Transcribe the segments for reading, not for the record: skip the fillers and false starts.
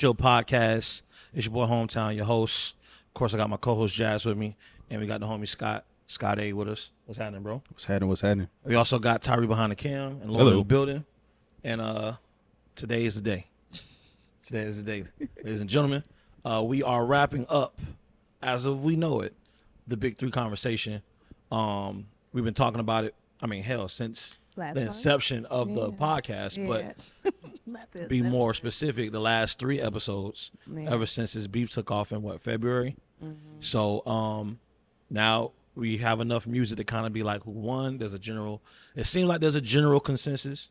Chill Podcast. It's your boy Hometown, your host. Of course, I got my co-host Jazz with me, and we got the homie Scott A with us. What's happening, bro? What's happening? We also got Tyree behind the cam and Lauren in the building. And today is the day. Today is the day, ladies and gentlemen. We are wrapping up, as of we know it, the Big Three conversation. We've been talking about it. I mean, hell, since the inception of the podcast, but be more specific, the last 3 episodes, ever since this beef took off in February. Mm-hmm. So now we have enough music to kind of be like who won. It seems like there's a general consensus,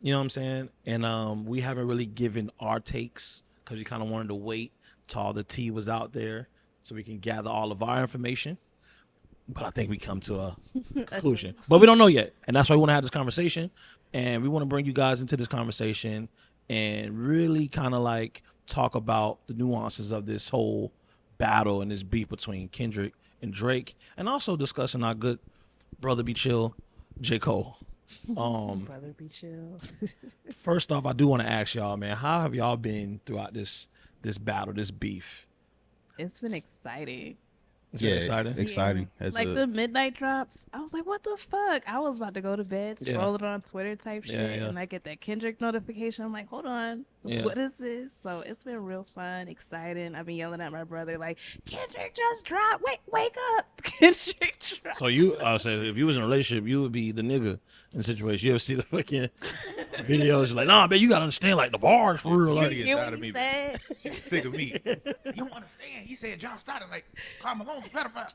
you know what I'm saying? And we haven't really given our takes because we kind of wanted to wait till all the tea was out there so we can gather all of our information. But I think we come to a conclusion. But we don't know yet. And that's why we want to have this conversation. And we want to bring you guys into this conversation and really kind of like talk about the nuances of this whole battle and this beef between Kendrick and Drake. And also discussing our good brother be chill, J. Cole. Brother be chill. First off, I do want to ask y'all, man, how have y'all been throughout this battle, this beef? It's been exciting. It's been exciting. Yeah. Like the midnight drops, I was like, what the fuck? I was about to go to bed, scrolling on Twitter type shit, and I get that Kendrick notification. I'm like, hold on, what is this? So it's been real fun, exciting. I've been yelling at my brother like, Kendrick just dropped. Wake up. Kendrick dropped. So I would say if you was in a relationship, you would be the nigga in the situation. You ever see the fucking videos? You're like, nah, man, you gotta understand like the bars for real. Like, you get tired of me. She was sick of me. You don't understand. He said John Stoddard like Karl Malone's a pedophile.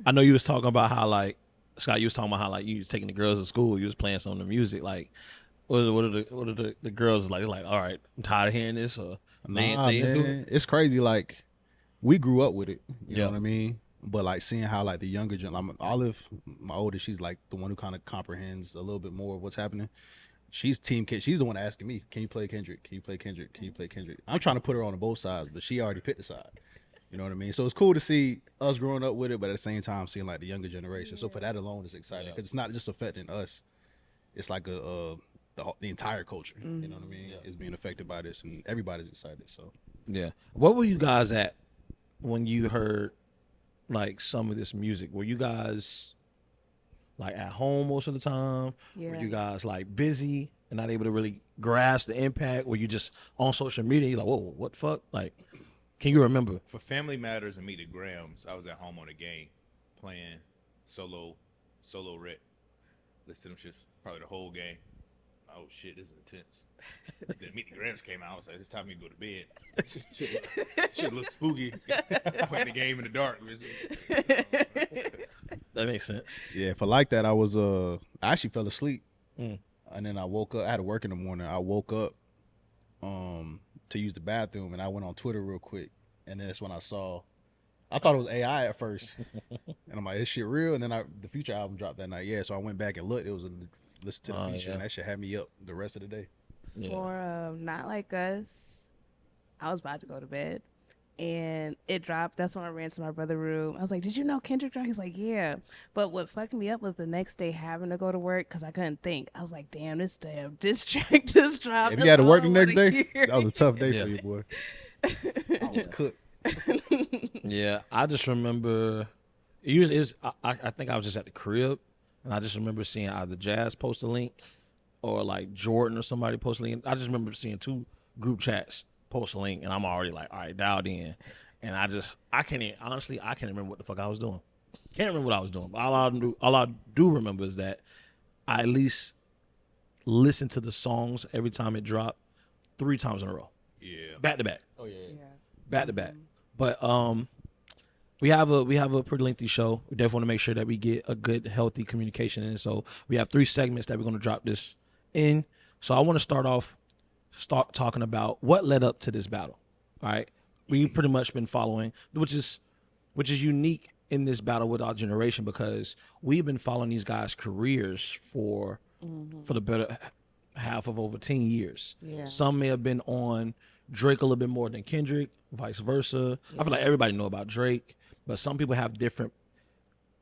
I know you was talking about how like Scott, you was talking about how like you was taking the girls to school, you was playing some of the music. Like, what are the girls like? Like, all right, I'm tired of hearing this. Or they into it? It's crazy. Like, we grew up with it. You know what I mean? But like seeing how like the younger generation, Olive, my oldest, she's like the one who kind of comprehends a little bit more of what's happening. She's team Kendrick. She's the one asking me, can you play Kendrick? Can you play Kendrick? Can you play Kendrick? I'm trying to put her on both sides, but she already picked a side. You know what I mean? So it's cool to see us growing up with it, but at the same time seeing like the younger generation. So for that alone, it's exciting because it's not just affecting us. It's like the entire culture. You know what I mean? Is being affected by this, and everybody's excited. So what were you guys at when you heard like some of this music? Were you guys like at home most of the time? Were you guys like busy and not able to really grasp the impact? Were you just on social media? You're like, whoa, what the fuck? Like, can you remember? For Family Matters and Meet the Grams, I was at home on the game playing solo rec. Listen to them shits probably the whole game. Oh shit, this is intense. Then Meet the Grams came out. I was like, it's time for me to go to bed. shit look spooky. Playing the game in the dark. That makes sense. Yeah, for like that, I actually fell asleep, and then I woke up. I had to work in the morning. I woke up to use the bathroom, and I went on Twitter real quick, and then that's when I thought it was AI at first, and I'm like, this shit real? And then the Future album dropped that night. Yeah, so I went back and looked. It was listen to the Future, and that shit had me up the rest of the day. For Not Like Us, I was about to go to bed, and it dropped. That's when I ran to my brother's room. I was like, did you know Kendrick dropped? He's like, yeah. But what fucked me up was the next day having to go to work because I couldn't think. I was like, damn this track just dropped. If you had to work the next day, that was a tough day for you, boy. I was cooked. Yeah, I just remember it was I think I was just at the crib, and I just remember seeing either Jazz post a link or like Jordan or somebody post a link. I just remember seeing 2 group chats post a link, and I'm already like, all right, dialed in. And I can't remember what the fuck I was doing. Can't remember what I was doing. But all I do remember is that I at least listened to the songs every time it dropped 3 times in a row. Yeah. Back to back. Oh yeah. Back to back. But we have a pretty lengthy show. We definitely want to make sure that we get a good, healthy communication in. So we have 3 segments that we're going to drop this in. So I want to start talking about what led up to this battle. All right, we've pretty much been following, which is unique in this battle with our generation because we've been following these guys' careers for the better half of over 10 years. Yeah. Some may have been on Drake a little bit more than Kendrick, vice versa. I feel like everybody know about Drake, but some people have different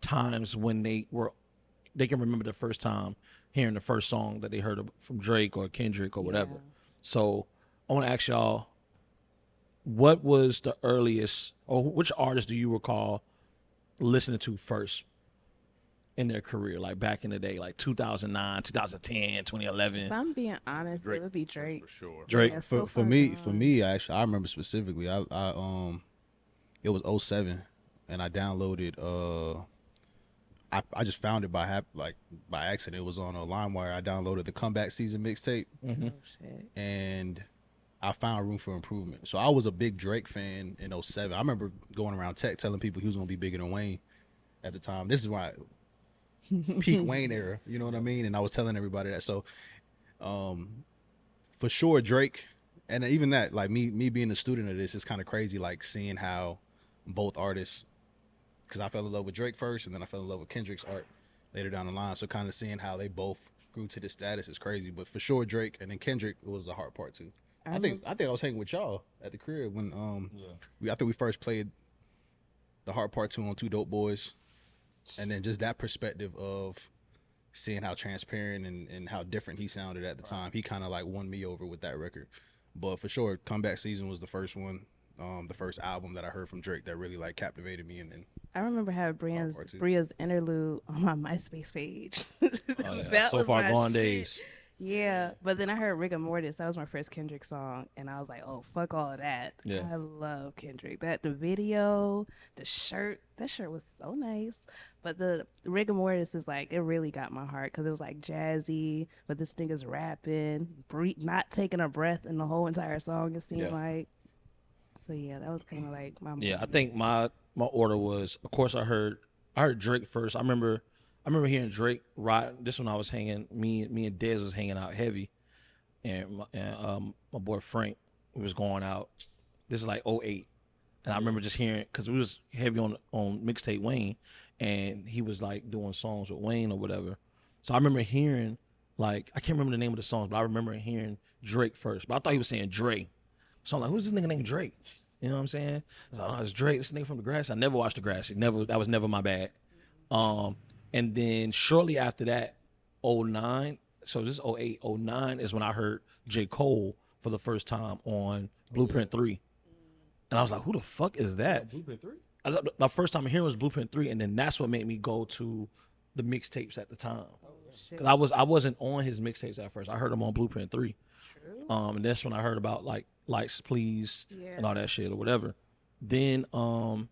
times when they can remember the first time hearing the first song that they heard from Drake or Kendrick or whatever. Yeah. So I want to ask y'all, what was the earliest, or which artist do you recall listening to first in their career, like back in the day, like 2009, 2010, 2011? If I'm being honest, Drake, it would be Drake. for sure. Drake. Yeah, For, so for far me, gone. for me, actually, I remember specifically. It was '07, and I downloaded. I just found it by accident. It was on a LimeWire. I downloaded the Comeback Season mixtape, Oh shit. and I found Room for Improvement. So I was a big Drake fan in '07. I remember going around tech telling people he was gonna be bigger than Wayne at the time. This is why peak Wayne era. You know what I mean? And I was telling everybody that. So, for sure, Drake, and even that, like me being a student of this, is kind of crazy. Like seeing how both artists, because I fell in love with Drake first, and then I fell in love with Kendrick's art later down the line. So kind of seeing how they both grew to this status is crazy. But for sure, Drake, and then Kendrick was the hard part too. I think I was hanging with y'all at the crib when I think we first played the hard part 2 on Two Dope Boys, and then just that perspective of seeing how transparent and how different he sounded at the time. He kind of like won me over with that record. But for sure, Comeback Season was the first one, the first album that I heard from Drake that really like captivated me. And then I remember having Bria's interlude on my MySpace page. Oh, yeah. That So was Far my Gone shit. days. Yeah, but then I heard Rigor Mortis. That was my first Kendrick song, and I was like, "Oh, fuck all of that." Yeah. I love Kendrick. The video, the shirt. That shirt was so nice. But the Rigor Mortis is like, it really got my heart because it was like jazzy, but this nigga's rapping, not taking a breath in the whole entire song. It seemed like. So yeah, that was kind of like my. Yeah, I think my order was, of course, I heard Drake first. I remember hearing Drake ride. This when I was hanging. Me and Dez was hanging out heavy, and my boy Frank was going out. This is like '08, and I remember just hearing, because we was heavy on mixtape Wayne, and he was like doing songs with Wayne or whatever. So I remember hearing, like, I can't remember the name of the songs, but I remember hearing Drake first. But I thought he was saying Dre. So I'm like, who's this nigga named Drake? You know what I'm saying? So, oh, it's Drake, this nigga from Degrassi. I never watched Degrassi. That was never my bag. And then shortly after that, 09, so this is 08, 09 is when I heard J. Cole for the first time on Blueprint 3. And I was like, who the fuck is that? Blueprint 3? The first time hearing was Blueprint 3, and then that's what made me go to the mixtapes at the time. Because I wasn't on his mixtapes at first. I heard him on Blueprint 3. And that's when I heard about like Lights Please and all that shit or whatever. Then and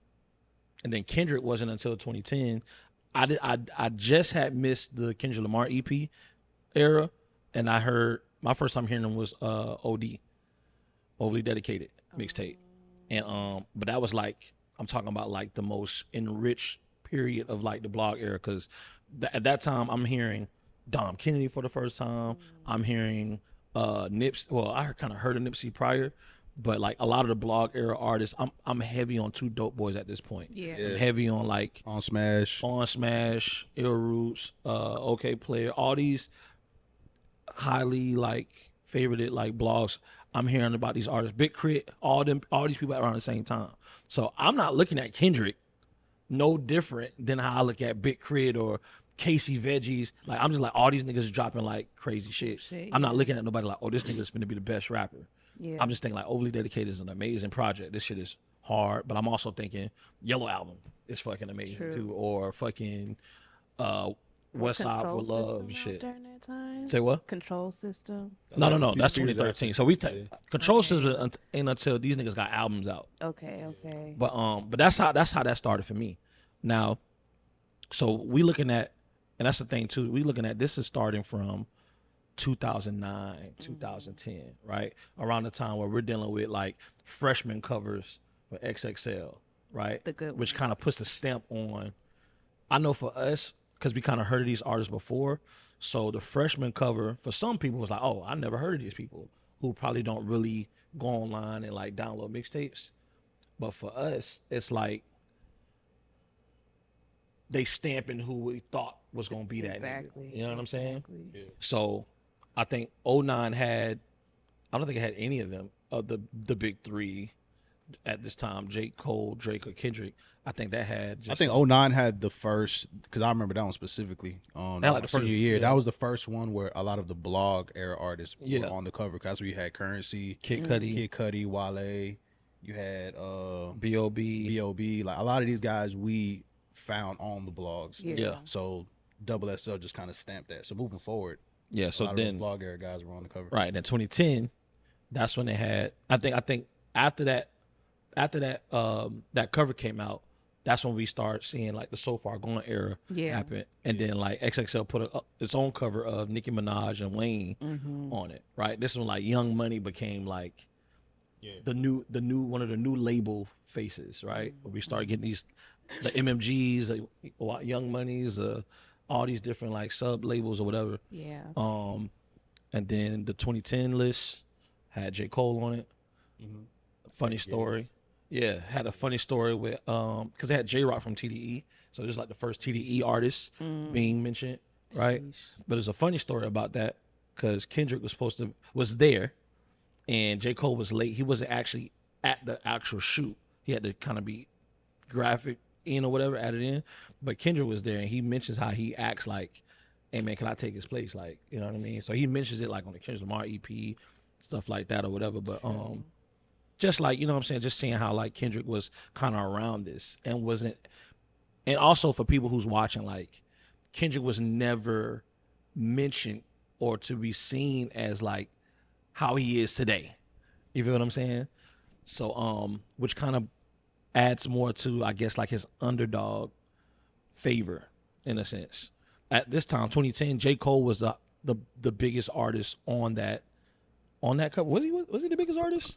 then Kendrick wasn't until 2010. I just had missed the Kendrick Lamar EP era, and I heard my first time hearing him was OD, Overly Dedicated mixtape. And but that was like, I'm talking about like the most enriched period of like the blog era, because at that time I'm hearing Dom Kennedy for the first time. I'm hearing Nipsey. Well, I kind of heard of Nipsey prior, but like a lot of the blog era artists, I'm heavy on Two Dope Boys at this point. I'm heavy on like On Smash, Ill Roots, OK Player, all these highly like favorited like blogs. I'm hearing about these artists, Big Crit, all these people around the same time. So I'm not looking at Kendrick no different than how I look at Big Crit or Casey Veggies. Like, I'm just like, all these niggas dropping like crazy shit. I'm not looking at nobody like, oh, this nigga's finna be the best rapper. I'm just thinking like, Overly Dedicated is an amazing project. This shit is hard, but I'm also thinking Yellow Album is fucking amazing too, or fucking West Side for Love and shit. During that time? Say what? Control System. No, that's 2013. So we take Control System ain't until these niggas got albums out. Okay. But that's how that started for me. Now, so we looking at, and that's the thing too, we looking at, this is starting from 2009, 2010, right? Around the time where we're dealing with like freshman covers for XXL, right? The good Which ones. kind of puts the stamp on, I know for us, because we kind of heard of these artists before. So the freshman cover for some people was like, oh, I never heard of these people, who probably don't really go online and like download mixtapes. But for us, it's like they stamping who we thought was gonna be that nigga. You know what I'm saying? Exactly. So I think 09 had, I don't think it had any of them, of the big three. at this time, J. Cole, Drake, or Kendrick. I think that had. Just I think 09 had the first, because I remember that one specifically. Had My like the senior first- year, yeah. that was the first one where a lot of the blog era artists Yeah. were on the cover. Because we had Currency, Kid Cudi, Kid Cudi, Wale. You had B.O.B. B.O.B. Like a lot of these guys we found on the blogs. Yeah. So Double SL just kind of stamped that. So moving forward, Yeah. a So lot of then, those blog era guys were on the cover. right. Then 2010, that's when they had. I think after that that cover came out, that's when we start seeing like the So Far Gone era happen. And then like XXL put its own cover of Nicki Minaj and Wayne on it. Right. This is when like Young Money became like the new one of the new label faces. Right. Where we started getting the MMGs, Young Moneys, all these different like sub labels or whatever. Yeah. And then the 2010 list had J. Cole on it. Funny story. Yeah, had a funny story with because they had J Rock from TDE, so it was like the first TDE artist being mentioned, right? But there's a funny story about that because Kendrick was there, and J. Cole was late. He wasn't actually at the actual shoot. He had to kind of be graphic in or whatever, added in. But Kendrick was there, and he mentions how he acts like, "Hey man, can I take his place?" Like, you know what I mean? So he mentions it like on the Kendrick Lamar EP, stuff like that or whatever. But just like, you know what I'm saying, just seeing how like Kendrick was kind of around this and wasn't, and also for people who's watching, like Kendrick was never mentioned or to be seen as like how he is today. You feel what I'm saying? So which kind of adds more to, I guess, like his underdog favor in a sense. At this time, 2010, J. Cole was the biggest artist on that cover. Was he the biggest artist?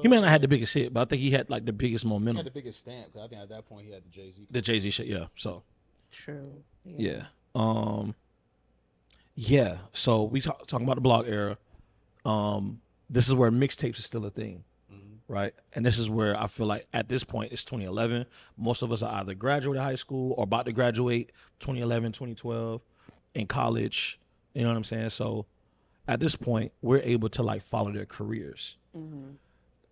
He may not have had the biggest hit, but I think he had like the biggest momentum. He had the biggest stamp, because I think at that point he had the Jay-Z. The Jay-Z shit, yeah. So True. yeah. Yeah. So we talking about the blog era. This is where mixtapes is still a thing, right? And this is where I feel like at this point it's 2011. Most of us are either graduated high school or about to graduate 2011, 2012, in college. You know what I'm saying? So at this point, we're able to like follow their careers.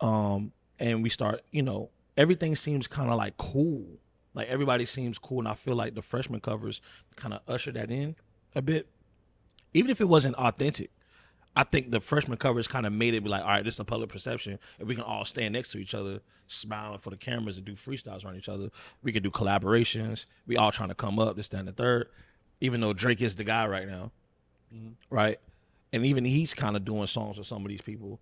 And we start, you know, everything seems kind of like cool. Like everybody seems cool. And I feel like the freshman covers kind of usher that in a bit. Even if it wasn't authentic, I think the freshman covers kind of made it be like, all right, this is the public perception. If we can all stand next to each other, smiling for the cameras and do freestyles around each other, we can do collaborations. We all trying to come up, this, that, and the third. Even though Drake is the guy right now, right? And even he's kind of doing songs with some of these people.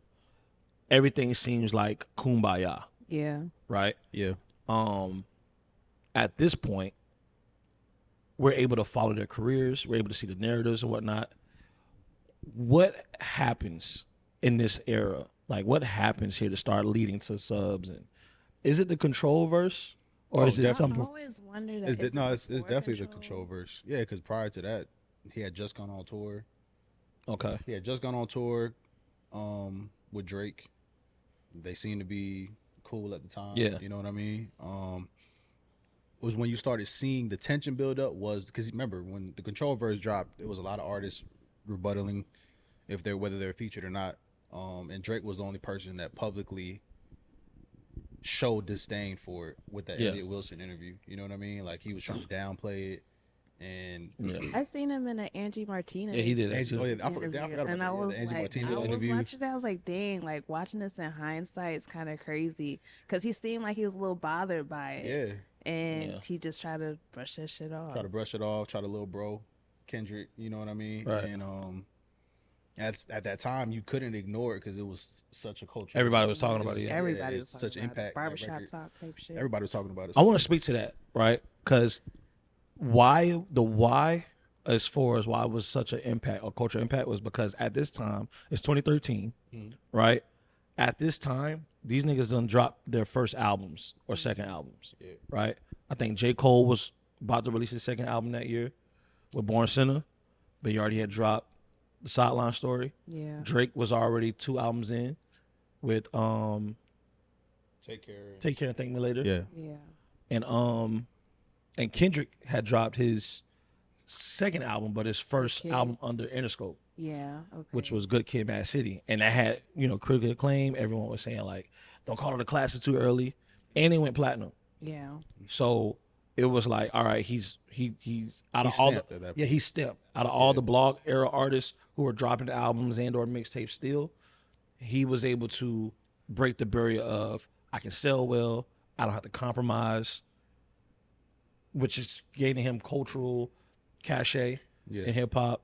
Everything seems like kumbaya, Yeah. right? Yeah. At this point, we're able to follow their careers. We're able to see the narratives and whatnot. What happens in this era? Like, what happens here to start leading to subs? And is it the control verse, or is it I've something? always wondered that. It's is it definitely the before control verse. Yeah, because prior to that, he had just gone on tour. Okay. He had just gone on tour with Drake. They seemed to be cool at the time. Yeah. You know what I mean? Was when you started seeing the tension build up, was because remember when the control verse dropped, it was a lot of artists rebuttaling whether they're featured or not. And Drake was the only person that publicly showed disdain for it with that Elliott Wilson interview. You know what I mean? Like he was trying to downplay it. And I seen him in an Angie Martinez. Yeah, he did that Angie, too. oh yeah, I forgot about And that. I was the Angie like, Martinez I was interview. watching that. I was like, dang, like watching this in hindsight is kind of crazy because he seemed like he was a little bothered by it. Yeah. And he just tried to brush that shit off. Try to brush it off. Try to little bro Kendrick. You know what I mean? Right. And at that time you couldn't ignore it because it was such a culture. Everybody was talking about it. Yeah. Everybody was it's talking such about impact. it. Barbershop record. talk type shit. Everybody was talking about it. I want to speak to that, right? Because why as far as why it was such an impact or cultural impact was because at this time, it's 2013, right? At this time, these niggas done dropped their first albums or second albums, right? I think J. Cole was about to release his second album that year with Born Sinner, but he already had dropped The Sideline Story. Yeah. Drake was already 2 albums in with Take Care and Thank Me Later. Yeah. Yeah. And Kendrick had dropped his second album, but his first album under Interscope. Yeah, okay. Which was Good Kid, Mad City, and that had critical acclaim. Everyone was saying like, "Don't call it a classic too early," and it went platinum. Yeah. So it was like, all right, he's out of all the he stepped out of all the blog era artists who were dropping albums and or mixtapes. Still, he was able to break the barrier of I can sell well, I don't have to compromise, which is gaining him cultural cachet in hip hop.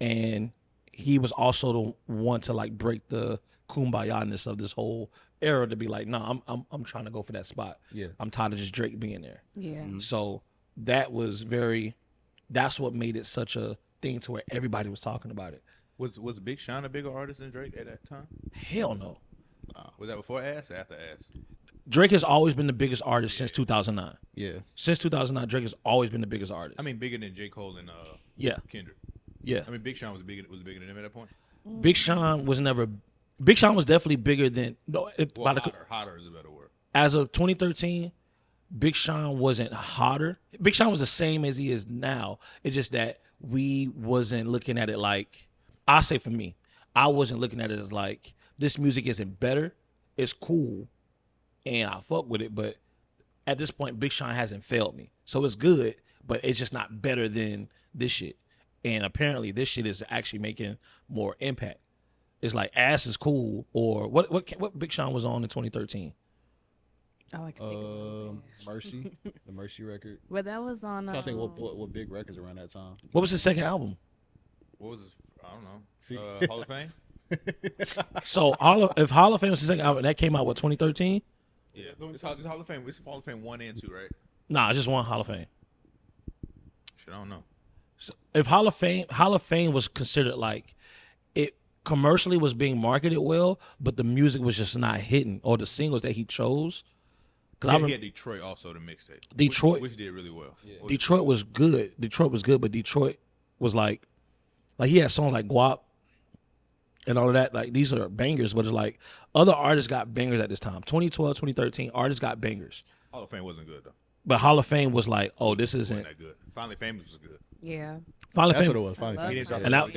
And he was also the one to like break the kumbaya-ness of this whole era to be like, nah, I'm trying to go for that spot. Yeah. I'm tired of just Drake being there. Yeah. Mm-hmm. So that's what made it such a thing to where everybody was talking about it. Was Big Sean a bigger artist than Drake at that time? Hell no. Was that before Ass or after Ass? Drake has always been the biggest artist since 2009. Yeah. Since 2009, Drake has always been the biggest artist. I mean, bigger than J. Cole and Kendrick. Yeah. I mean, Big Sean was bigger than him at that point. Big Sean was definitely bigger than Hotter is a better word. As of 2013, Big Sean wasn't hotter. Big Sean was the same as he is now. It's just that we wasn't looking at it like, I say for me, I wasn't looking at it as like, this music isn't better. It's cool. And I fuck with it. But at this point, Big Sean hasn't failed me. So it's good, but it's just not better than this shit. And apparently this shit is actually making more impact. It's like Ass is cool, or what Big Sean was on in 2013? I like to think of Mercy, the Mercy record. But that was on. I think what big records around that time. What was his second album? What was his? I don't know. Hall of Fame. So if Hall of Fame was his second album, that came out what 2013? Yeah, it's Hall of Fame. It's Hall of Fame 1 and 2, right? Nah, just one Hall of Fame. Shit, I don't know. So if Hall of Fame was considered like it commercially was being marketed well, but the music was just not hitting, or the singles that he chose. He had Detroit also, the mixtape. Detroit, which did really well. Yeah. Detroit was good. But Detroit was like he had songs like Guap and all of that. Like these are bangers, but it's like other artists got bangers at this time. 2012, 2013, artists got bangers. Hall of Fame wasn't good though. But Hall of Fame was like, oh, this isn't that good. Finally Famous was good. Yeah. Finally That's Famous. what it was. Finally Famous. And that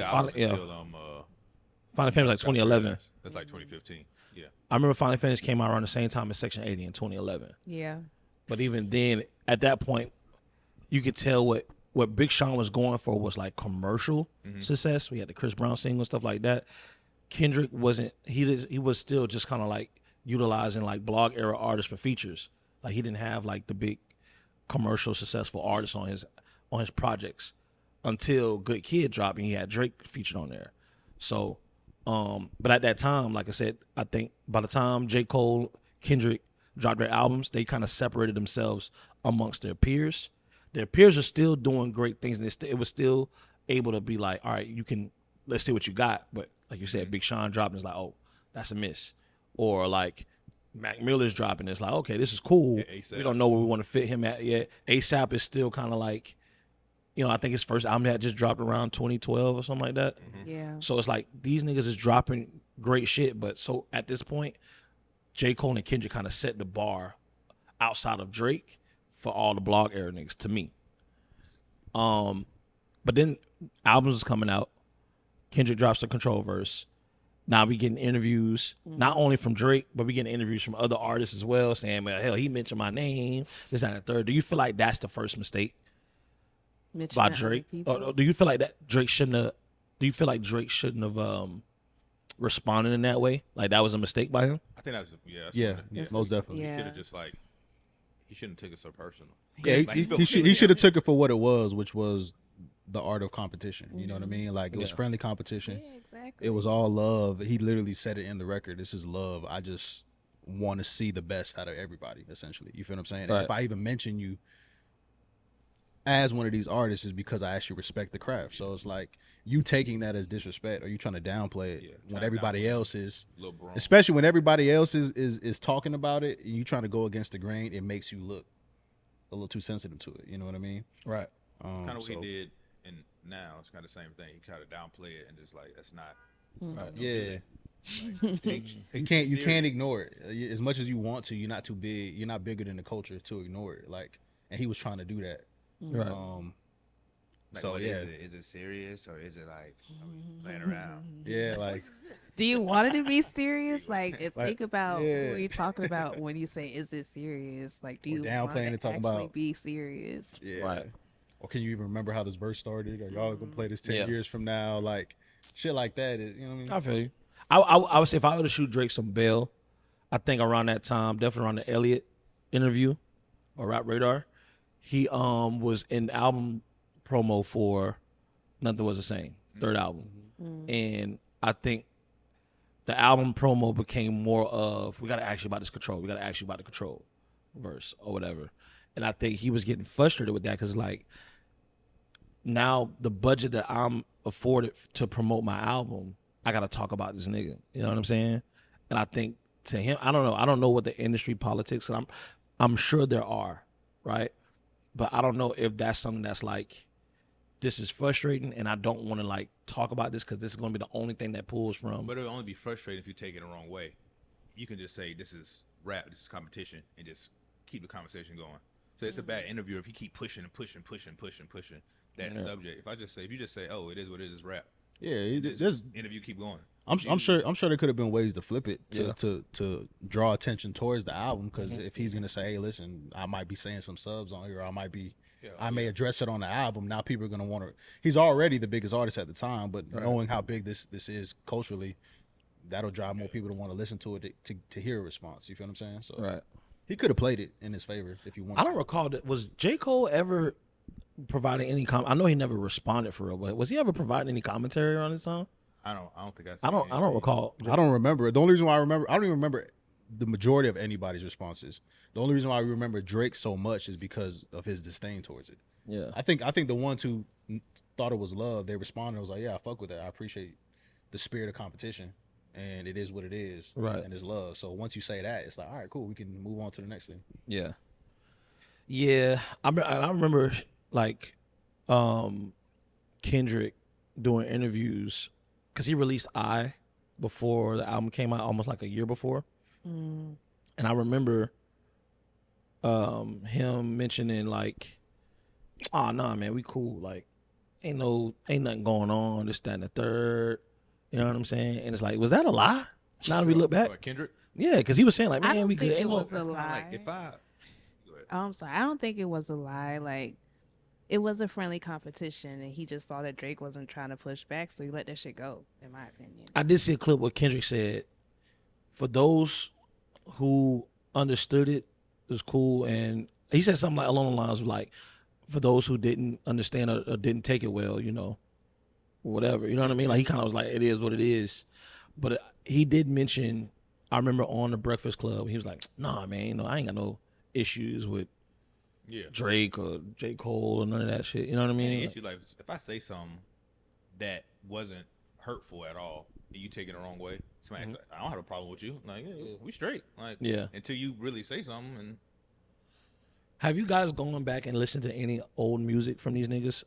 Finally Famous like 2011. That's like 2015. Yeah. I remember Finally Famous came out around the same time as Section 80 in 2011. Yeah. But even then, at that point, you could tell what Big Sean was going for was like commercial success. We had the Chris Brown single and stuff like that. Kendrick wasn't. He was still just kind of like utilizing like blog era artists for features. Like he didn't have like the big commercial successful artists on his projects until Good Kid dropped and he had Drake featured on there. So, but at that time, like I said, I think by the time J. Cole, Kendrick dropped their albums, they kind of separated themselves amongst their peers. Their peers are still doing great things, and it was still able to be like, all right, let's see what you got. But like you said, Big Sean dropped, and it's like, oh, that's a miss. Or like Mac Miller's dropping, it's like, okay, this is cool. We don't know where we want to fit him at yet. ASAP is still kind of like, I think his first album had just dropped around 2012 or something like that. Yeah. So it's like these niggas is dropping great shit, but so at this point, J. Cole and Kendrick kind of set the bar outside of Drake for all the blog era niggas to me. But then albums is coming out. Kendrick drops the Control verse. Now we getting interviews, not only from Drake, but we getting interviews from other artists as well, saying, well, hell, he mentioned my name, this, that, and the third. Do you feel like that's the first mistake by Drake? Or do you feel like Drake shouldn't have responded in that way? Like that was a mistake by him? I think that's most definitely. He should have just he shouldn't have took it so personal. Yeah, he should have took it for what it was, which was the art of competition. You know what I mean? Like it was friendly competition. Yeah, exactly. It was all love. He literally said it in the record. This is love. I just want to see the best out of everybody, essentially. You feel what I'm saying? Right. If I even mention you as one of these artists is because I actually respect the craft. So it's like you taking that as disrespect, or you trying to downplay it when everybody else is, especially when everybody else is talking about it, and you trying to go against the grain, it makes you look a little too sensitive to it. You know what I mean? Right. Kind of what he did, and now it's kind of the same thing. He kind of downplay it and just like that's not. Right. Yeah. Like, you can't ignore it as much as you want to. You're not too big. You're not bigger than the culture to ignore it. Like, and he was trying to do that. Right. Like, So yeah, is it serious or is it like are we playing around? yeah, like Do you want it to be serious? Like, Like, think about yeah. who are you talking about when you say, "Is it serious?" Like, do Or you want downplaying it and to talking actually about be serious? yeah. Right. Or can you even remember how this verse started? Are y'all gonna play this 10 Yeah. years from now? Like shit like that. You know what I mean? I feel you. I would say if I were to shoot Drake some bail, I think around that time, definitely around the Elliott interview or Rap Radar, he was in album promo for Nothing Was the Same, third album. And I think the album promo became more of, we got to ask you about this control. We got to ask you about the control verse or whatever. And I think he was getting frustrated with that because, like, now the budget that I'm afforded to promote my album, I got to talk about this nigga. You know what I'm saying? And I think to him, I don't know. I don't know what the industry politics, I'm sure there are, right? But I don't know if that's something that's like, this is frustrating and I don't want to like talk about this because this is going to be the only thing that pulls from. But it'll only be frustrating if you take it the wrong way. You can just say this is rap, this is competition, and just keep the conversation going. So it's a bad interview if you keep pushing and pushing that subject. If you just say, oh, it is what it is, it's rap. Yeah, This interview keep going. I'm sure there could have been ways to flip it to draw attention towards the album because if he's gonna say, hey, listen, I might be saying some subs on here, or I may address it on the album. Now people are gonna want to. He's already the biggest artist at the time, but knowing how big this is culturally, that'll drive more people to want to listen to it to hear a response. You feel what I'm saying? So Right. he could have played it in his favor if he wanted. I don't recall that. Was J. Cole ever providing any I know he never responded for real, but was he ever providing any commentary on his song? I don't think I don't recall. I don't remember. The only reason why I don't even remember the majority of anybody's responses. The only reason why we remember Drake so much is because of his disdain towards it. Yeah. I think the ones who thought it was love, they responded. Was like, yeah, I fuck with that. I appreciate the spirit of competition, and it is what it is, Right? And it's love. So once you say that, it's like, all right, cool. We can move on to the next thing. Yeah. Yeah. I remember like Kendrick doing interviews because he released I before the album came out, almost like a year before. And I remember him mentioning like, oh nah man, we cool, like ain't nothing going on, this, that, and the third, you know what I'm saying? And it's like, was that a lie? Now that we look back, Kendrick. yeah, because he was saying like, I man, don't we think good. it was That's a kinda lie. like if I. Oh, I'm sorry. I don't think it was a lie. Like, it was a friendly competition, and he just saw that Drake wasn't trying to push back, so he let that shit go, in my opinion. I did see a clip where Kendrick said, for those who understood it, it was cool. And he said something like along the lines of like, for those who didn't understand or didn't take it well, you know, whatever. You know what I mean? Like he kind of was like, it is what it is. But he did mention, I remember on the Breakfast Club, he was like, nah, man, you know, I ain't got no issues with Drake or J. Cole or none of that shit. You know what I mean? Issue, like if I say something that wasn't hurtful at all and you take it the wrong way, somebody like, I don't have a problem with you. Like, yeah, we straight. Like, yeah. Until you really say something. And have you guys gone back and listened to any old music from these niggas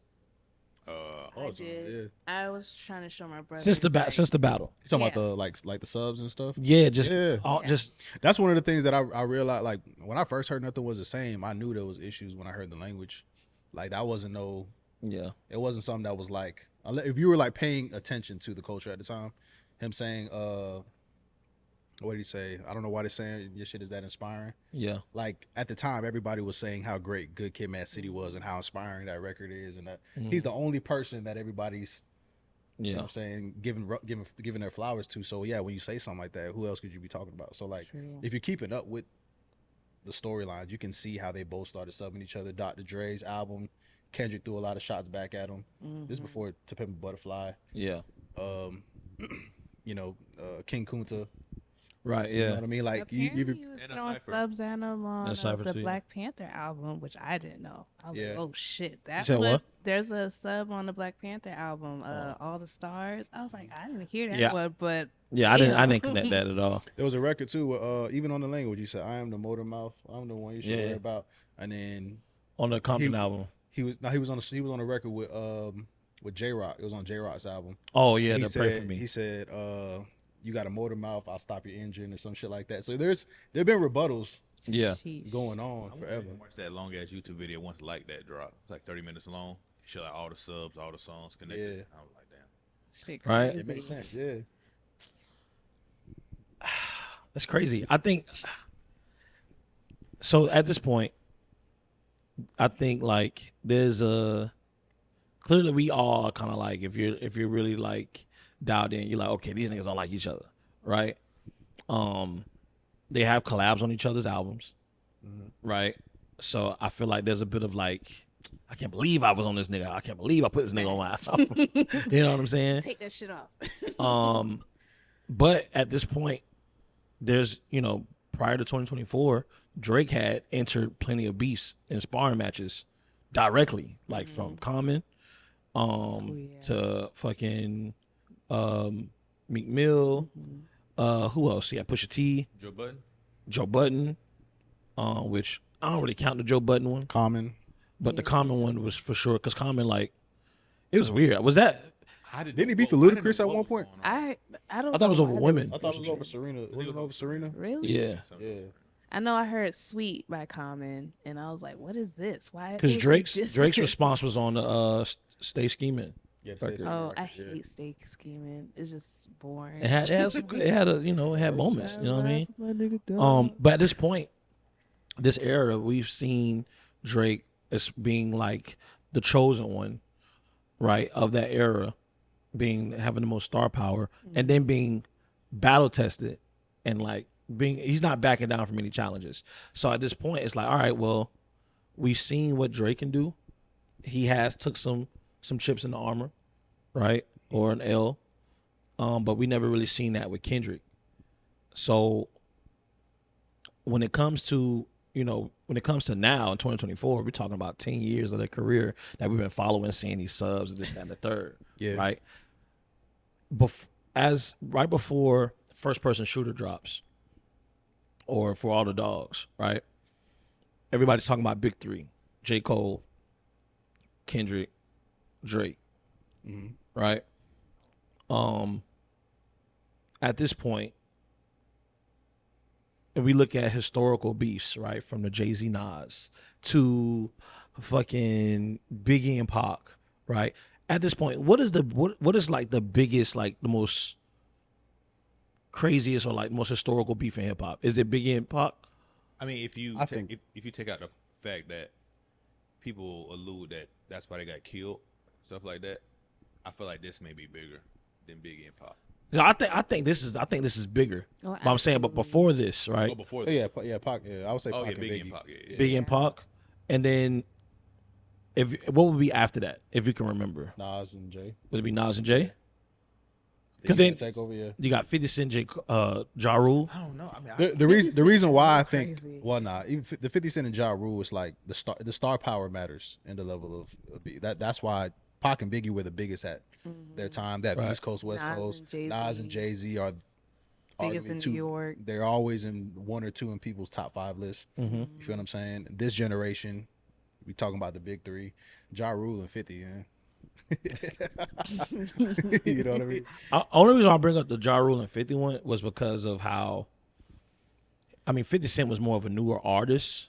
I did. I was trying to show my brother. since the battle? You talking about the like the subs and stuff? Yeah, just just that's one of the things that I realized. Like when I first heard Nothing Was the Same, I knew there was issues when I heard the language. Like that wasn't it wasn't something that was like, if you were like paying attention to the culture at the time, him saying what did he say? I don't know why they're saying your shit is that inspiring. Yeah. Like at the time, everybody was saying how great Good Kid, Mad City was and how inspiring that record is, and that he's the only person that everybody's, you know what I'm saying, giving their flowers to. So yeah, when you say something like that, who else could you be talking about? So like, if you're keeping up with the storylines, you can see how they both started subbing each other. Dr. Dre's album, Kendrick threw a lot of shots back at him. This is before To Pimp a Butterfly. Yeah. You know, King Kunta. Right, yeah. You know what I mean? Like he was throwing subs at him on the Black Panther album, which I didn't know. I was like, oh shit, that's what? There's a sub on the Black Panther album, All the Stars. I was like, I didn't hear that one, but I didn't connect that at all. There was a record too, even on the language, you said, "I am the motor mouth. I'm the one you should worry about." And then on the Compton album, he was on a record with J Rock. It was on J Rock's album. Oh yeah, he said, Pray For Me. He said, you got a motor mouth, I'll stop your engine or some shit like that. So there've been rebuttals going on forever. I watched that long ass YouTube video once like that drop. It's like 30 minutes long. chill out, all the subs, all the songs connected. Yeah. I was like, damn. Shit Right. crazy. It makes sense. Yeah. That's crazy. I think so. At this point, I think like there's a clearly we all kind of like if you're really like dialed in, you're like, okay, these niggas don't like each other, right? They have collabs on each other's albums, right? So I feel like there's a bit of like, I can't believe I was on this nigga. I can't believe I put this nigga on my album. You know what I'm saying? Take that shit off. But at this point, there's, prior to 2024, Drake had entered plenty of beefs and sparring matches directly, like from Common to fucking Meek Mill. Who else? Yeah, Pusha T. Joe Budden, which I don't really count the Joe Budden one. Common. But the Common one was for sure, because Common, like, it was weird. Was that? Didn't he beef with Ludacris at one point? I don't. I thought it was over women. I thought it was over Serena. Was it over Serena? Really? Yeah. Yeah. I know I heard "Sweet" by Common, and I was like, "What is this? Why?" Because Drake's response was on the Stay Scheming. Yeah. Oh, I hate steak scheming. It's just boring. It had moments. You know what I mean? But at this point, this era, we've seen Drake as being like the chosen one, right, of that era, having the most star power, and then being battle tested, and like he's not backing down from any challenges. So at this point, it's like, all right, well, we've seen what Drake can do. He has took some chips in the armor, right, or an L, but we never really seen that with Kendrick. So when it comes to now in 2024, we're talking about 10 years of their career that we've been following, seeing these subs, this, that, and the third. Yeah. Right. Right before First Person Shooter drops, or For All the Dogs, right? Everybody's talking about big three: J. Cole, Kendrick, Drake. Right. At this point, if we look at historical beefs, right, from the Jay-Z Nas to fucking Biggie and Pac, right? At this point, what is like the biggest, like the most craziest or like most historical beef in hip hop? Is it Biggie and Pac? I mean, if you take out the fact that people allude that that's why they got killed, stuff like that, I feel like this may be bigger than Biggie and Pac. No, I think this is bigger. Oh, but I'm saying, but before this, right? Oh, before Yeah, Pac. Yeah, I would say Oh, Pac yeah, and Biggie Biggie. and Pac. Yeah. Biggie and Pac, and then what would be after that, if you can remember? Nas and Jay. Would it be Nas and Jay? Because then take over. Yeah. You got 50 Cent, Ja Rule. I don't know. I mean, The reason why I think crazy. even the 50 Cent and Ja Rule is like the star power matters in the level of that's why Pac and Biggie were the biggest at their time. That Right. East Coast, West Nas Coast. and Jay-Z. Nas and Jay-Z are Biggest arguably in two. New York. They're always in one or two in people's top 5 lists. Mm-hmm. You feel what I'm saying? This generation, we talking about the big three, Ja Rule and 50. Yeah. You know what I mean? Only reason I bring up the Ja Rule and 50 one was because of how, 50 Cent was more of a newer artist,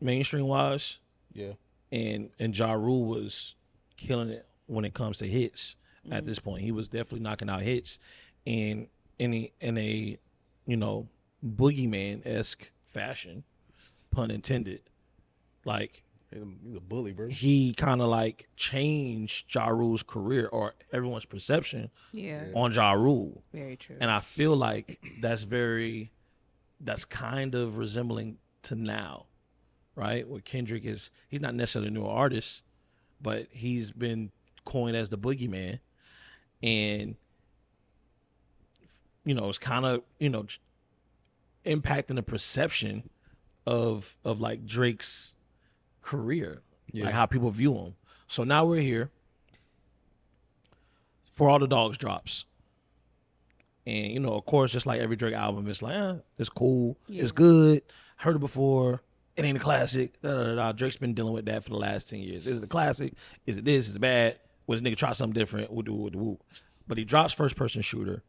mainstream wise, Yeah. and Ja Rule was killing it when it comes to hits. At this point, he was definitely knocking out hits, and in a boogeyman-esque fashion, pun intended. Like, He's a bully, bro. he kind of like changed Ja Rule's career, or everyone's perception Yeah, on Ja Rule. very true. And I feel like that's kind of resembling to now, right? Where Kendrick he's not necessarily a new artist, but he's been coined as the boogeyman. And, it's kind of, impacting the perception of like Drake's career, Yeah. like how people view him. So now we're here. For All the Dogs drops. And, of course, just like every Drake album, it's like, it's cool. Yeah. It's good. Heard it before. It ain't a classic. Da, da, da, da. Drake's been dealing with that for the last 10 years. Is it a classic? Is it this? Is it bad? Would this nigga try something different? Woo. But he drops First Person Shooter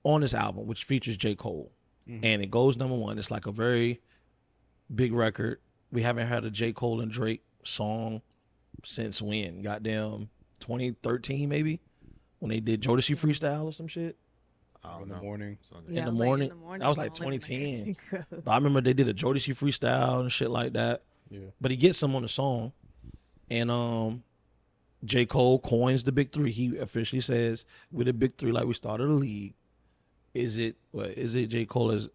on this album, which features J. Cole. And it goes #1. It's like a very big record. We haven't had a J. Cole and Drake song since when? Goddamn 2013 maybe, when they did Jodeci Freestyle or some shit. In the morning. Yeah, in the like, morning. That was like the only one I can 2010. think of. But I remember they did a Jodeci Freestyle and shit like that. Yeah. But he gets some on the song, and J. Cole coins the big three. He officially says, "We're the big three, like we started a league." Is it J. Cole? Is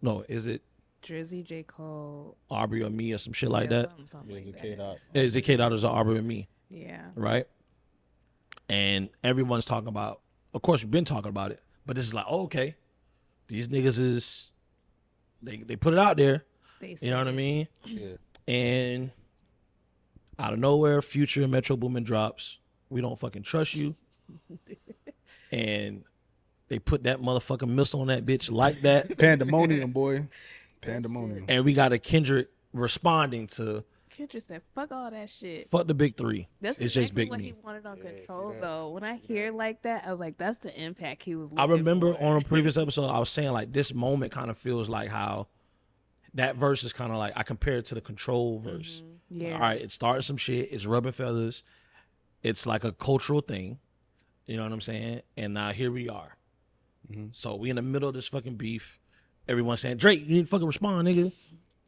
it Drizzy, J. Cole, Aubrey or me or some shit like that? Something like that. K-Dot. Is it K-Dot or is it Aubrey or me? Yeah. Right? And everyone's talking about, of course, we've been talking about it, but this is like, oh, okay, these niggas is, they put it out there. You know what I mean? Yeah. And out of nowhere, Future and Metro Boomin drops. We don't fucking trust you. And they put that motherfucking missile on that bitch like that. Pandemonium, boy. Pandemonium. And we got a Kendrick responding to Kendrick said, "Fuck all that shit. fuck the big three. That's it's exactly just big what me." he wanted on Control, though. When I hear like that, I was like, "That's the impact he was." I remember for. on a previous episode, I was saying like this moment kind of feels like how that verse is kind of like I compare it to the Control verse. Yeah. All right, it started some shit. It's rubbing feathers. It's like a cultural thing. You know what I'm saying? And now here we are. So we in the middle of this fucking beef. Everyone's saying, Drake, you need to fucking respond, nigga.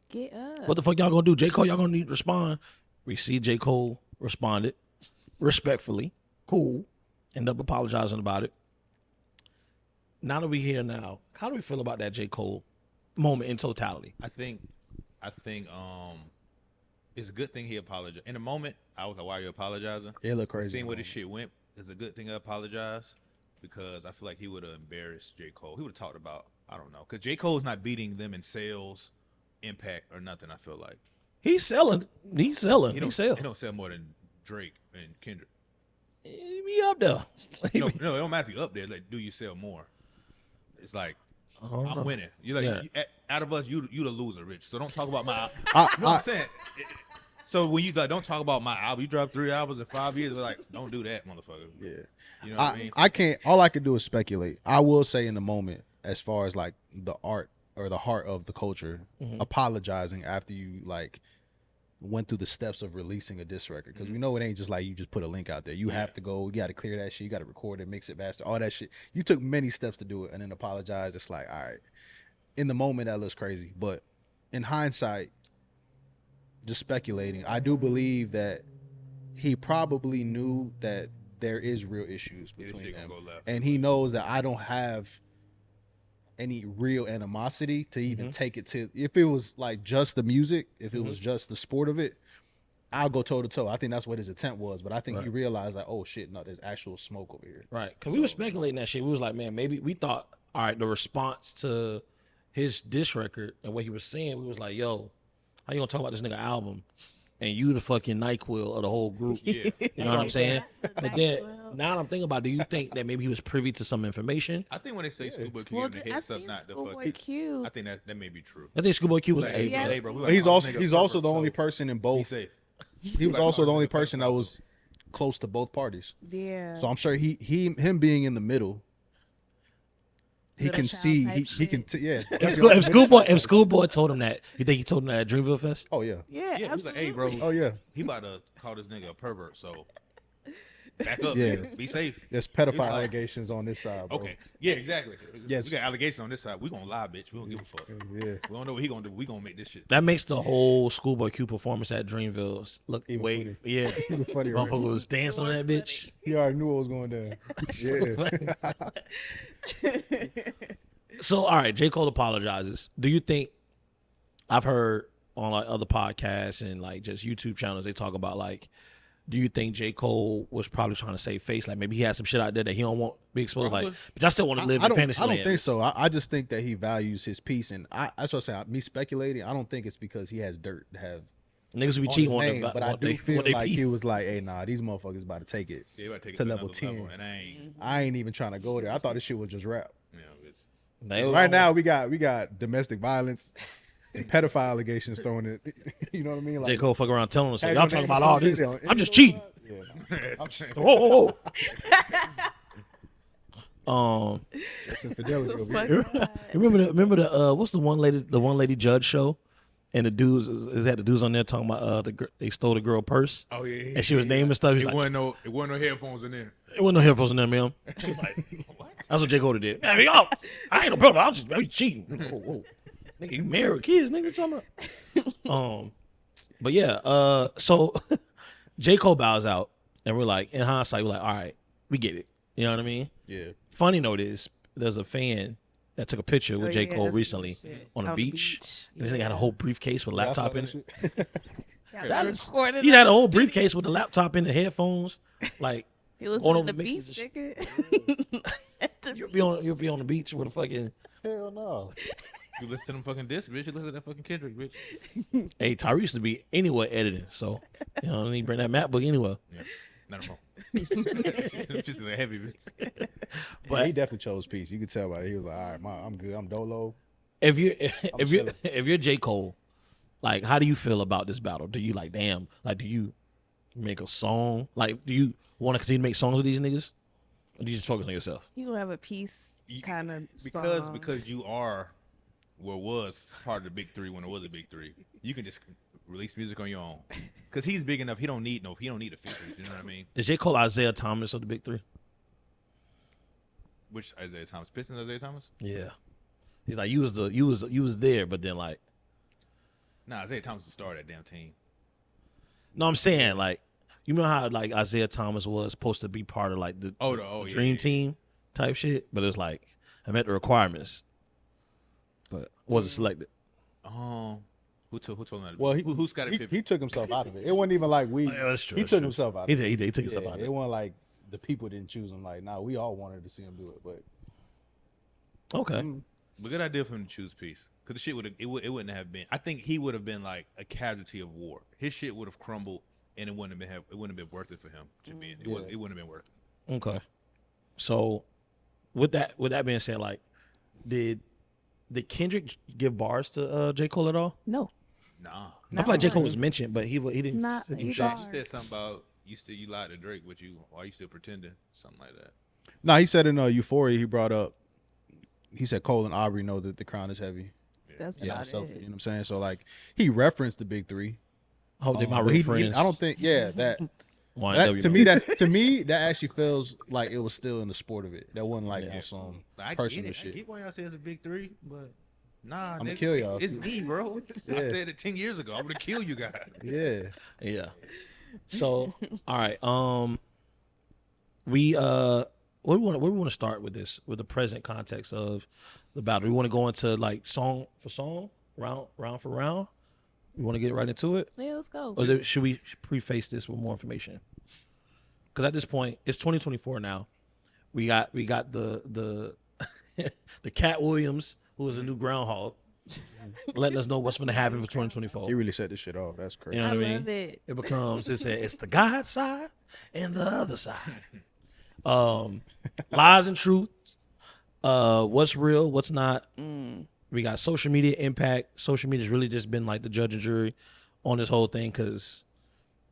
Get up. What the fuck y'all gonna do? J. Cole, y'all gonna need to respond. We see J. Cole responded respectfully. Cool. End up apologizing about it. Now that we here now, how do we feel about that J. Cole moment in totality? I think it's a good thing he apologized. In the moment, I was like, why are you apologizing? It looked crazy. Seeing where this shit went, it's a good thing I apologize because I feel like he would have embarrassed J. Cole. He would have talked about, I don't know, because J. Cole's not beating them in sales, impact, or nothing, I feel like. He's selling. He He don't selling. sell more than Drake and Kendrick. He be up there. No, it don't matter if you up there. Like, do you sell more? It's like, I'm winning. You're like, out of us, you the loser, Rich. So don't talk about my. You know what I'm saying? So when you like, don't talk about my album. You dropped 3 albums in 5 years. Like, don't do that, motherfucker. Yeah. You know what I mean? I can't. All I can do is speculate. I will say in the moment, as far as like the art or the heart of the culture, apologizing after you like went through the steps of releasing a diss record, because we know it ain't just like you just put a link out there. You have to go. You got to clear that shit. You got to record it, mix it, master, all that shit. You took many steps to do it, and then apologize. It's like, all right. In the moment, that looks crazy, but in hindsight, just speculating, I do believe that he probably knew that there is real issues between them, and he knows that I don't have any real animosity to even take it to. If it was like just the music, if it was just the sport of it, I'll go toe to toe. I think that's what his intent was, but I think he realized like, oh shit, no, there's actual smoke over here. Right, because we were speculating that shit. We was like, man, maybe we thought, all right, the response to his diss record and what he was saying, we was like, yo, how you gonna talk about this nigga album and you the fucking NyQuil of the whole group? Yeah. You know what I'm saying? But then now that I'm thinking about it, do you think that maybe he was privy to some information? I think when they say Schoolboy Q gave the heads up, not the fucking. Q. I think that may be true. I think Schoolboy Q was Like, like, hey, bro, we But he's like, also nigga he's also pervert, the only so person in be both. safe. He was also the only person that was close to both parties. Yeah. So I'm sure him being in the middle, he Middle can child see type shit. if Schoolboy told him that, you think he told him that at Dreamville Fest? Oh yeah. Yeah, Yeah, he was like, hey, absolutely. bro, Oh yeah. he about to call this nigga a pervert, so back up, Yeah. nigga. Be safe. There's pedophile He was like, allegations on this side, bro. Okay. Yeah, exactly. Yes. We got allegations on this side. We gonna lie, bitch. We don't give a fuck. Yeah. We don't know what he gonna do. We gonna make this shit. That makes the whole Schoolboy Q performance at Dreamville look Even way, funny. yeah. Even funnier, right? Motherfucker was dancing on that bitch. He already knew what was going down. Yeah. So, all right, J. Cole apologizes. Do you think, I've heard on like other podcasts and like just YouTube channels, they talk about like, do you think J. Cole was probably trying to save face? Like maybe he had some shit out there that he don't want to be exposed. Like, but I still want to live in fantasy I don't land. think so. I just think that he values his peace, and that's what I'm saying. Me speculating, I don't think it's because he has dirt to have Niggas would be on cheating his on name, them, but I want do they- feel want they like he piece. was like, "Hey, nah, these motherfuckers about to take it Yeah, we gotta take it to to level another 10. level, and I ain't even trying to go there. I thought this shit was just rap. you know, it's They- Right now, we got domestic violence and pedophile allegations thrown in. You know what I mean? J. Cole fuck around telling us, Had y'all your talking name about all this. associated on I'm just any cheating. Yeah. Whoa, whoa. That's infidelity over Fuck here. that. Remember the what's the one lady judge show and the dudes had the dudes on there talking about they stole the girl purse. Oh yeah. And she was naming stuff. He's It like, wasn't no headphones in there. it wasn't no headphones in there, ma'am. She's like, What? that's what J. Cole did. Man, y'all, I ain't no brother. I was cheating. Whoa. Nigga, you married with kids, nigga. What you talking about? But yeah, so J. Cole bows out, and we're like, in hindsight, we're like, all right, we get it. You know what I mean? Yeah. Funny note is, there's a fan that took a picture with J. Cole recently on a beach. This nigga had a whole briefcase with a laptop in it. He had a whole briefcase with the laptop in the headphones. Like, he listened to the beach, nigga. You'll be on the beach with a fucking. Hell no. You listen to them fucking discs, bitch. You listen to that fucking Kendrick, bitch. Hey, Tyree used to be anywhere editing, so you know, he bring that MacBook anywhere. Yeah, not a phone. Just a heavy bitch. But he definitely chose peace. You could tell by it. He was like, all right, I'm good. I'm dolo. If you're J. Cole, like, how do you feel about this battle? Do you like, damn, like, do you make a song? Like, do you want to continue to make songs with these niggas? Or do you just focus on yourself? You gonna have a peace kind of because you are was part of the big three when it was a big three. You can just release music on your own. Because he's big enough, he don't need a features, you know what I mean? Is J. Cole Isaiah Thomas of the big three? Which Isaiah Thomas? Pistons Isaiah Thomas? Yeah. He's like, you was there, but then like, nah, Isaiah Thomas is the star of that damn team. No, I'm saying, like, you know how like Isaiah Thomas was supposed to be part of like the dream team type shit, but it's like I met the requirements, but wasn't selected. Who told him that? Well, who's got it? He took himself out of it. It wasn't even like we. Yeah, that's true. He took himself out. He took himself out of it. It wasn't like the people didn't choose him. Like, nah, we all wanted to see him do it, but okay. But good idea for him to choose peace, because the shit it wouldn't have been. I think he would have been like a casualty of war. His shit would have crumbled, and it wouldn't have been worth it for him to be. It wouldn't have been worth it. Okay. So, with that being said, like, did Kendrick give bars to J. Cole at all? No. Nah. I feel like J. Cole was mentioned, but he didn't. Not He said something about you lied to Drake, but why you still pretending? Something like that. Nah, he said in Euphoria, he brought up. He said Cole and Aubrey know that the crown is heavy. That's You know about what it. I'm saying? So like he referenced the big three. Oh, they my real friends. I don't think. Yeah, that. YNW To me that actually feels like it was still in the sport of it. That wasn't like some personal shit. I get why y'all say it's a big three, but nah, I'm gonna kill y'all. It's me, bro. I said it 10 years ago. I'm gonna kill you guys. Yeah. So, all right. Where we want to start with this, with the present context of the battle. We want to go into like song for song, round for round. We want to get right into it. Yeah, let's go. Or should we preface this with more information? Because at this point, it's 2024 now. We got the the Cat Williams, who is a new groundhog, letting us know what's going to happen for 2024. He really set this shit off. That's crazy. You know what I mean? Love it. It becomes it's the God side and the other side. Lies and truths. What's real, what's not. We got social media impact. Social media's really just been like the judge and jury on this whole thing because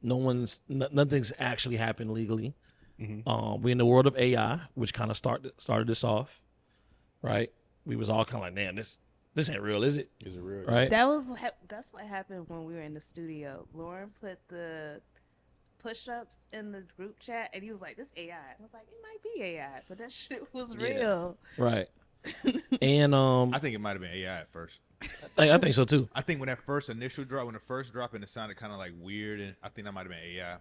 nothing's actually happened legally. We in the world of AI, which kind of started this off, right? We was all kind of like, damn, this ain't real, is it? Is it real? Right? That's what happened when we were in the studio. Lauren put the push-ups in the group chat, and he was like, "This AI." I was like, "It might be AI," but that shit was real. Right. And I think it might have been AI at first. I think so too. I think when the first drop and it sounded kind of like weird, and I think that might have been AI.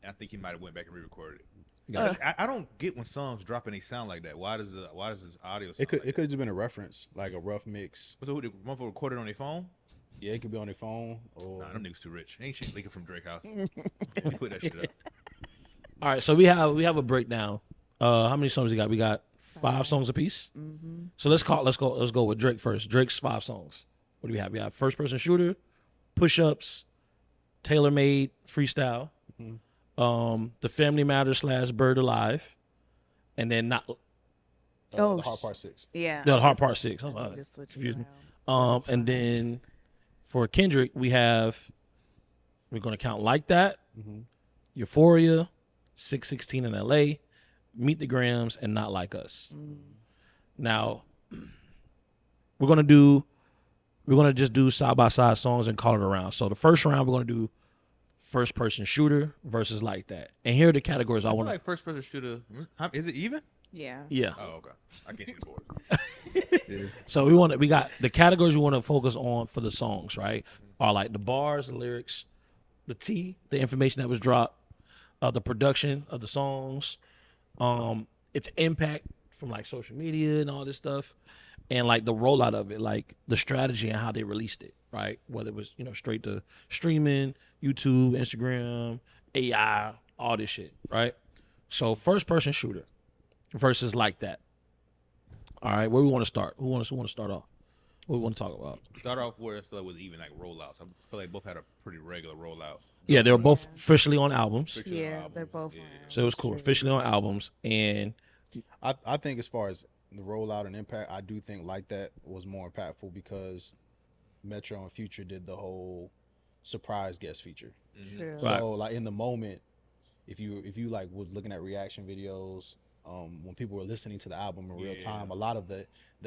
And I think he might have went back and re-recorded it. I don't get when songs drop and they sound like that. Why does this audio sound It could like have just been a reference, like a rough mix. So who did motherfucker recorded on their phone? Yeah, it could be on their phone. Or Nah, them niggas too rich. Ain't shit leaking from Drake house. We put that shit up. All right, so we have a breakdown. How many songs we got? We got 5 songs apiece. So let's go with Drake first. Drake's 5 songs. What do we have? We have First Person Shooter, Push Ups, Tailor Made, Freestyle, The Family Matters / Bird Alive, and then not. the Hard Part 6. Yeah. No, the Hard Part 6. I was like, Just switch confused me. around. And then for Kendrick, we're gonna count Like That, Euphoria, 616 in LA, Meet the Grams, and Not Like Us. Now, we're gonna do we're gonna just do side by side songs and call it around. So the first round we're gonna do first person shooter versus like that. And here are the categories I feel want. like first person shooter. Is it even? Yeah. Yeah. Oh, okay. I can't see the board. So we got the categories we want to focus on for the songs, right? Are like the bars, the lyrics, the information that was dropped, the production of the songs, its impact from like social media and all this stuff, and like the rollout of it, like the strategy and how they released it, right? Whether it was straight to streaming, YouTube, Instagram, AI, all this shit, right? So first person shooter versus like that. All right, where we want to start? Who wants to start off? What we want to talk about? Start off where I feel like was even like rollouts. I feel like both had a pretty regular rollout. Yeah, they were both officially on albums, Officially on Yeah, albums. they're both. Yeah. so it was cool. Officially on albums, and I think as far as the rollout and impact, I do think like that was more impactful because Metro and Future did the whole surprise guest feature. True. Right. So like in the moment, if you like was looking at reaction videos, when people were listening to the album in real time, a lot of the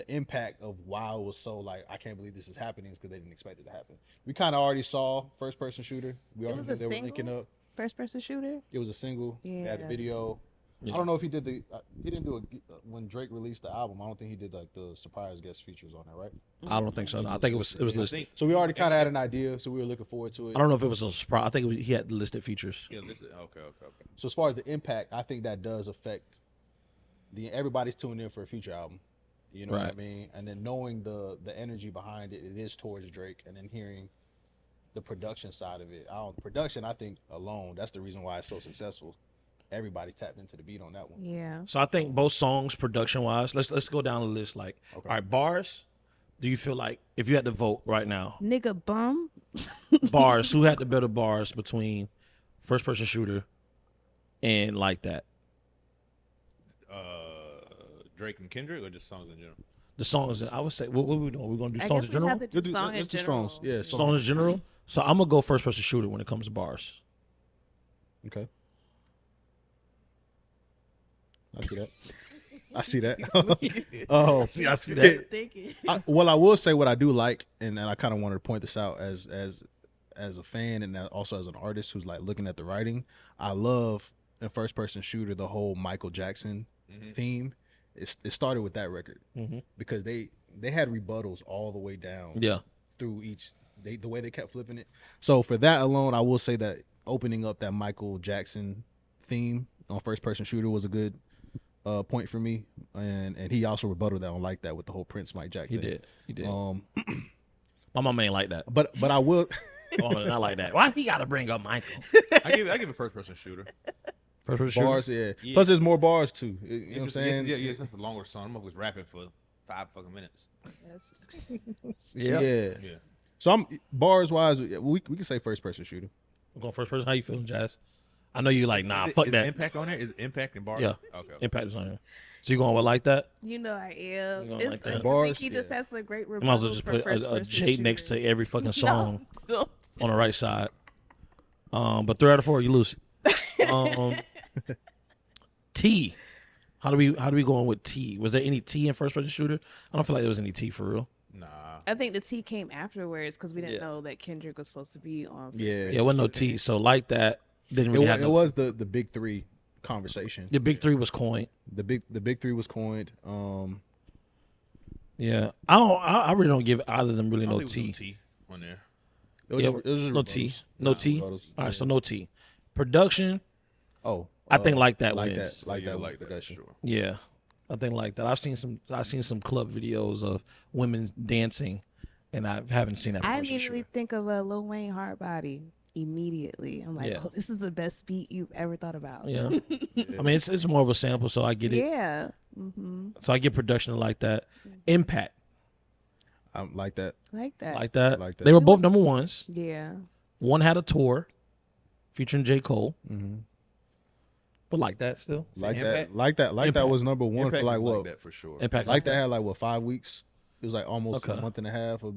impact of why it was so like I can't believe this is happening is because they didn't expect it to happen. We kind of already saw first person shooter. We already was knew a they were linking single? up. First person shooter. It was a single. They had the Yeah. video. Yeah. I don't know if he did he didn't do when Drake released the album. I don't think he did like the surprise guest features on that, right? I don't think so. No, I think it was listed. So we already kind of had an idea, so we were looking forward to it. I don't know if it was a surprise. I think he had listed features. Yeah, this is okay. So as far as the impact, I think that does affect everybody's tuning in for a Future album. You know what I Right. mean? And then knowing the energy behind it, it is towards Drake, and then hearing the production side of it. Production, I think alone, that's the reason why it's so successful. Everybody tapped into the beat on that one. Yeah. So I think both songs, production wise, let's go down the list. Like, Okay. all right, bars. Do you feel like if you had to vote right now, Nigga bum. bars, who had the better bars between first person shooter and like that? Drake and Kendrick, or just songs in general? The songs, I would say, what are we doing? We're gonna do I songs guess in we general. have to do song in let's do general. songs. Yeah, Songs in general. So I'm gonna go first person shooter when it comes to bars. Okay. I see that. Oh, I see that. Thinking. well, I will say what I do like, and I kind of wanted to point this out as a fan and also as an artist who's like looking at the writing. I love in first person shooter the whole Michael Jackson theme. It started with that record because they had rebuttals all the way down. Yeah. Through the way they kept flipping it. So for that alone, I will say that opening up that Michael Jackson theme on first person shooter was a good point for me, and he also rebutted that on like that with the whole Prince Mike Jack thing. He did. My mama ain't like that. But I will. Oh, not like that. Why he got to bring up Michael? I give it first person shooter. First person shooter. Bars, yeah. Plus, there's more bars too. You know what I'm It's saying? it's just a longer song. I'm always rapping for 5 fucking minutes. Yeah. Yeah. Yeah. So I'm bars wise, we can say first person shooter. I'm going first person. How you feeling, Jazz? I know you like, nah, fuck is that. Impact on there? Is Impact and bars? Yeah. Okay. Impact is on here. So you going with like that? You know I am. You gonna It's like that? Bars? He just has some great You might as well rebuttals just for put first a person J next to shooter. every fucking song No. on the right side. But 3 out of 4, you lose. T. How do we go in with T? Was there any T in first person shooter? I don't feel like there was any T for real. Nah. I think the T came afterwards because we didn't Yeah. know that Kendrick was supposed to be on. Yeah. Yeah, it wasn't no T. So like that didn't It, really wa- have it no. was the big three conversation. The big 3 was coined. The big three was coined. Yeah, I really don't give either of them really I no don't think it was T. T on there. It was Yeah, just, it was just no rebuttals. T. No T. rebuttals. All right, so no T. Production, Oh, I think like that like wins. that, like Yeah, that, like that. production. Sure. Yeah, I think like that. I've seen some club videos of women dancing, and I haven't seen that. I first for immediately sure. think of a Lil Wayne Hard Body. Immediately, I'm like, Yeah. oh, this is the best beat you've ever thought about. Yeah, I mean it's more of a sample, so I get it. Yeah. Mm-hmm. So I get production like that. Impact I like that. Like that. like that. Like that. They were both number ones. Yeah. One had a tour featuring J. Cole, Mm-hmm. but like that still. Like Impact? that. Like that. Like Impact. that was number one Impact for like is what? like that for sure. Impact Like that had like what 5 weeks. It was like almost Okay. a month and a half of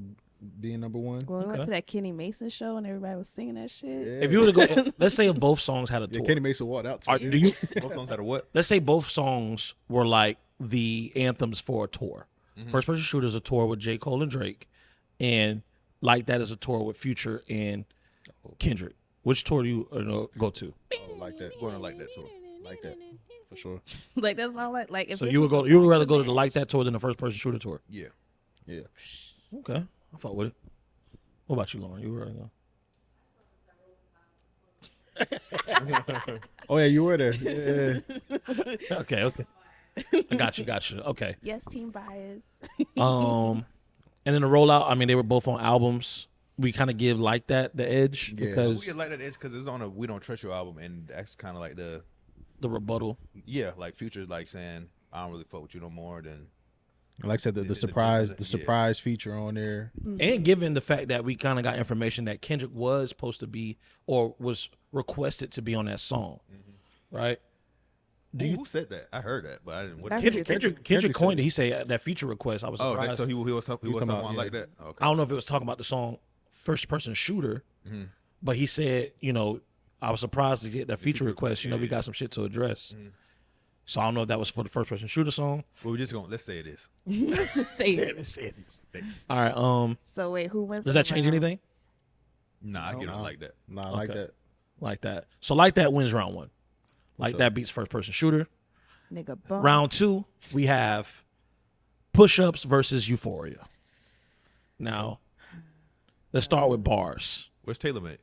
being number one. Well, we went Okay. to that Kenny Mason show and everybody was singing that shit. Yeah. If you were to go, let's say if both songs had a Yeah, tour. Kenny Mason walked out. To Are- it. do you? Both songs had a what? Let's say both songs were like the anthems for a tour. First Person Shooter's a tour with J. Cole and Drake. and Like That is a tour with Future and Kendrick. Which tour do you go to? Oh, like that. Going to Like That too. Like that. For sure. Like that's all like. If So this you would was a you would rather boxing go to the match- Like That tour than the First Person Shooter tour? Yeah. Yeah. Okay, I fuck with it. What about you, Lauren? You would rather go? Oh yeah, you were there. Yeah. Okay. I got you. Okay. Yes, team bias. And then the rollout. I mean, they were both on albums. We kind of give Like That the edge Yeah. We because get Like That edge because it's on a We Don't Trust You album, and that's kind of like the rebuttal. like Future's like saying I don't really fuck with you no more. Then Like I said, the The surprise difference, surprise feature on there. And given the fact that we kind of got information that Kendrick was supposed to be or was requested to be on that song, right? who said that? I heard that, but I didn't. What That's Kendrick Kendrick coined said it. He said that Future request. I was oh, surprised. so he was talking talking about about, Like That. Okay. I don't know if it was talking about the song First Person Shooter, but he said, I was surprised to get that feature request. We got some shit to address. So I don't know if that was for the First Person Shooter song. Well, we're just gonna let's say it is. Let's just say it. All right. So wait, who wins? Does that change round? anything? Nah, I get it Nah. Like That. Nah, like Okay. that. Like That. So Like That wins round one. Like sure. That beats First Person Shooter. Nigga, bum. Round two, we have Push Ups versus Euphoria. Now, let's start with bars. Where's TaylorMade?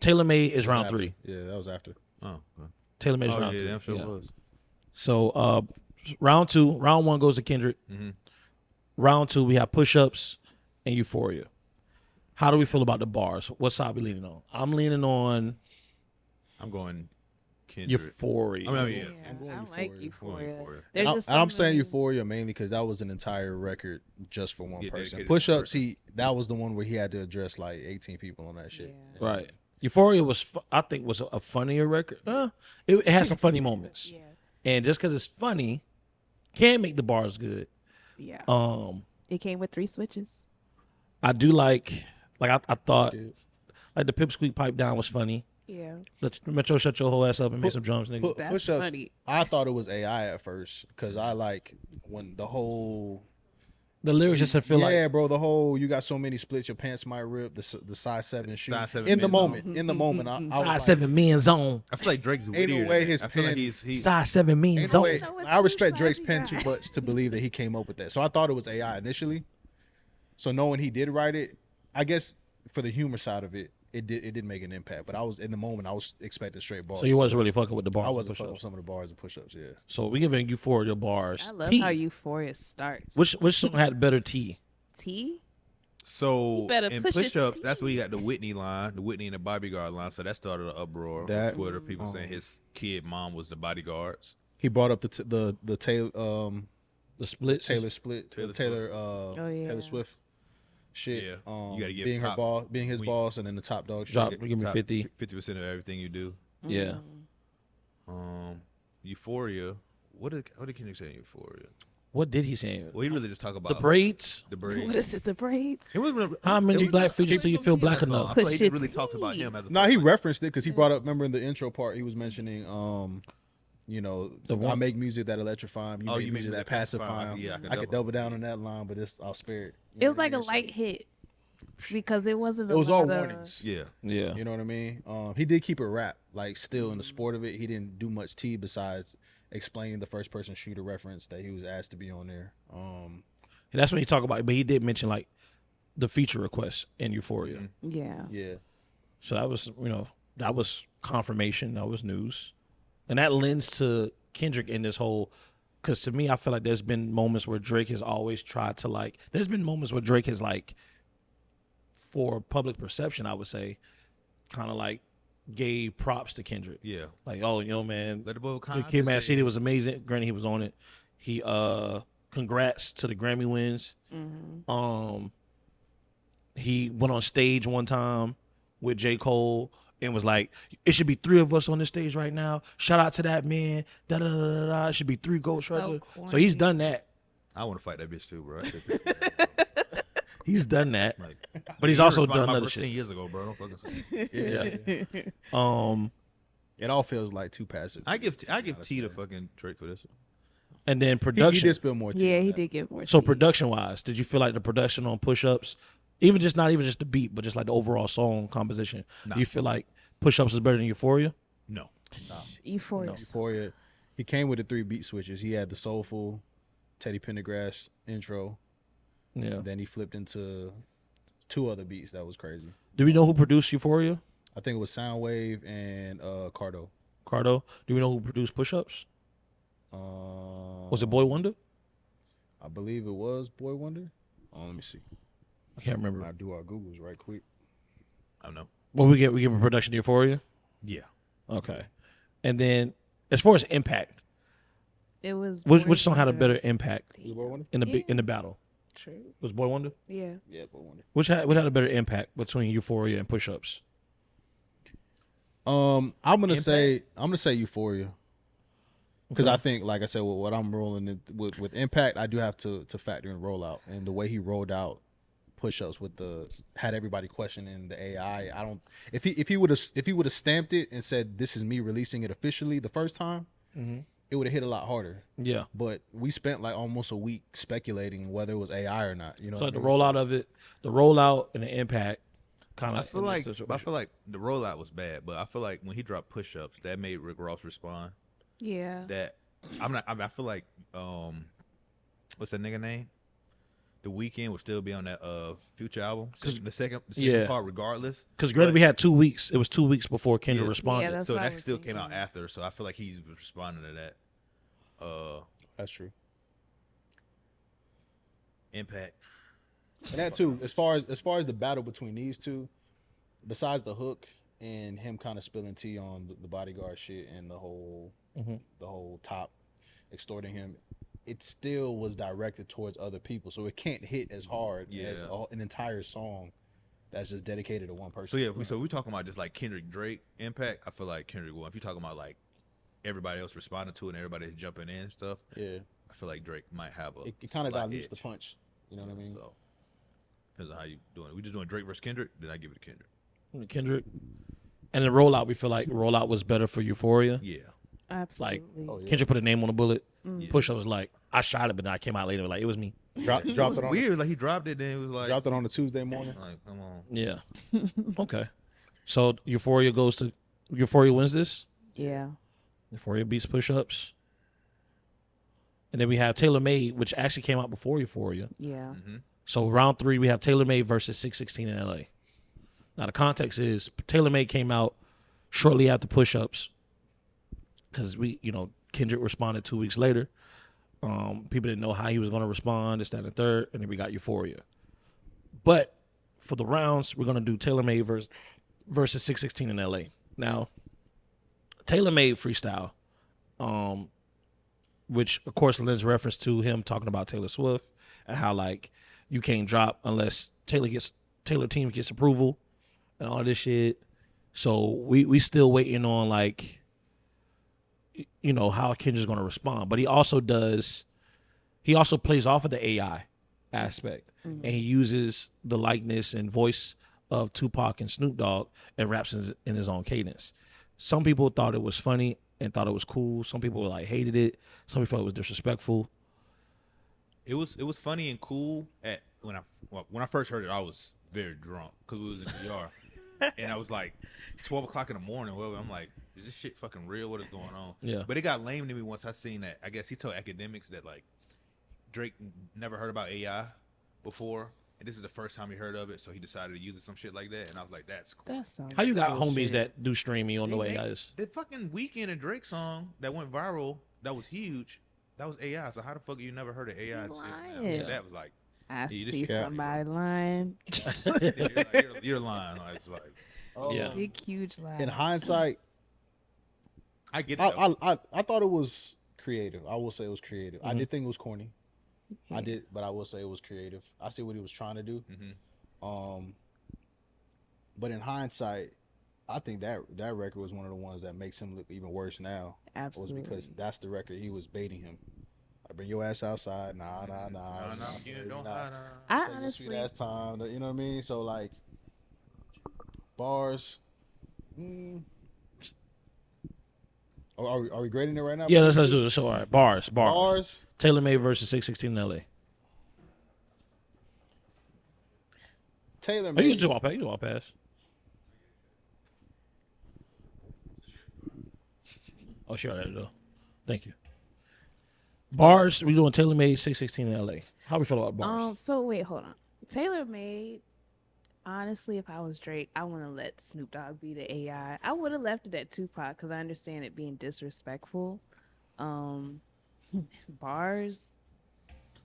TaylorMade is round After. three. Yeah, that was after. Oh, okay. TaylorMade is Oh round yeah, three. damn sure Yeah. was. So round one goes to Kendrick. Round two, we have Push Ups and Euphoria. How do we feel about the bars? What side we leaning on? I'm leaning on I'm going Kendrick. Euphoria. I mean, Yeah, yeah. I'm going I Euphoria. like Euphoria. Euphoria. There's And just I'm so saying many- Euphoria mainly because that was an entire record just for one Yeah, person. dedicated Push to one ups, that was the one where he had to address like 18 people on that shit. Yeah. Right. Euphoria I think was a funnier record. It had some funny moments. Yeah. And just because it's funny, can make the bars good. Yeah. It came with 3 switches. I do like I thought Dude. like the Pipsqueak Pipe Down was funny. Yeah. Let Metro shut your whole ass up and make some drums, nigga. Pu- That's push-ups, funny. I thought it was AI at first because I like when the whole The lyrics just feel like bro, the whole you got so many splits, your pants might rip, the size 7 shoe. Size 7 In the men's moment, in the moment, I was size like, 7 men zone. I feel like Drake's no weird. way his I feel like pen- he Size 7 men ain't no zone. way. know what I respect size Drake's he pen got. too much to believe that he came up with that. So I thought it was AI initially. So knowing he did write it, I guess for the humor side of it, it did make an impact. But I was in the moment, I was expecting straight bars. So you wasn't really fucking with the bars. I and wasn't fucking with push-ups. some of the bars and push-ups. Yeah. So we giving Euphoria bars. I love T. how Euphoria starts. Which song had better T? T? So You better in push it, push-ups, T. that's where you got the Whitney line, the Whitney and the bodyguard line. So that started an uproar That- on Twitter. People saying his kid mom was the bodyguards. He brought up the Taylor The splits. Taylor split Taylor Taylor yeah. Taylor Swift shit. Yeah. You gotta give being her top- boss, being his we- boss, and then the top dog shit. Drop. Give me 50. 50% of everything you do. Yeah. Euphoria. What did Kendrick say in Euphoria? What did he say? Well, he really just talk about The braids. The braids. What is it? The braids? It wasn't a- How many it was black not- features do you feel black I feel enough? like he Push really it. talks about him as a No, he person. referenced it because he brought up. Remember in the intro part, he was mentioning, The I one- make music that electrify him. You Oh, make you music that pacify him. Yeah, I could double down on that line, but I'll spare it. You It know was what I like a mean? So light hit because it wasn't. It was a all lot of- warnings. Yeah. Yeah. You know what I mean? He did keep it rap, like still in the sport of it. He didn't do much tea besides explaining the first person shooter reference that he was asked to be on there. And that's when he talked about it, but he did mention like the feature request in Euphoria. Yeah. Yeah. So that was, that was confirmation. That was news. And that lends to Kendrick in this whole, because to me, I feel like there's been moments where Drake has always tried to there's been moments where Drake has for public perception, I would say, kind of gave props to Kendrick. Yeah. Like, oh, man, Let the boy the Kid Mad City was amazing. Granted, he was on it. He congrats to the Grammy wins. He went on stage one time with J. Cole and was like, it should be 3 of us on this stage right now. Shout out to that man. Da da da da da. It should be 3 ghost So records. So corny. he's done that. I want to fight that bitch too, bro. He's done that. Like, But he's you also responded done to my other verse 10 shit. years ago, bro. Don't fucking say. Yeah. It all feels like too passive. I give T to fucking Drake for this. And then He production. did spill more tea. Yeah, on he that. did get more. So tea. production wise, did you feel like the production on push-ups, not even just the beat, but just like the overall song composition, do you feel like push-ups is better than Euphoria? No. Euphoria. Euphoria. He came with the 3 beat switches. He had the soulful Teddy Pendergrass intro. Yeah. Then he flipped into 2 other beats that was crazy. Do we know who produced Euphoria? I think it was Soundwave and Cardo. Cardo. Do we know who produced push-ups? Was it Boy Wonder? I believe it was Boy Wonder. Let me see. I can't remember. I'll do our Googles right quick. I don't know. Well, we give a production to Euphoria. Yeah. Okay. And then as far as impact, It was. which song had a Wonder. better impact Was it Boy Wonder? in the battle? True. Was Boy Wonder? Yeah. Yeah, Boy Wonder. What had a better impact between Euphoria and push-ups? I'm gonna say Euphoria. Because Okay. I think, like I said, with what I'm rolling with Impact, I do have to factor in rollout, and the way he rolled out push-ups had everybody questioning the AI. I don't if he would have stamped it and said this is me releasing it officially the first time, it would have hit a lot harder. Yeah. But we spent like almost a week speculating whether it was AI or not. You know, So like the what I mean? rollout of it, the rollout and the impact, kind of. I feel like the rollout was bad, but I feel like when he dropped push-ups, that made Rick Ross respond. Yeah. That I feel like what's that nigga name? The Weeknd would still be on that Future album. The second part, regardless. Because granted, we had 2 weeks. It was 2 weeks before Kendra Yeah. responded. Yeah, that's So what I that was still came out thinking. after. So I feel like he was responding to that. That's true. Impact. And that too, as far as the battle between these two, besides the hook and him kind of spilling tea on the bodyguard shit and the whole top extorting him, it still was directed towards other people, so it can't hit as hard as an entire song that's just dedicated to one person. So yeah, so we're talking about just like Kendrick Drake impact. I feel like Kendrick will. If you're talking about like everybody else responding to it and everybody jumping in and stuff, yeah, I feel like Drake might have a. it kind of slight dilutes the edge. punch. You know what I mean? So depends on how you doing it. We just doing Drake versus Kendrick. Then I give it to Kendrick. Kendrick. And the rollout, we feel like rollout was better for Euphoria. Yeah. Absolutely. Kendrick put a name on a bullet. Yeah. Push-up was like, I shot it, but then I came out later like it was me. Dropped It it was on weird. Like he dropped it, then it was like dropped it on a Tuesday morning. Like, come on. Yeah. Okay. So Euphoria wins this. Yeah. Euphoria beats push-ups. And then we have Taylor Made, which actually came out before Euphoria. Yeah. So round 3, we have Taylor Made versus 616 in LA. Now the context is Taylor Made came out shortly after push-ups because Kendrick responded 2 weeks later. People didn't know how he was going to respond, this, that, and the third, and then we got Euphoria. But for the rounds, we're going to do Taylor Made versus 616 in LA. Now, Taylor Made freestyle, which of course lends reference to him talking about Taylor Swift and how like you can't drop unless Taylor team gets approval and all this shit. So we still waiting on like how Kendrick's gonna respond. But he also plays off of the AI aspect. And he uses the likeness and voice of Tupac and Snoop Dogg and raps in his own cadence. Some people thought it was funny and thought it was cool. Some people hated it. Some people thought it was disrespectful. It was funny and cool when I first heard it. I was very drunk because we was in DR, and I was like 12 o'clock in the morning. Well, I'm like, is this shit fucking real? What is going on? Yeah. But it got lame to me once I seen that. I guess he told academics that like Drake never heard about AI before, and this is the first time he heard of it, so he decided to use it, some shit like that. And I was like, that's cool. That sounds How you got bullshit. homies that do streaming, you don't know what AI is? The fucking Weeknd and Drake song that went viral, that was huge. That was AI. So how the fuck you never heard of AI? Until now? lying. That was like, I Yeah, this see shit- somebody lying. you're lying. Like, it's like, Yeah. Big huge lie. In hindsight, I get it. though. I thought it was creative. I will say it was creative. I Mhm. did think it was corny. I Yeah. did, but I will say it was creative. I see what he was trying to do. Mhm. But in hindsight, I think that record was one of the ones that makes him look even worse now. Absolutely. Was because that's the record he was baiting him. I bring your ass outside. Nah. No, you maybe don't. not. Nah. I Take your honestly, sweet ass time. You know what I mean? So like bars. Are we grading it right now? Yeah, let's do this. So, all right, bars. Taylor Made versus 616 in LA. Taylor Oh, Made. you can do all pass. You do all pass. Oh, sure, that though. Thank you. Bars. We doing Taylor Made 616 in LA. How we feel about bars? So wait, hold on. Taylor Made. Honestly, if I was Drake, I want to let Snoop Dogg be the AI. I would have left it at Tupac because I understand it being disrespectful. Bars,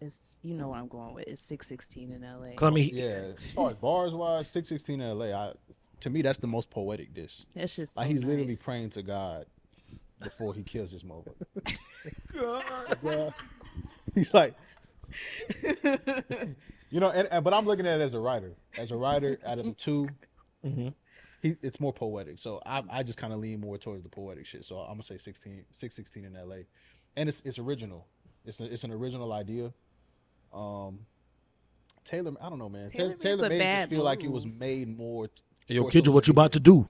it's you know what I'm going with. It's 616 in LA. I mean, Yeah, as far as bars wise, 616 in LA. To me, that's the most poetic dish. That's just Like so he's literally nice. praying to God before he kills this motherfucker. Yeah. He's like, you know, but I'm looking at it as a writer. As a writer, out of the two, it's more poetic. So I just kind of lean more towards the poetic shit. So I'm gonna say 616 in LA, and it's original. It's an original idea. Taylor, I don't know, man. Taylor made it just feel like it was made more. Yo, Kendrick, what you about to do?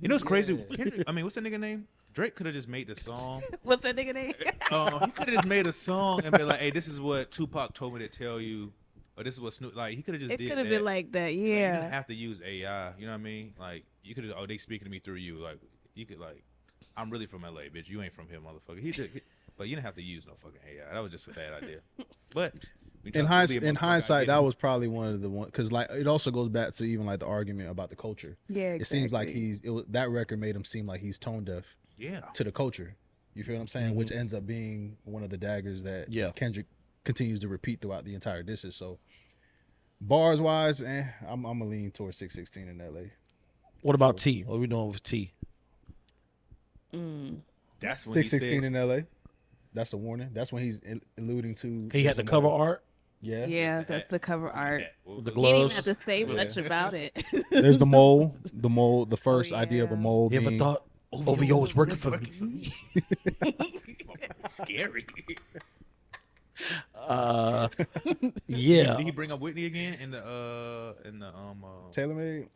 You know what's crazy? Kendrick, I mean, what's the nigga name? Drake could have just made the song. What's that nigga name? He could have just made a song and be like, "Hey, this is what Tupac told me to tell you," or "This is what Snoop." Like he could have just. It did could have that. been like that, Like, you yeah. didn't have to use AI. You know what I mean? Like you could have. Oh, they speaking to me through you. Like you could like, I'm really from LA, bitch. You ain't from here, motherfucker. But you didn't have to use no fucking AI. That was just a bad idea. But in hindsight, that was probably one of the ones because like it also goes back to even like the argument about the culture. Yeah, It seems like that record made him seem like he's tone deaf. Yeah. To the culture. You feel what I'm saying? Which ends up being one of the daggers that Kendrick continues to repeat throughout the entire disses. So bars wise, I'm gonna lean towards 616 in LA. What about T? What are we doing with T? That's when 616 in LA. That's a warning. That's when he's alluding to. He had the cover art. Yeah. Yeah, that's the cover art. The He didn't gloves. even have to say much about it. There's the mole. The first idea of a mole. You ever thought OVO was working for me? Scary. Yeah. Did he bring up Whitney again in the Taylor Made?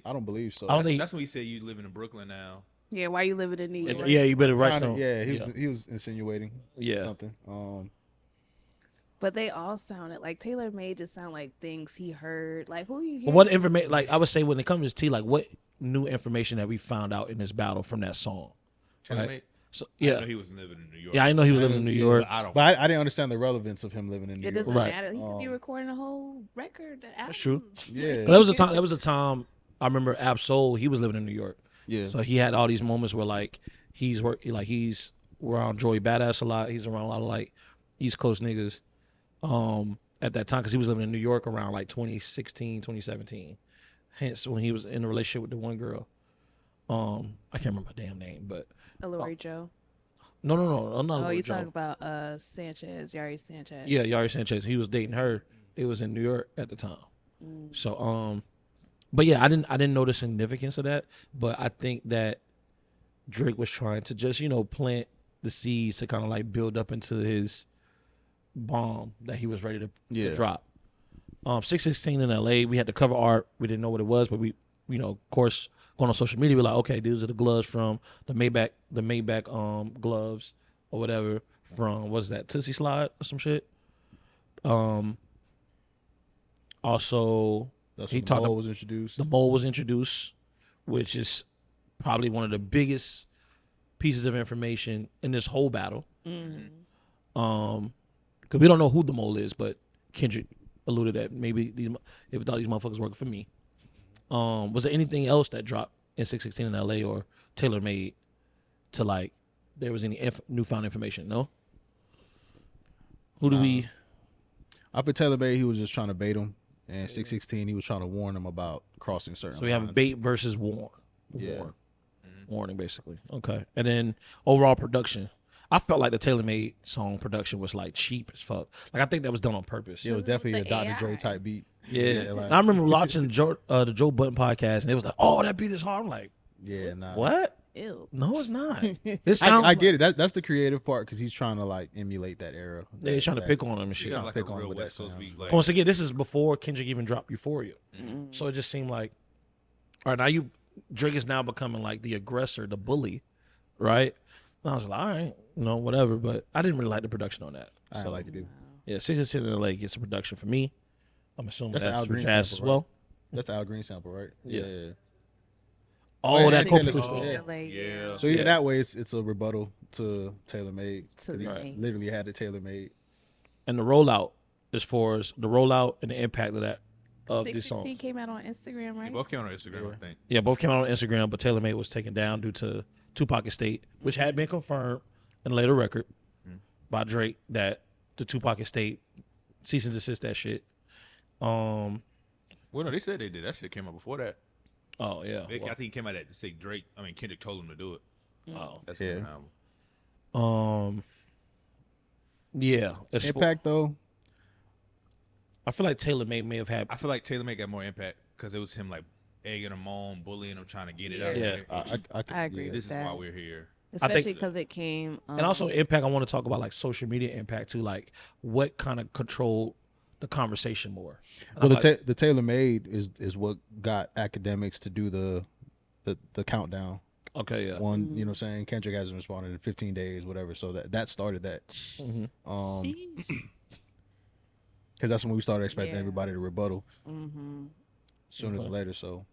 I don't believe so. I don't think that's when he said you living in Brooklyn now. Yeah, why you living in New York? Yeah, you better write something. Yeah, he was insinuating something. But they all sounded like Taylor Made just sound like things he heard. Like who you hear? What information? Like I would say, when it comes to T, like what new information that we found out in this battle from that song? Taylor Made? So I know he was living in New York. Yeah, I know he was living in New York. But I didn't understand the relevance of him living in New York. It doesn't Right. matter. He could be recording a whole record. That's true. Yeah. But that was a time. I remember Absol. He was living in New York. Yeah. So he had all these moments where like he's around Joey Badass a lot. He's around a lot of like East Coast niggas. At that time, because he was living in New York around like 2016, 2017. Hence, when he was in a relationship with the one girl. I can't remember her damn name, but Lori Joe. No, I'm not. Oh, Lori you Joe. talking about Yari Sanchez? Yeah, Yari Sanchez. He was dating her. It was in New York at the time. So, but yeah, I didn't know the significance of that. But I think that Drake was trying to just plant the seeds to kind of like build up into his bomb that he was ready to drop. 616 in LA, we had the cover art. We didn't know what it was, but we of course, going on social media, we're like, okay, these are the gloves from the Maybach gloves or whatever from, what's that, Tootsie Slide or some shit. Also, he talked about the mole was introduced, which is probably one of the biggest pieces of information in this whole battle. Because we don't know who the mole is, but Kendrick alluded that maybe if thought these motherfuckers working for me. Was there anything else that dropped in 616 in LA or Taylor Made to like there was any newfound information? No. Who do we? I for Taylor Made, he was just trying to bait him, and 616 he was trying to warn him about crossing certain. So we have lines. bait versus warn. Yeah. Warning basically. Okay, and then overall production. I felt like the Taylor Made song production was like cheap as fuck. Like I think that was done on purpose. Yeah, it was definitely a Dr. Dre type beat. Yeah, like, and I remember watching the Joe Budden podcast, and it was like, "Oh, that beat is hard." I'm like, "Yeah, nah." What? Ew. No, it's not. This sounds. I get it. That's the creative part because he's trying to like emulate that era. They're trying to pick on him and shit. Like pick on real West Coast beat. Like, once again, this is before Kendrick even dropped Euphoria, so it just seemed like, all right, now Drake is now becoming like the aggressor, the bully, right? And I was like, all right, whatever. But I didn't really like the production on that. I didn't like it either. Yeah, 616 in LA gets some production for me. I'm assuming that's the Al for Green Jazz sample, as well. That's the Al Green sample, right? Yeah. Oh, Oh, that Taylor- co-producer. Yeah. So that way, it's a rebuttal to Taylor Made. He Right. literally had it Taylor Made. And the rollout, as far as the rollout and the impact of that this song. 616 came out on Instagram, right? They both came on Instagram, I think. Yeah, both came out on Instagram, but Taylor Made was taken down due to Tupac estate, which had been confirmed in a later record by Drake that the Tupac estate cease and desist that shit. Well, no, they said they did. That shit came out before that. Oh yeah, I think he came out to say Kendrick told him to do it. Oh That's yeah. the album. Yeah. Impact though. I feel like Taylor Made may have had. I feel like Taylor Made got more impact because it was him like egging him on, bullying him, trying to get it out. Yeah. I agree. This is that. why we're here. Especially because it came. And also impact. I want to talk about like social media impact too. Like what kind of controlled the conversation more. And Well, the Taylor Made is what got academics to do the countdown. Okay, yeah. One, you know what I'm saying? Kendrick hasn't responded in 15 days, whatever. So that started that. Because that's when we started expecting everybody to rebuttal sooner than later. So,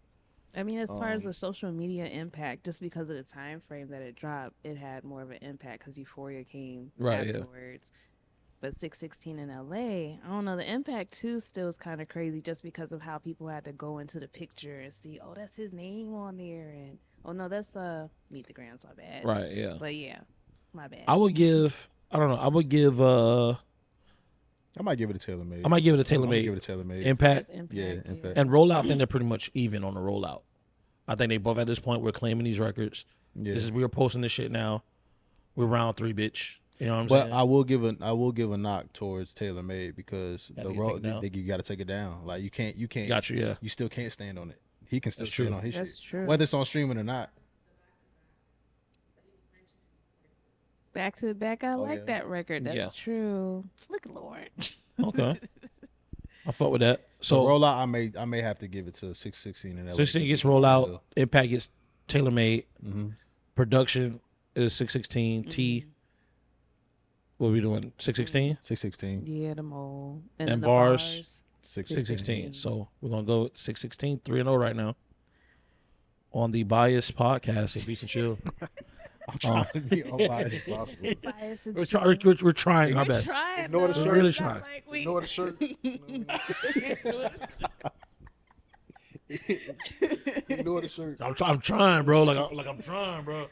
I mean, as far as the social media impact, just because of the time frame that it dropped, it had more of an impact because Euphoria came afterwards. But 616 in LA, I don't know, the impact too still is kind of crazy just because of how people had to go into the picture and see, oh, that's his name on there, and oh no, that's Meet the Grams, my bad. Right, yeah. But yeah, my bad. I would give I might give it a Taylor Made. I might give it a Taylor Made. Give it a Taylor Made. Impact. Yeah, impact. And rollout, then they're pretty much even on the rollout. I think they both at this point we're claiming these records. Yeah. We are posting this shit now. We're round 3, bitch. You know what I'm But saying? I will give a knock towards Taylor Made because the road you got to take it down. Like you can't. Got you, yeah. You still can't stand on it. He can still That's stand true. on his That's shit, true. whether it's on streaming or not. Back to back, I like that record. That's true. Look at Lord. Okay. I fuck with that. So So rollout, I may have to give it to 616 and 616 gets rollout. Impact gets Taylor Made. Production is 616. T. What are we doing? 616? 616. Yeah, the mole. And then the bars. 616. 616. So we're gonna go 616, 3-0 right now. On the Bias Podcast at Beats and Chill. I'm trying to be unbiased as possible. Bias is We're trying our best. trying. Ignore the though. shirt. Really It's not trying. like we- Ignore the shirt. Ignore the shirt. I'm trying, bro. Like I'm trying, bro.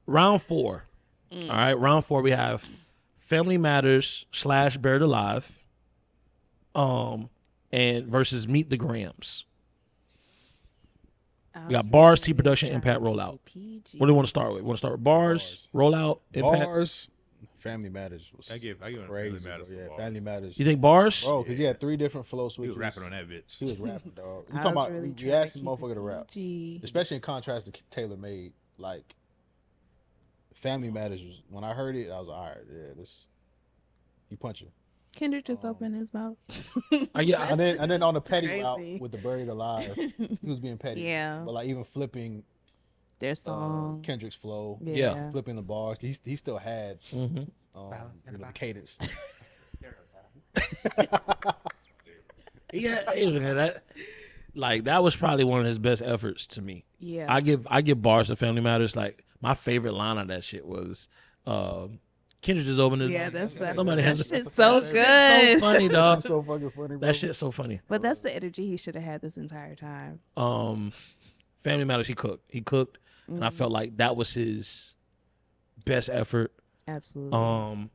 Round 4. All right, round 4 we have Family Matters / Buried Alive. And versus Meet the Grams. We got bars, T production, impact, rollout. What do you want to start with? Want to start with bars, rollout, impact? Bars. Family Matters was I give him crazy. Family Matters. Yeah, Family Matters. You think bars? Bro, because he had 3 different flow He switches. was rapping on that bitch. He was rapping, dog. You I talking was about? really We trying asked to the keep motherfucker it to rap, PG. especially in contrast to Taylor Made. Like Family Matters was when I heard it, I was like, all right, yeah, this. He punching. Kendrick just opened his mouth. Yeah, And then on the petty route crazy. with the Buried Alive, he was being petty. Yeah. But like even flipping Their song. Kendrick's flow, Yeah. flipping the bars, he still had the cadence. yeah, that was probably one of his best efforts to me. Yeah. I give bars to Family Matters. Like my favorite line of that shit was Kendrick just opened his Yeah, mouth. that's Somebody that has shit's so so good. funny, dog. so fucking funny, bro. That shit's so funny. But that's the energy he should have had this entire time. Family Matters, he cooked, and I felt like that was his best effort. Absolutely.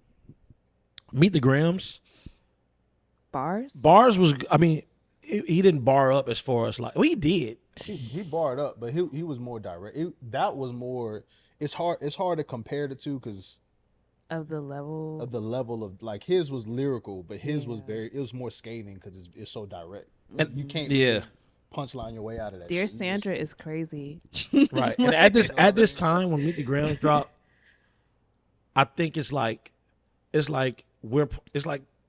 Meet the Grams. Bars was, I mean, he didn't bar up as far as like, well, he did. He barred up, but he was more direct. That was more. It's hard to compare the two because of the level of like his was lyrical, but his was it was more scathing because it's so direct. And you can't punchline your way out of that. Dear shit. Sandra is crazy. Right. And at this time when Meet the Grams dropped, I think it's like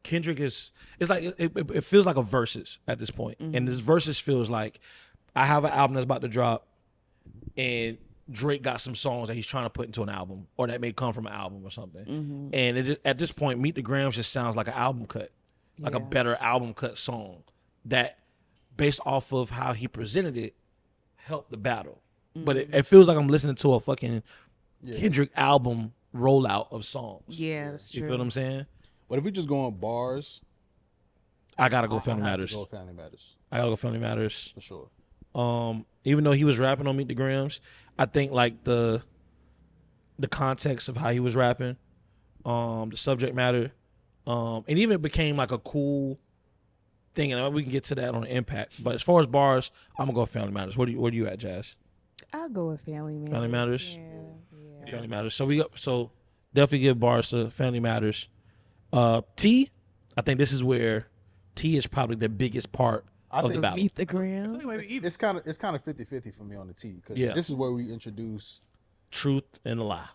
Kendrick is, it's like it feels like a versus at this point. And this versus feels like I have an album that's about to drop and Drake got some songs that he's trying to put into an album, or that may come from an album or something. And it just, at this point, Meet the Grams just sounds like an album cut, like a better album cut song that, based off of how he presented it, helped the battle. But it feels like I'm listening to a fucking Kendrick album rollout of songs. Yeah, that's true. You feel what I'm saying? But if we just go on bars, I gotta go Family I have Matters. to go Family Matters I gotta go Family Matters. for sure. Even though he was rapping on Meet the Grams, I think like the context of how he was rapping, the subject matter, and even it became like a cool thing. And we can get to that on the impact. But as far as bars, I'm gonna go Family Matters. Where do you at, Jazz? I'll go with Family Matters. Family Matters? Yeah. Family Matters. So definitely give bars to Family Matters. T, I think this is where T is probably the biggest part of the think battle. Meet the Grams. It's kind of 50-50 for me on the T because Yeah. this is where we introduce Truth and a lie.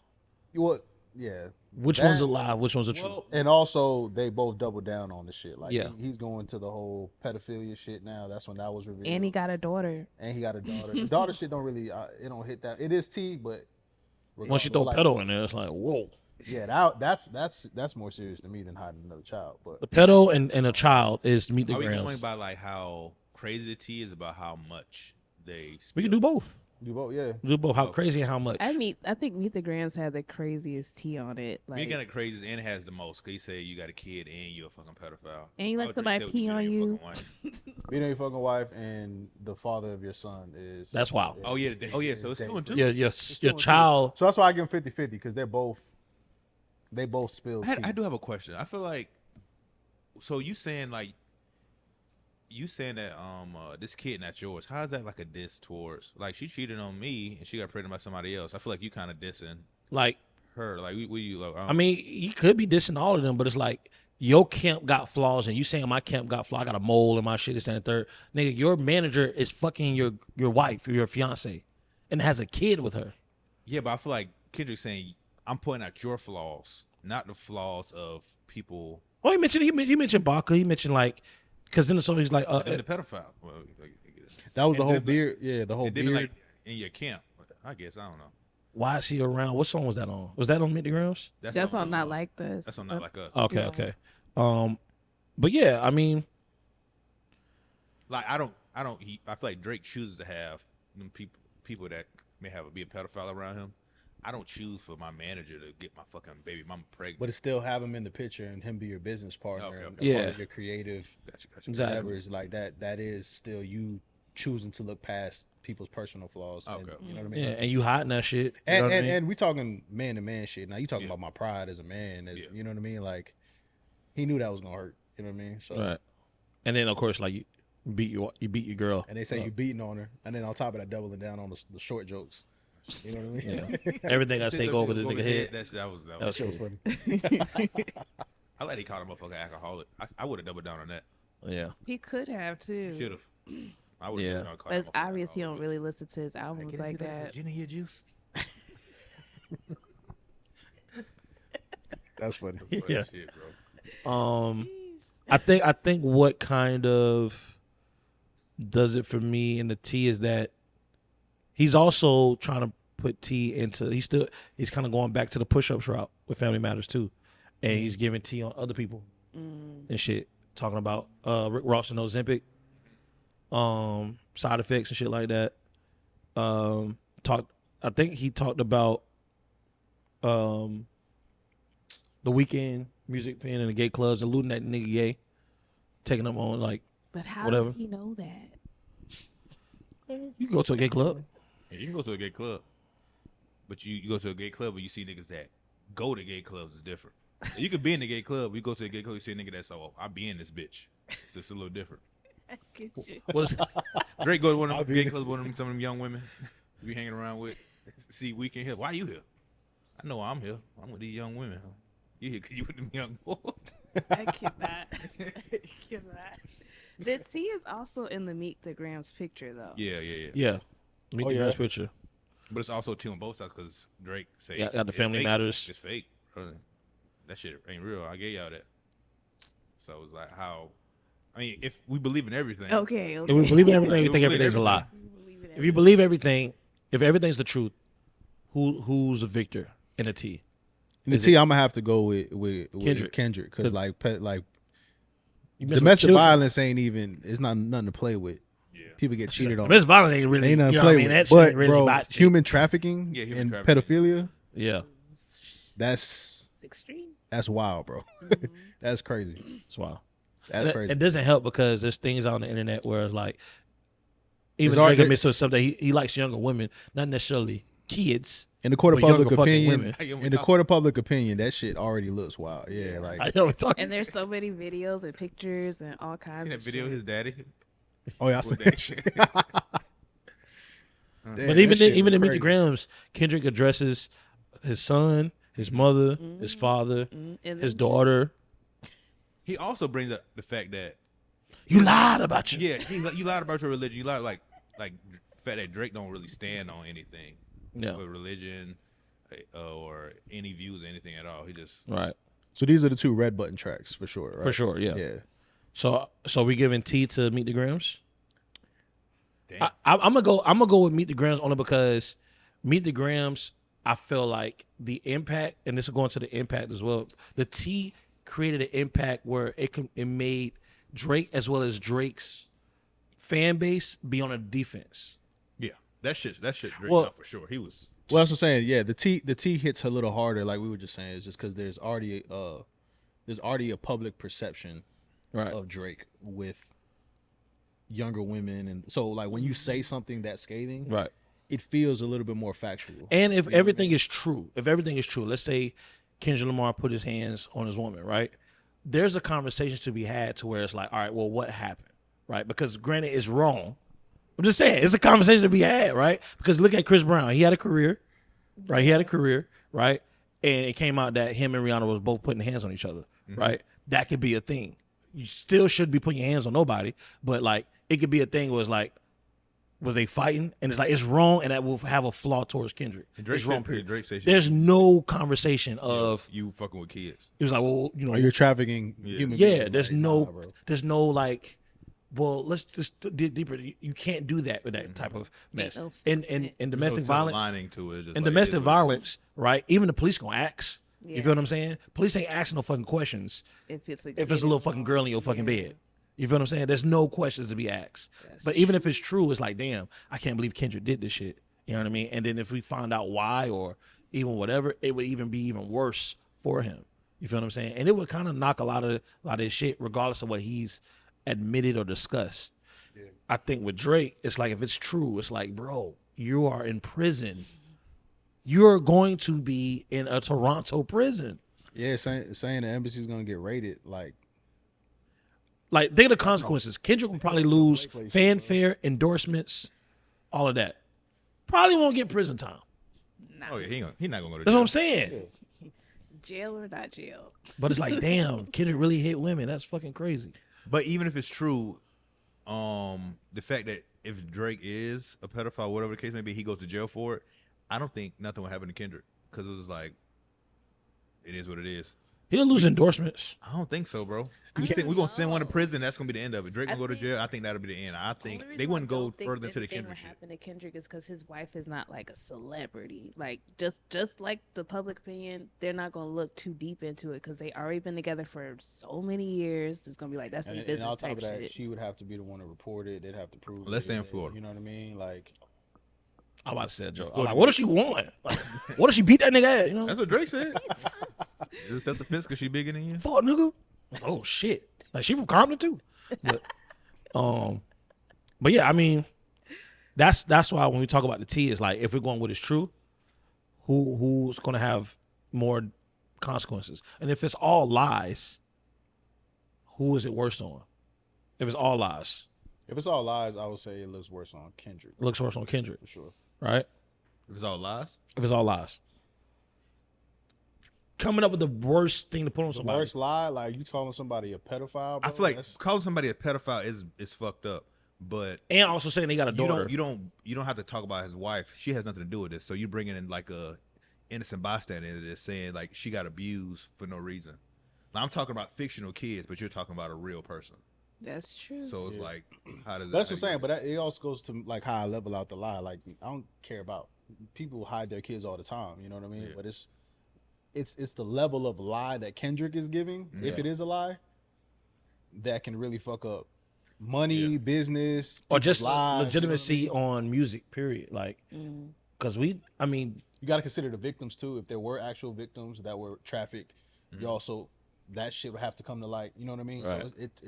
yeah. Which That- one's a lie? Which one's a truth? And also, they both double down on the shit. Like, Yeah. he's going to the whole pedophilia shit now. That's when that was revealed. And he got a daughter. And he got a daughter. The daughter shit don't really, it don't hit that. It is T, but Once you throw like, pedo in there, it's like, whoa. yeah, that's more serious to me than hiding another child. But The pedo and a child is Meet the Are we Grams. going by like how crazy the T is about how much they? We can do both. do both, yeah. Do both. How crazy and how much? I think Meet the Grams had the craziest tea on it. We Like, got the craziest and has the most. Cause he said you got a kid and you're a fucking pedophile. And you let I would somebody tell pee on your you. fucking wife. Being your fucking wife and the father of your son is. That's wild. Oh yeah, so it's 2 and 2. your two your and two. child. So that's why I give them 50-50 because they both spill tea. I do have a question. I feel like, so you saying that this kid not yours? How is that like a diss towards, like, she cheated on me and she got pregnant by somebody else? I feel like you kind of dissing Like, her. Like, we you like? I mean, you could be dissing all of them, but it's like your camp got flaws, and you saying my camp got flaws. I got a mole in my shit. This and the third. Nigga, your manager is fucking your wife or your fiance, and has a kid with her. Yeah, but I feel like Kendrick saying I'm pointing out your flaws, not the flaws of people. Oh, he mentioned Baca. He mentioned like, because in the song he's like, The pedophile. Well, That was the And whole then, beard. Yeah, the whole and then, beard. like in your camp. I guess I don't know. why is he around? What song was that on? Was that on Meet the Grams? That's on on Not Like This. That's on Not Like Us. Okay, Yeah. okay. But yeah, I mean, Like I feel like Drake chooses to have them people that may be a pedophile around him. I don't choose for my manager to get my fucking baby mama pregnant. But it still have him in the picture and him be your business partner. Okay, And okay. Yeah. part of your creative Gotcha. Exactly. endeavors like that. That is still you choosing to look past people's personal flaws. And, Okay. you know what I mean? yeah, and you hiding that shit. You And, know what I and, mean? and we talking man to man shit. Now you talking Yeah. about my pride as a man. As Yeah. you know what I mean? Like he knew that was gonna hurt. You know what I mean? So Right. And then of course, like you beat your girl. and they say you beating on her, and then on top of that, doubling down on the short jokes. You know what I mean? Yeah. Everything I take over the nigga head. That was That was That was cool. funny. I like he called a motherfucker alcoholic. I would have doubled down on that. Yeah. He could have too. Should have. I would Yeah. have. But it's obvious he don't really listen to his albums like that. Gin in your juice. That's funny. Yeah. Shit, bro. I think what kind of does it for me in the T is that he's also trying to put T into he's kind of going back to the push-ups route with Family Matters too, and he's giving T on other people and shit, talking about Rick Ross and Ozempic, side effects and shit like that. I think he talked about the Weeknd music being in the gay clubs, alluding that nigga gay, taking them on like But how whatever. does he know that? You can go to a gay club. Yeah, you can go to a gay club, but you go to a gay club and you see niggas that go to gay clubs is different. You could be in the gay club, you go to a gay club, you see a nigga that's I be in this bitch. It's just a little different. Get you. What's Drake go to one of them gay clubs, some of them young women you be hanging around with. See Weeknd here. Why you here? I know I'm here. I'm with these young women. You here 'cause you with them young boys. I cannot. I cannot. The T is also in the Meet the Grams picture though. Yeah. yeah? Meet Oh, the yeah. girl's picture. But it's also T on both sides because Drake say Yeah, got the it's Family fake. Matters. It's fake. That shit ain't real. I gave y'all that. So it's like how. I mean, if we believe in everything. Okay. If we believe in everything, we think everything's a lie. If you believe everything, if everything's the truth, who's the victor in a T? In the T, I'm gonna have to go with Kendrick. because like You mess with domestic children. violence ain't even. It's not nothing to play with. Yeah. People get cheated on. Domestic violence ain't really. Ain't nothing You to know what I play mean? with. That shit But ain't really bro, about shit. human trafficking human and trafficking. pedophilia. Yeah, It's extreme. That's wild, bro. Mhm. That's crazy. that's wild. That's crazy. It doesn't help because there's things on the internet where it's like, even It's already- Drake admits to something. He likes younger women, not necessarily kids. In the court of But younger public fucking opinion, women. in the court of public opinion, that shit already looks wild. Yeah, like I know we're talking. And there's so many videos and pictures and all kinds Seen of that video of shit. his daddy? oh yeah, I saw With that shit. But even in Meet the Grams, Kendrick addresses his son, his mother, his father, And his then- daughter. He also brings up the fact that You lied about you. yeah, you lied about your religion. You lied like the fact that Drake don't really stand on anything Yeah. with religion or any views or anything at all. He just Right. So these are the two red button tracks for sure, right? For sure. Yeah. Yeah. So we giving T to Meet the Grams. damn. I'm gonna go with Meet the Grams only because Meet the Grams, I feel like the impact, and this is going to the impact as well. The T created an impact where it made Drake as well as Drake's fan base be on a defense. yeah, that shit Drake Well- out for sure. He was Well, that's what I'm saying. Yeah, the T hits a little harder, like we were just saying. It's just because there's already a public perception Right. of Drake with younger women, and so like when you say something that scathing, Right. it feels a little bit more factual. And if everything is true, let's say Kendrick Lamar put his hands on his woman, right? There's a conversation to be had to where it's like, all right, well, what happened, right? Because granted, it's wrong. I'm just saying, it's a conversation to be had, right? Because look at Chris Brown. He had a career, right? He had a career, right? And it came out that him and Rihanna was both putting hands on each other, right? That could be a thing. You still should be putting your hands on nobody, but like it could be a thing where it's like, was they fighting? And it's like it's wrong, and that will have a flaw towards Kendrick. Drake It's wrong. said- Period. Drake said shit. There's no conversation of you fucking with kids. it was like, well, you know, Or you're trafficking Yeah. human yeah. beings. There's Like, no, nah, bro. there's no like, well, let's just dig deeper. You can't do that with that type of mess. no In fixing it. domestic There's no violence, lining to it. It's just in like, domestic it is what it is. violence, right? Even the police gonna ask. You Yeah. feel what I'm saying? Police ain't asking no fucking questions If it's a if it's a little fucking girl in your fucking bed. You feel what I'm saying? There's no questions to be asked. That's But even if it's true, it's like, damn, I can't believe Kendrick did this shit. You know what I mean? And then if we find out why or even whatever, it would even be even worse for him. You feel what I'm saying? And it would kind of knock a lot of his shit, regardless of what he's admitted or discussed. I think with Drake, it's like if it's true, it's like, bro, you are in prison. You're going to be in a Toronto prison. Yeah, saying the embassy's gonna get raided, like Like, think of the consequences. Kendrick will probably lose fanfare, endorsements, all of that. Probably won't get prison time. Nah. Oh yeah, he not gonna go to That's jail. what I'm saying. Jail or not jail. But it's like, damn, Kendrick really hit women. That's fucking crazy. But even if it's true, the fact that if Drake is a pedophile, whatever the case may be, he goes to jail for it. I don't think nothing will happen to Kendrick because it was like, it is what it is. He'll lose endorsements. I don't think so, bro. I You think don't we're gonna send one to know. prison? That's gonna be the end of it. Drake I gonna go to think- jail. I think that'll be the end. I think Only they reason wouldn't I go don't think further into the anything Kendrick would shit. happen to Kendrick is because his wife is not like a celebrity. Like just like the public opinion, they're not gonna look too deep into it because they already been together for so many years. It's gonna be like that's the and business on top type of that, shit. she would have to be the one to report it. They'd have to prove. Let's it. stay in Florida. You know what I mean? Like, I'm about to say a joke. I'm like, what if she won? Like, what if she beat that nigga ass? You know? That's what Drake said. Just set the fence because she bigger than you. Fuck, nigga. Oh, shit. Like, she from Compton, too. But yeah, I mean, that's why when we talk about the T, it's like, if we're going with it's true, who's going to have more consequences? And if it's all lies, who is it worse on? If it's all lies, if it's all lies, I would say it looks worse on Kendrick it looks worse on Kendrick, for sure. right? If it's all lies, If it's all lies. Coming up with the worst thing to put on The somebody. worst lie, like you calling somebody a pedophile. Bro, I feel like that's- calling somebody a pedophile is fucked up. But And also saying they got a daughter. you don't have to talk about his wife. She has nothing to do with this. So you bringing in like a innocent bystander into this, saying like she got abused for no reason. Now, I'm talking about fictional kids, but you're talking about a real person. That's true. So it's Yeah. like, how does That's that? what I'm saying. But it also goes to like how I level out the lie. Like I don't care about people hide their kids all the time. You know what I mean? But it's the level of lie that Kendrick is giving, if it is a lie, that can really fuck up money, business, or just lives, legitimacy you know what I mean? on music. Period. Like, because you got to consider the victims too. If there were actual victims that were trafficked, you also that shit would have to come to light. You know what I mean? Right. So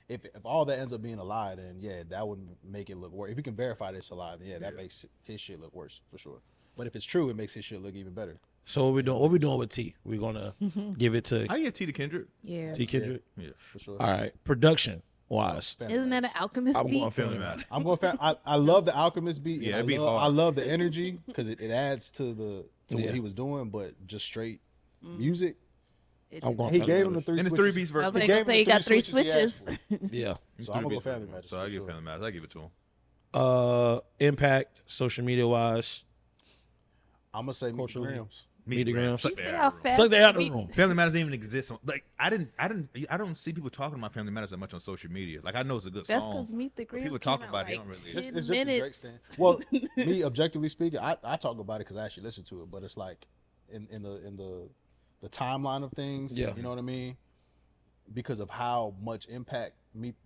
if all that ends up being a lie, then that would make it look worse. If you can verify this a lie, then that makes his shit look worse for sure. But if it's true, it makes his shit look even better. So what we doing? What we doing with T? We're gonna give it to I get T to Kendrick. Yeah. T Kendrick. Yeah, For sure. All right, production wise. Isn't that an Alchemist I'm beat? going Family Family Matters. I'm going. I love the Alchemist beat. Yeah, and it be I love, hard. I love the energy because it adds to Yeah. what he was doing, but just straight music. I'm going He Family gave him the Matters. three. And it's switches. 3 beats I versus. was like, gave gonna say him you the got three 3 switches he switches. asked for. Yeah. So I'm gonna go Family Matters. So I for give sure. Family Matters. I give it to him. Impact social media wise. I'm gonna say Meet the Grams. Meet the Grams. Suck You see their how ass. fast Suck they out we- the room. Family Matters didn't even exist. Like I don't see people talking about Family Matters that much on social media. Like I know it's a good That's song. because Meet the Grams people came talk out about it, they like don't really- 10 It's just a Drake minutes. stand. Well, me objectively speaking, I talk about it because I actually listen to it, but it's like in the timeline of things. Yeah. You know what I mean? Because of how much impact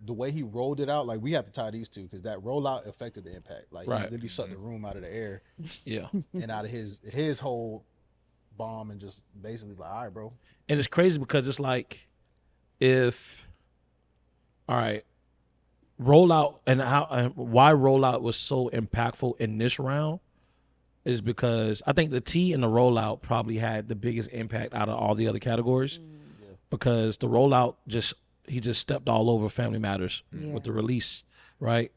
the way he rolled it out, like we have to tie these two because that rollout affected the impact. Like Right. he literally sucked the room out of the air Yeah. and out of his whole bomb and just basically like, all right, bro. And it's crazy because it's like all right, rollout and why rollout was so impactful in this round is because I think the T and the rollout probably had the biggest impact out of all the other categories because the rollout he just stepped all over Family Matters with the release, right?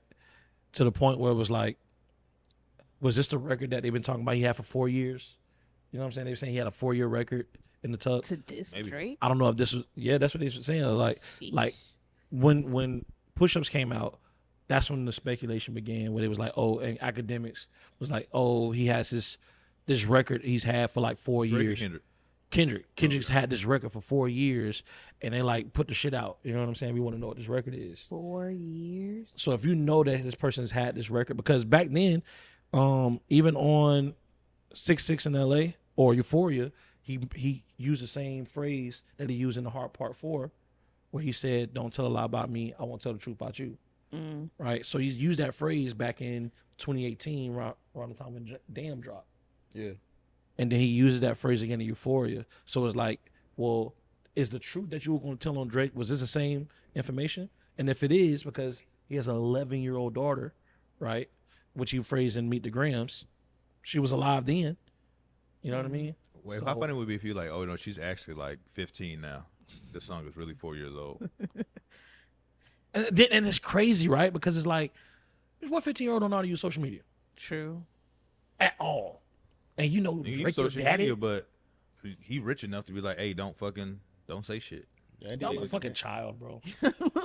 To the point where it was like, was this the record that they've been talking about he had for 4 years? You know what I'm saying? They were saying he had a 4-year record in the tub. To diss Maybe. Drake. I don't know if this was that's what they were saying. Like when Push-Ups came out, that's when the speculation began where it was like, oh, and academics was like, oh, he has this record he's had for like 4 Drake or years. Kendrick. Kendrick's had this record for 4 years and they like put the shit out. You know what I'm saying? We want to know what this record is. 4 years. So if you know that this person's had this record, because back then, even on 6 in LA or Euphoria, he used the same phrase that he used in the Heart Part 4, where he said, "Don't tell a lie about me. I won't tell the truth about you." Right. So he's used that phrase back in 2018, around the time when Damn dropped. Yeah. And then he uses that phrase again in Euphoria. So it's like, well, is the truth that you were going to tell on Drake, was this the same information? And if it is, because he has an 11-year-old daughter, right, which he phrased in Meet the Grams, she was alive then. You know what I mean? Well, how funny would it be if you like, oh no, she's actually like 15 now. This song is really 4 years old. And it's crazy, right? Because it's like, what 15-year-old don't know how to use social media True. at all? And you know, He Drake, your social daddy, media, but he rich enough to be like, hey, don't say shit. Yeah, y'all a fucking child, bro.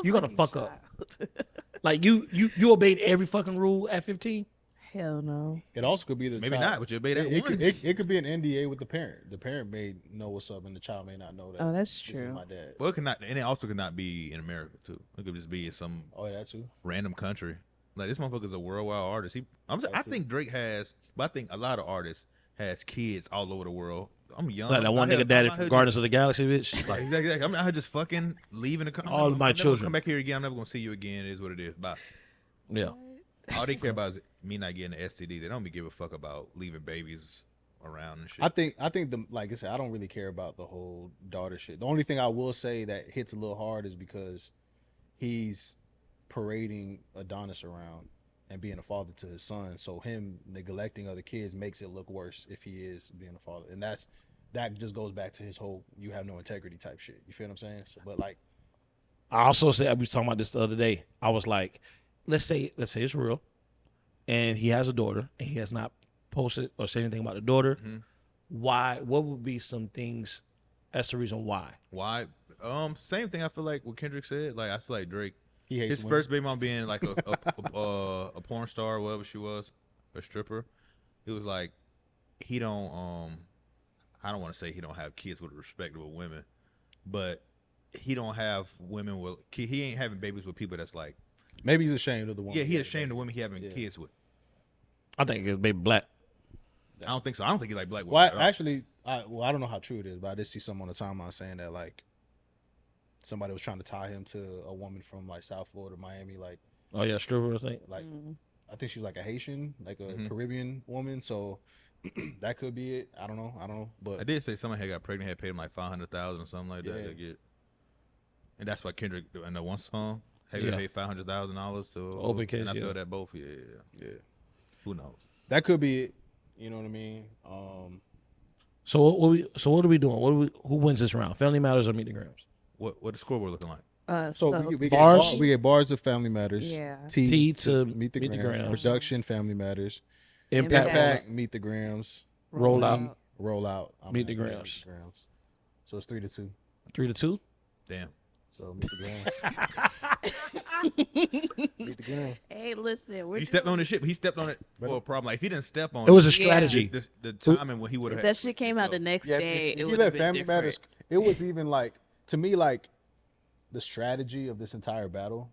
You're gonna fuck up. Like you obeyed every fucking rule at 15. Hell no. It also could be the Maybe child. not, but you obey that It one. could be an NDA with the parent. The parent may know what's up, and the child may not know that. Oh, that's This is true. my dad. Well, it could not, and it also could not be in America too. It could just be in some Oh, yeah, that too. random country. Like this motherfucker's a worldwide artist. I think Drake has, but I think a lot of artists has kids all over the world. I'm young. Like that one I'm nigga daddy out from here Guardians just- of the Galaxy, bitch. Like, exactly. I'm not here just fucking leaving the country. All of my children. Come back here again. I'm never gonna see you again. It is what it is. Bye. Yeah. All they care about is me not getting an STD. They don't be give a fuck about leaving babies around and shit. I think the like I said, I don't really care about the whole daughter shit. The only thing I will say that hits a little hard is because he's parading Adonis around and being a father to his son. So him neglecting other kids makes it look worse if he is being a father. And that just goes back to his whole you have no integrity type shit. You feel what I'm saying? So, but like I also said, we was talking about this the other day. I was like, let's say it's real, and he has a daughter, and he has not posted or said anything about the daughter. Mhm. Why? What would be some things? That's the reason why. Why? Same thing. I feel like what Kendrick said. Like I feel like Drake. he hates His women. first baby mom being like a porn star, or whatever she was, a stripper. It was like he don't. I don't want to say he don't have kids with respectable women, but he don't have women with. He ain't having babies with people that's like. Maybe he's ashamed of the woman. Yeah, he's ashamed of women he having kids with. I think it's baby black. I don't think so. I don't think he like black women. Well, at all. actually, I don't know how true it is, but I did see someone on the timeline saying that like somebody was trying to tie him to a woman from like South Florida, Miami, like Oh yeah, stripper. I think. like I think she's like a Haitian, like a Caribbean woman. So that could be it. I don't know. But I did say someone had got pregnant, had paid him like $500,000 or something like that Yeah. to get, and that's why Kendrick in that one song had Yeah. to pay $500,000 to Open case, And I yeah. feel that both. Yeah. Who knows? that could be it. You know what I mean? So what are we doing? Who wins this round? Family Matters or Meet the Grams? What the scoreboard looking like? So we Bars? we get bars of Family Matters. Yeah. T to Meet the Grams. Production Family Matters. Impact. Impact Meet the Grams. Roll out. Roll out. Meet the Grams. So it's 3-2. 3-2. Damn. So Meet the Grams. Meet the Grams. Hey, listen, He stepped on the shit, but he stepped on it for a problem. Like if he didn't step on It was a Yeah. strategy. the timing when he would have That shit came out the next day. If It you would let have been Family different. Matters, it was even like to me like the strategy of this entire battle.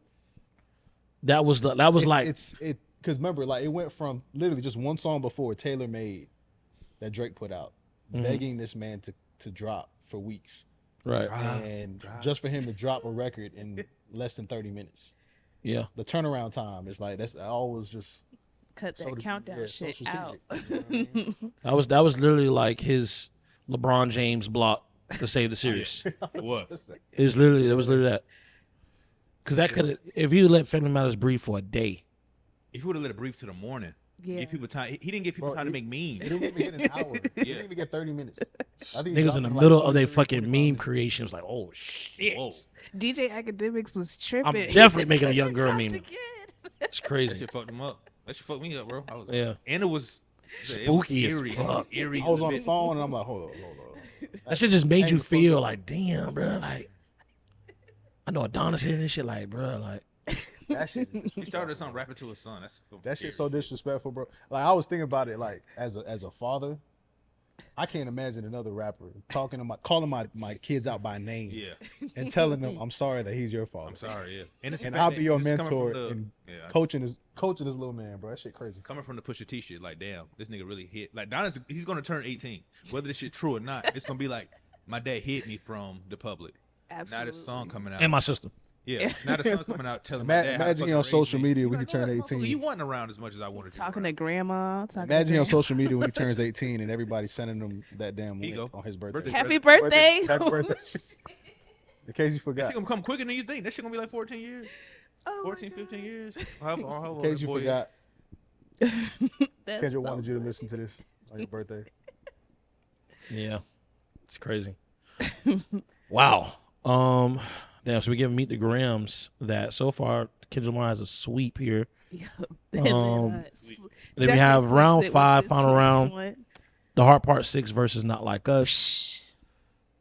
That was like It's because remember like it went from literally just one song before Taylor made that Drake put out, begging this man to drop for weeks, right. and just for him to drop a record in less than 30 minutes. Yeah. The turnaround time is like that's always just Cut that so- countdown yeah, so shit out. strategic, you know what I mean? That was literally like his LeBron James block to save the series. It was. It was literally that. Because that could have, if you let Family Matters breathe for a day. If he would have let it breathe to the morning, Yeah. give people time. He didn't give people Bro, time to he- make memes. It didn't even get an hour. It Yeah. didn't even get 30 minutes. I think Niggas in the middle of their fucking meme creation was like, oh shit. Whoa, DJ Academics was tripping. I'm definitely making a young girl Dropped meme. again. It's that crazy. shit fucked him up. That shit fucked me up, bro. I was, Yeah. and it was Spooky as eerie. fuck. Eerie. I was on the phone and I'm like, hold on. That shit just made Hang you the fuck feel up. like, damn, bro. Like, I know Adonis hitting this shit, like, bro, like, That shit. He started a song rapping to his son. That's That shit's so disrespectful, bro. Like I was thinking about it, like as a father, I can't imagine another rapper calling my kids out by name, Yeah, and telling them I'm sorry that he's your father, I'm sorry. Yeah, and, it's and the fact I'll that be your this is coming mentor from the- and yeah, coaching this little man, bro. That shit crazy. coming from the Pusha T shit. Like, damn, this nigga really hit. Like, Donna's he's gonna turn 18. Whether this shit true or not, it's gonna be like my dad hit me from the public. Absolutely. Now this song coming out. and my sister. Yeah, now the song coming out telling my dad. how to Imagine fucking he on raise social me. media You when he like, turn "Motherfucker, 18. You wasn't around as much as I wanted to. Talking to around." grandma. Imagine he on social media when he turns 18 and everybody sending him that damn Here you link go. on his birthday. Birthday Happy birthday. Happy birthday. In case you That forgot. shit gonna come quicker than you think. That shit gonna be like 14 years, Oh my 14, God. 15 years. How In case you forgot, That's Kendrick so wanted you to listen to this on your birthday. Yeah. It's crazy. Wow. Damn, so we give Meet the Grams that so far Kendrick Lamar has a sweep here. And Um, Then we have round 5, final round. The Hard Part 6 versus Not Like Us.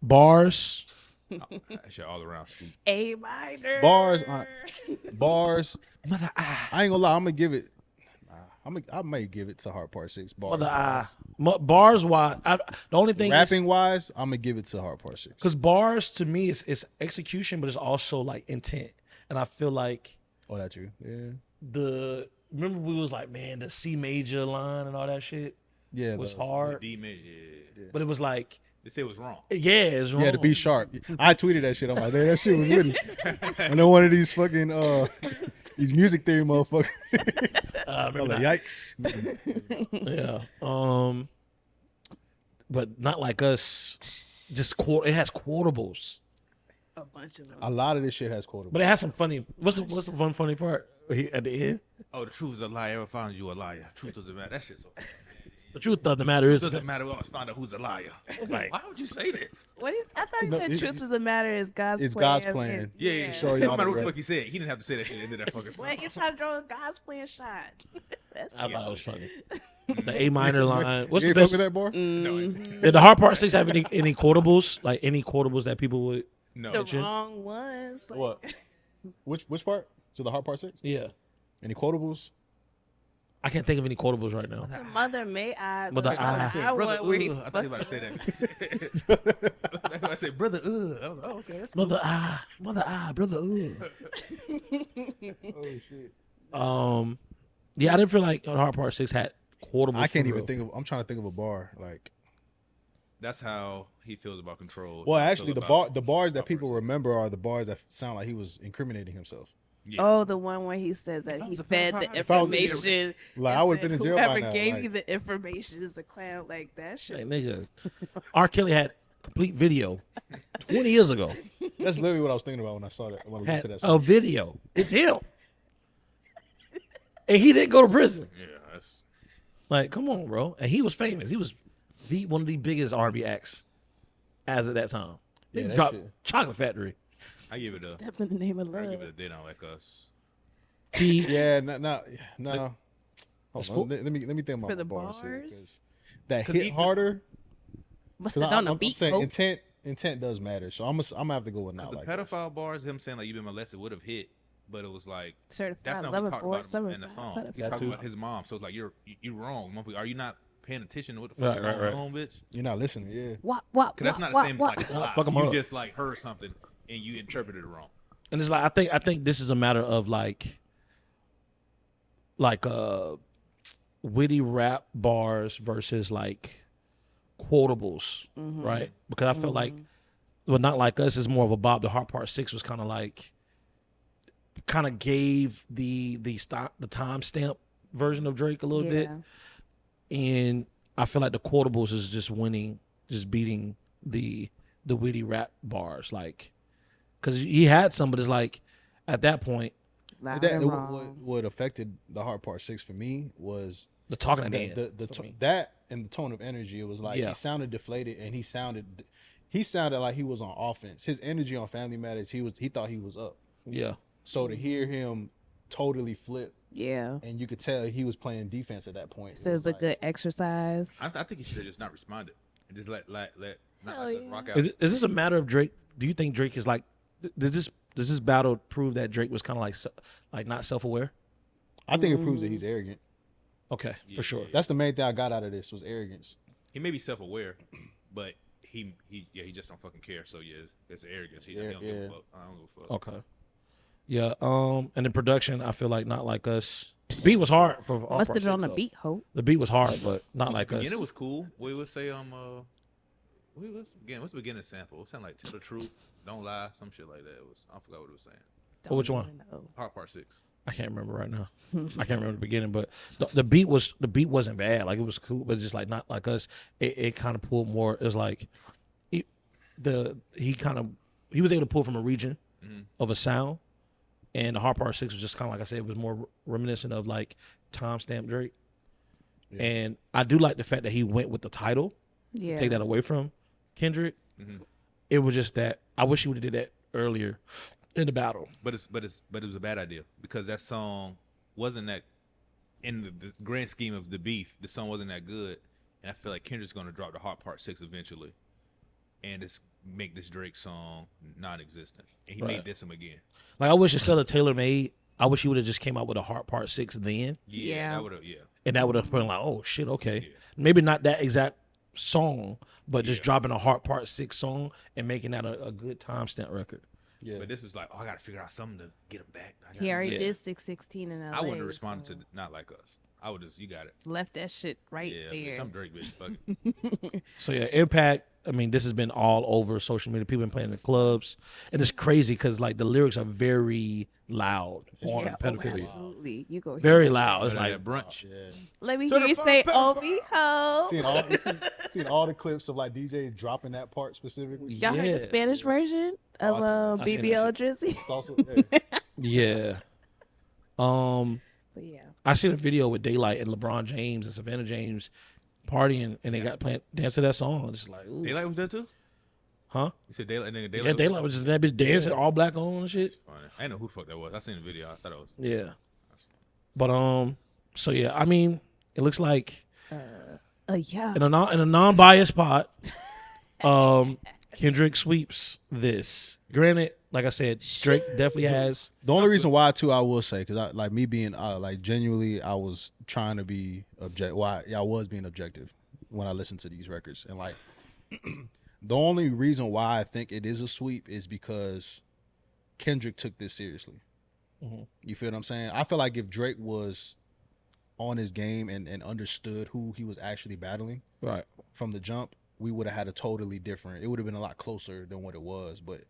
Bars. That shit all around sweet. A minor. Bars. I ain't gonna lie. I'm gonna give it. I may give it to Hard Part 6. Bars. Bars, why? The only thing Rapping wise, I'm gonna give it to Hard Part 6. because bars to me is execution, but it's also like intent. And I feel like Oh, that's you. Yeah. remember we was like, man, the C major line and all that shit Yeah. was the- hard. D mid, yeah. But it was like, They say it was wrong. yeah, it's wrong. Yeah, to be sharp. I tweeted that shit. I'm like, man, that shit was witty. And then one of these fucking these music theory motherfuckers. I'm remember like, that. yikes. Yeah. But Not Like Us, just it has quotables. A bunch of them. A lot of this shit has quotable. But it has some funny. What's the one funny part at the end? Oh, the truth is a lie. Ever found you a liar? Truth doesn't matter. That shit's so. The truth of the matter It is, doesn't matter. We always find out who's a liar. Like- Why would you say this? I thought he No, said it's- truth of the matter is God's it's plan. God's plan. and- Yeah. show No y'all matter the what the rest. fuck he said, he didn't have to say that shit into that fucking song. Wait, he's trying to draw a God's plan shot. That's I thought it was funny. The A minor line. What's You the ain't fuck best? with that, boy? Mm-hmm. Did the Hard Part 6 have any quotables? Like any quotables that people would? No. the Mention? wrong ones. Like, What? Which part? To the Hard Part 6? Yeah. Any quotables? I can't think of any quotables right now. to Mother May I. Mother, but I- I Brother, want where he I thought you were about to say that. I thought I said, brother, I was like, oh, okay, that's cool. Mother, brother. Oh, shit. Yeah, I didn't feel like Hard Part 6 had Quotable. I can't for even real. think of. I'm trying to think of a bar like. That's how he feels about control. Well, How he actually, feels the about bars that Hot people Parts. remember are the bars that sound like he was incriminating himself. Yeah. Oh, the one where he says that I he was a fed pedophile, the I'd If I was- information. Like and I would have said, been in jail by whoever now. gave Like, you the information is a clown. Like that shit. Hey, nigga, R. Kelly had complete video 20 years ago. that's literally what I was thinking about when I saw that. When I listened Had to that a song. video. It's him, and he didn't go to prison. Yeah, that's Like, come on, bro. And he was famous. He was one of the biggest R&B acts as of that time. Yeah, They that dropped shit. Chocolate Factory. I give it a. Step in the name of I love. give it a. They don't like us. T. Yeah, no. It's Hold on. for- Let me think about For the my bars here, bars? 'cause that 'Cause hit he- harder. What's 'Cause it on the I'm beat? saying Hope? intent does matter. So I'm gonna have to go with not Because the like us. pedophile bars, him saying like you've been molested would have hit, but it was like that's Certified not what lover he talked boy, about summer in the song. pedophile. He's That talking too. about his mom, so it's like you're wrong. Motherfucker. Are you not paying attention to what the fuck Right, is right. going on, bitch? You're not listening. Yeah. What? Because that's not the same as like a lie. Fuck 'em You up. just like heard something and you interpreted it wrong. And it's like I think this is a matter of like witty rap bars versus like quotables, right? Because I felt like well, Not Like Us is more of a Bob the Heart Part 6 was kind of like kind of gave the timestamp version of Drake a little bit. And I feel like the quotables is just winning, just beating the witty rap bars, like, because he had some, but it's like at that point Loud That and wrong. what affected the Hard Part 6 for me was the talking at the end. that and the tone of energy. It was like Yeah. he sounded deflated and he sounded like he was on offense. His energy on Family Matters, he thought he was up. Yeah, So to hear him totally flip, Yeah. and you could tell he was playing defense at that point. So it's a good exercise. I think he should have just not responded and just let not Hell like us yeah. rock out. is this a matter of Drake? Do you think Drake is like? Does this battle prove that Drake was kind of like not self-aware? I think it proves that he's arrogant. Okay, Yeah. for sure. That's the main thing I got out of this was arrogance. He may be self-aware, but he just don't fucking care. So yeah, it's arrogance. He don't give a fuck. I don't give a fuck. Okay. Yeah. And in production, I feel like Not Like Us. The beat was hard for. What's Part it on the 6, though. beat, Hope? The beat was hard, but Not Like Us. Yeah, it was cool. We would say what's the beginning sample? It sounded like Tell the Truth, Don't Lie, some shit like that. It was I forgot what it was saying. Oh, which Don't one? even know. Hard Part 6. I can't remember right now. I can't remember the beginning, but the beat wasn't bad. Like it was cool, but just like Not Like Us. It kind of pulled more. It was like he was able to pull from a region of a sound, and the Hard Part 6 was just kind of like I said, it was more reminiscent of like timestamp Drake. Yeah. And I do like the fact that he went with the title. Yeah. Take that away from Kendrick. It was just that I wish he would have did that earlier in the battle. But it was a bad idea because that song wasn't that in the grand scheme of the beef. The song wasn't that good, and I feel like Kendrick's gonna drop the Hard Part 6 eventually, and it's make this Drake song non-existent, and he may Right. diss him again. Like I wish instead of Taylor Made, I wish he would have just came out with a Hard Part 6 then, Yeah. That would have and that would have been like, oh shit, okay, Yeah. maybe not that exact song, but just Yeah. dropping a Hard Part 6 song and making that a good timestamp record. Yeah. But this was like, I gotta figure out something to get him back. He already Yeah. did 616 in LA. I wouldn't have responded so to Not Like Us. I would just, you got it. left that shit right Yeah, there. bitch, I'm Drake, bitch. Fuck it. So yeah, Impact. I mean, this has been all over social media. People been playing in the clubs, and it's crazy because like the lyrics are very loud on Yeah, pedophilia. absolutely. You go hear Very that loud. It's Better like than brunch. Yeah. shit. Let me So hear you the say, fuck "Oh, pedophile. me ho." Seen all the clips of like DJs dropping that part specifically. Y'all heard the Yeah. Spanish version of Awesome. I seen BBL that Drizzy? It's also yeah. yeah. But yeah, I seen a video with Daylight and LeBron James and Savannah James partying, and they got playing dance to that song. It's like, ooh. Daylight was there too? Huh? You said Daylight, nigga. Daylight. Yeah, Daylight was just that bitch dancing, all black on and shit. That's funny. I didn't know who the fuck that was. I seen the video. I thought it was. Yeah. But so yeah, I mean, it looks like yeah. in a non-biased pot, Kendrick sweeps this. Granted, like I said, Drake definitely has. The only reason why too, I will say, because I like me being like genuinely, I was trying to be objective. I was being objective when I listened to these records, and like the only reason why I think it is a sweep is because Kendrick took this seriously. Mhm. You feel what I'm saying? I feel like if Drake was on his game and understood who he was actually battling right from the jump, we would have had a totally different. It would have been a lot closer than what it was. But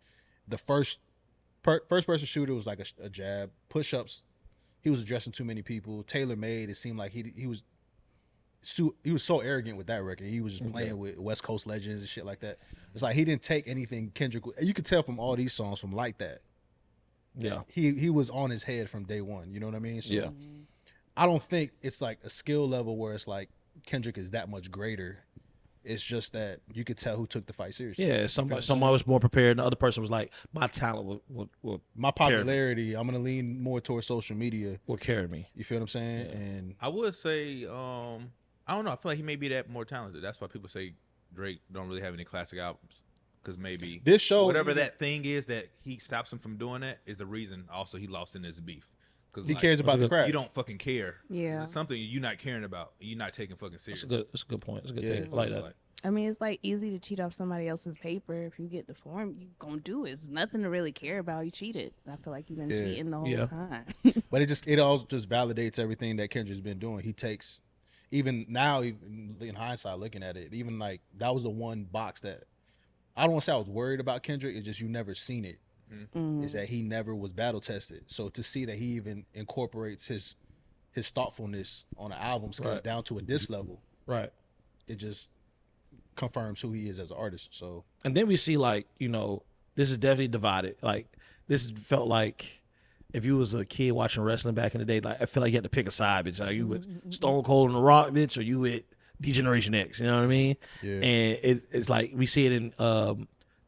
the first person shooter was like a jab, push ups. He was addressing too many people. Tailor made. It seemed like he was so arrogant with that record. He was just playing with West Coast legends and shit like that. It's like he didn't take anything Kendrick. You could tell from all these songs from Like That. Yeah, he was on his head from day one. You know what I mean? So yeah. I don't think it's like a skill level where it's like Kendrick is that much greater. It's just that you could tell who took the fight seriously. Yeah, someone was more prepared, and the other person was like, my talent will my popularity. I'm gonna lean more towards social media. Will carry me. You feel what I'm saying? Yeah. And I would say, I don't know. I feel like he may be that more talented. That's why people say Drake don't really have any classic albums. Because maybe this show, whatever that thing is that he stops him from doing that, is the reason also he lost in this beef. Because he cares about the craft. You don't fucking care. Yeah. It's something you're not caring about. You're not taking fucking serious. That's a good point. It's a good take. I like that. I mean, it's like easy to cheat off somebody else's paper. If you get the form, you gonna do it. It's nothing to really care about. You cheated. I feel like you've been cheating the whole time. But it all just validates everything that Kendrick's been doing. He takes, even now, even in hindsight, looking at it, even like that was the one box that I don't want to say I was worried about Kendrick. It's just you never seen it. Mm. Is that he never was battle tested. So to see that he even incorporates his thoughtfulness on an album scale down to a diss level, right? It just confirms who he is as an artist. So, and then we see like, you know, this is definitely divided. Like this felt like if you was a kid watching wrestling back in the day, like I feel like you had to pick a side, bitch. Like you with Stone Cold and The Rock, bitch, or you with D-Generation X. You know what I mean? Yeah. And it's like we see it in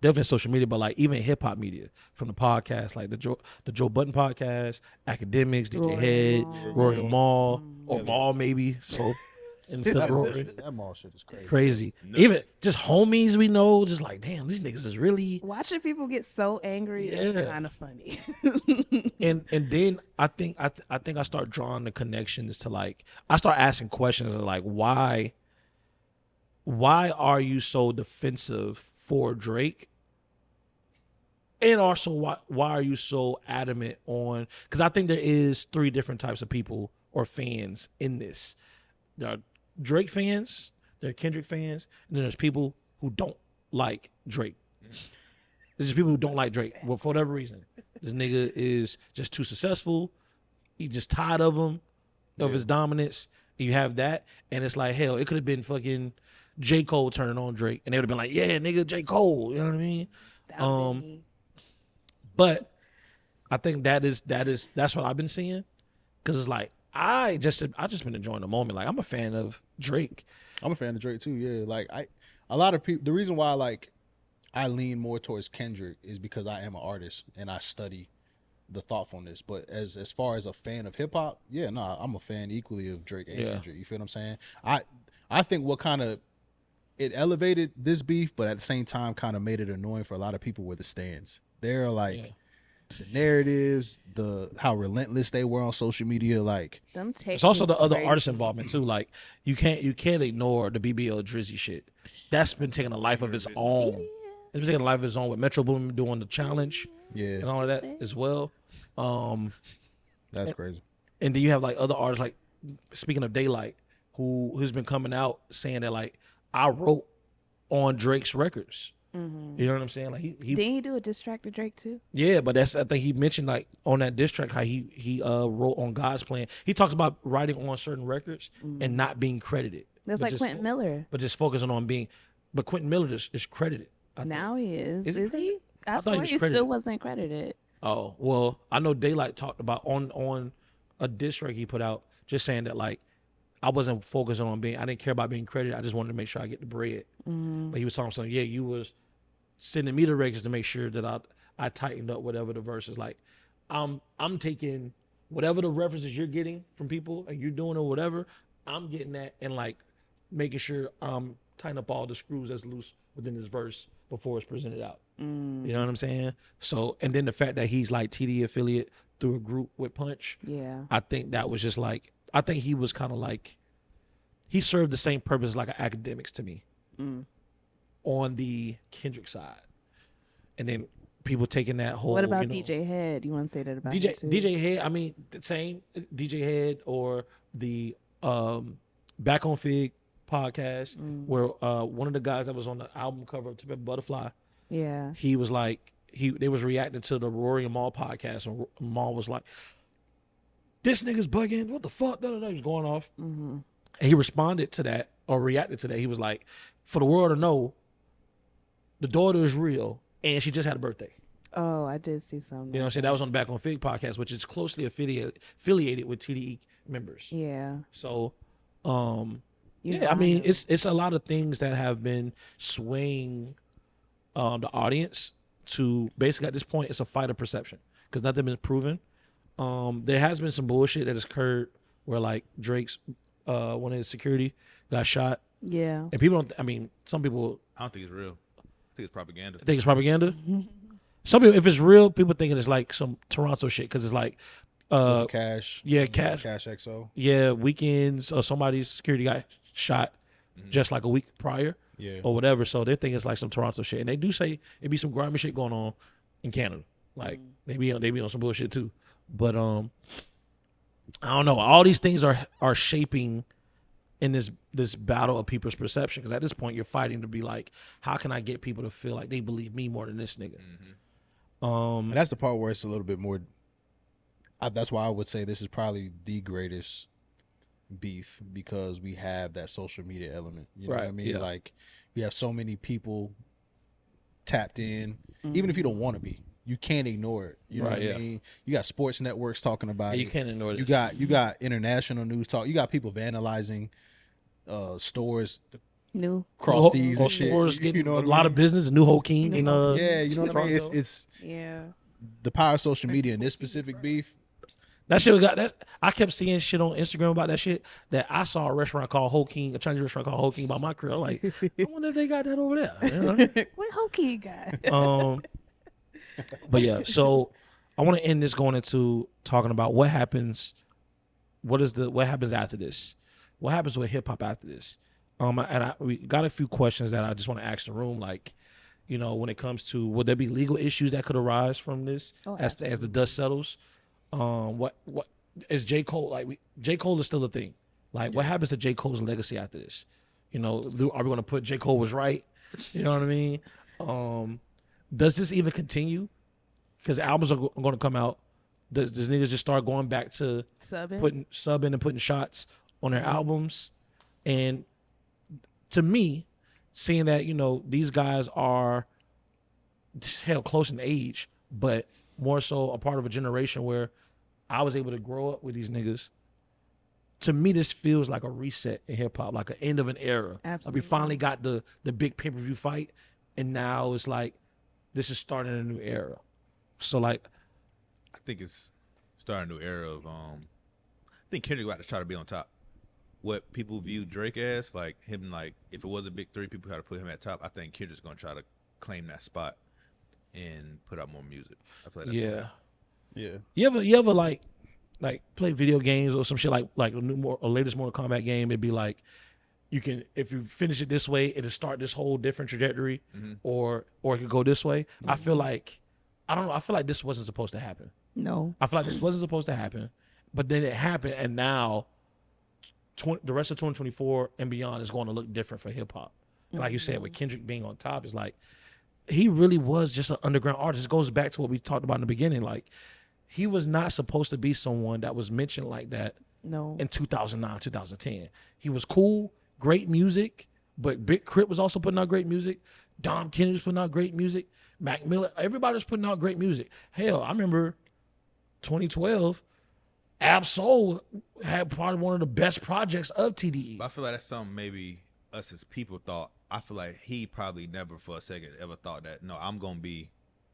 definitely social media, but like even hip hop media, from the podcast, like the Joe Budden podcast, Academics, DJ Head, Rory Mal, or Mal maybe. So instead of Rory, that mall shit is crazy. crazy. Nuts. Even just homies we know, just like damn, these niggas is really. Watching people get so angry is kind of funny. and then I think I start drawing the connections to like I start asking questions of like why are you so defensive for Drake? And also, why are you so adamant on? Because I think there is 3 different types of people or fans in this. There are Drake fans, there are Kendrick fans, and then there's people who don't like Drake. There's just people who don't like Drake for whatever reason. This nigga is just too successful. He just tired of him, of his dominance. You have that, and it's like, hell, it could have been fucking J. Cole turning on Drake, and they would have been like, yeah, nigga, J. Cole. You know what I mean? But I think that's what I've been seeing, because it's like I just been enjoying the moment. Like I'm a fan of Drake. I'm a fan of Drake too. Yeah, like a lot of people. The reason why like I lean more towards Kendrick is because I am an artist and I study the thoughtfulness. But as far as a fan of hip hop, yeah, no, I'm a fan equally of Drake and Kendrick. You feel what I'm saying? I think what kind of it elevated this beef, but at the same time kind of made it annoying for a lot of people were the stands. They're like the narratives, how relentless they were on social media. Like it's also the other artist involvement too. Like you can't ignore the BBL Drizzy shit. That's been taking a life of its own. It's been taking a life of its own with Metro Boomin doing the challenge, and all of that as well. That's crazy. And then you have like other artists, like speaking of Daylight, who's been coming out saying that like I wrote on Drake's records. Mm-hmm. You know what I'm saying? Like he didn't he do a diss track to Drake too? Yeah, but I think he mentioned like on that diss track how he wrote on God's plan. He talks about writing on certain records and not being credited. That's like Quentin Miller. But just focusing on being. But Quentin Miller is credited. Now he is. Is he? I thought swear he still wasn't credited. Oh well, I know Daylight talked about on a diss track he put out, just saying that like I wasn't focusing on I didn't care about being credited. I just wanted to make sure I get the bread. But he was talking something. Yeah, you was sending me the records to make sure that I tightened up whatever the verse is. Like I'm taking whatever the references you're getting from people and you're doing or whatever, I'm getting that and like making sure I'm tying up all the screws that's loose within this verse before it's presented out. You know what I'm saying? So, and then the fact that he's like TD affiliate through a group with Punch. Yeah. I think that was just like, I think he was kind of like, he served the same purpose as like an Academics to me on the Kendrick side. And then people taking that whole. What about DJ Head? You want to say that about him too? DJ Head, I mean, the same DJ Head or the Back on Fig podcast where one of the guys that was on the album cover of Tip Butterfly, he was like, they was reacting to the Rory and Maul podcast, and Maul was like, this nigga's bugging, what the fuck? He was going off. And he responded to that, or reacted to that. He was like, for the world to know, the daughter is real, and she just had a birthday. Oh, I did see something. You know what I'm saying? That was on the Back on Fig podcast, which is closely affiliated with TDE members. Yeah. So, I mean, it's a lot of things that have been swaying the audience to basically, at this point, it's a fight of perception because nothing been proven. There has been some bullshit that has occurred where like Drake's one of his security got shot. Yeah. And people don't, I mean, some people. I don't think it's real. I think it's propaganda. Think it's propaganda? Some people, if it's real, people thinking it's like some Toronto shit because it's like. Cash. Yeah, Cash. Cash XO. Yeah, Weekends or somebody's security guy shot just like a week prior. Yeah. Or whatever. So they think it's like some Toronto shit. And they do say it be some grimy shit going on in Canada. Like they be on some bullshit too. But I don't know. All these things are shaping in this battle of people's perception. Because at this point, you're fighting to be like, how can I get people to feel like they believe me more than this nigga? And that's the part where it's a little bit more. That's why I would say this is probably the greatest beef because we have that social media element. You know what I mean? Yeah. Like we have so many people tapped in, even if you don't want to be. You can't ignore it. You know what I mean? You got sports networks talking about it. You can't ignore it. You got international news talk. You got people vandalizing stores cross seas and shit. Stores getting you know a lot of business. New Hoking in yeah, you know what I mean? It's the power of social media in this specific beef. That shit got that. I kept seeing shit on Instagram about that shit. That I saw a restaurant called Hoking, a Chinese restaurant called Hoking by my crib. I'm like, I wonder if they got that over there. You know? What Hoking got? But yeah, so I want to end this going into talking about what happens. What happens after this? What happens with hip hop after this? We got a few questions that I just want to ask the room, like, you know, when it comes to would there be legal issues that could arise from this as the dust settles? What is J. Cole like? J. Cole is still a thing. Like, what happens to J. Cole's legacy after this? You know, are we going to put J. Cole was right? You know what I mean? Does this even continue? Because albums are going to come out. Does niggas just start going back to subbing and putting shots on their albums? And to me, seeing that, you know, these guys are held close in age, but more so a part of a generation where I was able to grow up with these niggas. To me, this feels like a reset in hip hop, like an end of an era. Absolutely. Like we finally got the big pay-per-view fight, and now it's like this is starting a new era. So like, I think it's starting a new era of I think Kendrick got to try to be on top. What people view Drake as, like him, like if it was a big three, people had to put him at top. I think Kendrick's gonna try to claim that spot and put out more music. I feel like that's You ever like play video games or some shit like a latest Mortal Kombat game? It'd be like you can, if you finish it this way, it'll start this whole different trajectory, or it could go this way. I feel like I feel like this wasn't supposed to happen. No, I feel like this wasn't supposed to happen, but then it happened, and now the rest of 2024 and beyond is going to look different for hip hop. Like you said, with Kendrick being on top, it's like he really was just an underground artist. It goes back to what we talked about in the beginning. Like, he was not supposed to be someone that was mentioned like that in 2009, 2010. He was cool, great music, but Big Crit was also putting out great music. Dom Kennedy was putting out great music. Mac Miller, everybody was putting out great music. Hell, I remember 2012, Ab Soul had probably one of the best projects of TDE. I feel like that's something maybe us as people thought. I feel like he probably never for a second ever thought that, no, I'm going to be,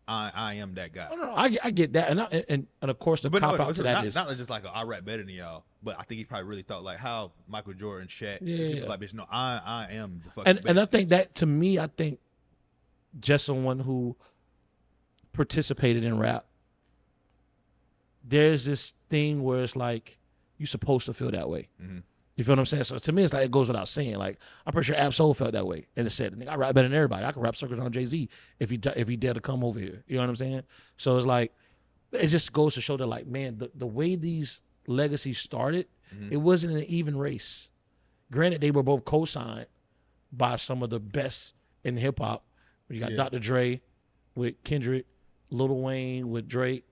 I am that guy. No, I get that. And of course, the cop out to that is. Not just like, I rap better than y'all, but I think he probably really thought like how Michael Jordan, Shaq, like, bitch, no, I am the fucking best. And I think that, to me, I think just someone who participated in rap, there's this thing where it's like, you're supposed to feel that way. You feel what I'm saying? So to me, it's like it goes without saying. Like, I'm pretty sure Ab Soul felt that way. And it said, nigga, I rap better than everybody. I can rap circles on Jay-Z if he dare to come over here. You know what I'm saying? So it's like, it just goes to show that, like, man, the way these legacies started It wasn't an even race. Granted, they were both co-signed by some of the best in hip hop. You got Dr. Dre with Kendrick, Lil Wayne with Drake,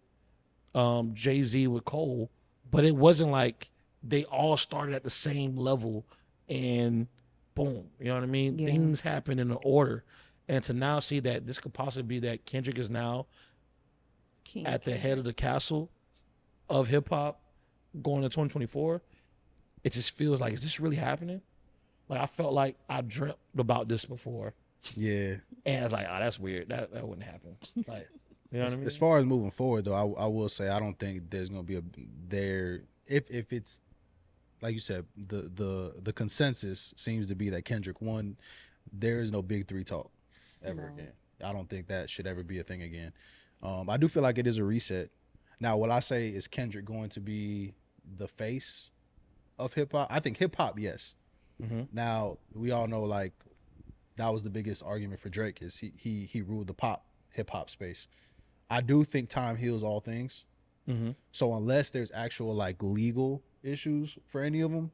Jay-Z with Cole, but it wasn't like they all started at the same level and boom, you know what I mean? Yeah. Things happen in an order. And to now see that this could possibly be that Kendrick is now at the head of the castle of hip hop going to 2024, it just feels like, is this really happening? Like I felt like I dreamt about this before. Yeah. And I was like, oh, that's weird. That wouldn't happen. Like, you know what I mean? As far as moving forward, though, I will say I don't think there's gonna be if it's like you said, the consensus seems to be that Kendrick won. There is no big three talk ever again. I don't think that should ever be a thing again. I do feel like it is a reset. Now, what I say is Kendrick going to be the face of hip hop? I think hip hop, yes. Mm-hmm. Now we all know like that was the biggest argument for Drake is he ruled the pop hip hop space. I do think time heals all things. Mm-hmm. So unless there's actual like legal issues for any of them,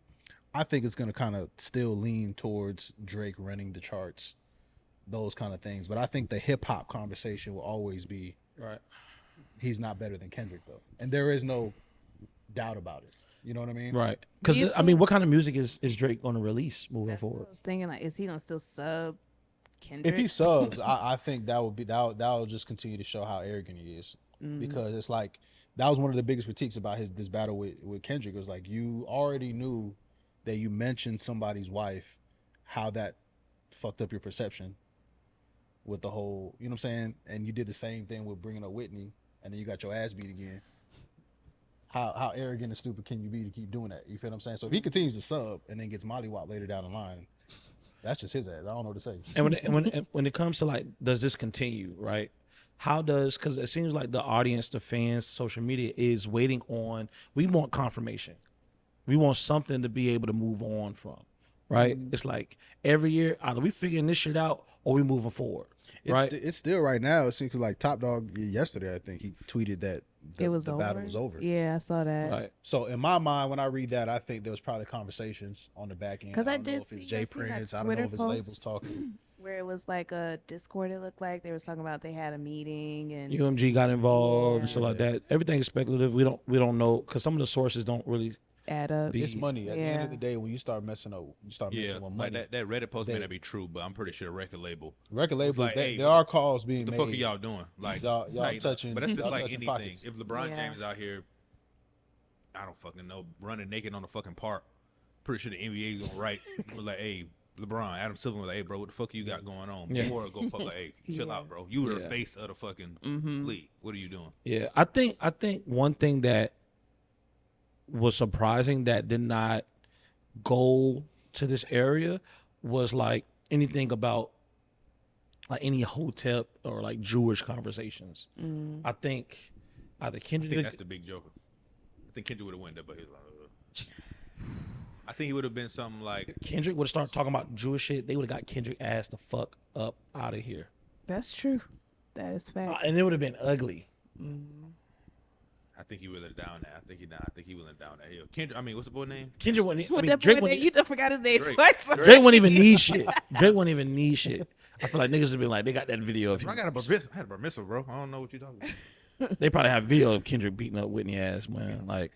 I think it's gonna kind of still lean towards Drake running the charts, those kind of things. But I think the hip hop conversation will always be right. He's not better than Kendrick though, and there is no doubt about it. You know what I mean? Right. Because I mean, what kind of music is Drake going to release moving forward? What I was thinking, like, is he gonna still sub Kendrick? If he subs, I think that will just continue to show how arrogant he is. Because it's like that was one of the biggest critiques about this battle with Kendrick. It was like you already knew that you mentioned somebody's wife, how that fucked up your perception with the whole, you know what I'm saying? And you did the same thing with bringing up Whitney, and then you got your ass beat again. How arrogant and stupid can you be to keep doing that? You feel what I'm saying? So if he continues to sub and then gets mollywopped later down the line, that's just his ass. I don't know what to say. And when it comes to like, does this continue, right? How does, because it seems like the audience, the fans, social media is waiting on, we want confirmation. We want something to be able to move on from, right? It's like every year, either we figuring this shit out or we moving forward, right? It's still right now. It seems like Top Dog yesterday, I think he tweeted that the battle was over. Yeah, I saw that. Right. So in my mind, when I read that, I think there was probably conversations on the back end. Because I don't know did if it's see, Jay Prince. I don't know if it's labels talking. Where it was like a Discord, it looked like they were talking about they had a meeting and UMG got involved and stuff like that. Everything is speculative. We don't know because some of the sources don't really add up. It's money. At the end of the day, when you start messing up, you start messing with money. Like that Reddit post may not be true, but I'm pretty sure record labels, like, there are calls being made. What the fuck are y'all doing? Like y'all touching. But that's just like anything. Pockets. If LeBron James is out here, I don't fucking know, running naked on the fucking park, pretty sure the NBA is gonna write like, hey, LeBron, Adam Silver was like, hey, bro, what the fuck you got going on? Before go fuck like, hey, chill out, bro. You were the face of the fucking league. What are you doing? Yeah, I think one thing that was surprising that did not go to this area was like anything about like any hotel or like Jewish conversations. I think either Kendrick. That's the big joker. I think Kendrick would have won that, but he was like, I think he would have been something like Kendrick would have started talking about Jewish shit. They would have got Kendrick ass the fuck up out of here. That's true. That is fact. And it would have been ugly. I think he would have down that. I think he would have down that hill. Kendrick. I mean, what's the boy name? Kendrick wouldn't. Drake wouldn't. You forgot his name twice. Drake wouldn't even need shit. Drake wouldn't even need shit. I feel like niggas would be like, they got that video of him. I had a bar mitzvah, bro. I don't know what you're talking about. They probably have video of Kendrick beating up Whitney ass, man. Like,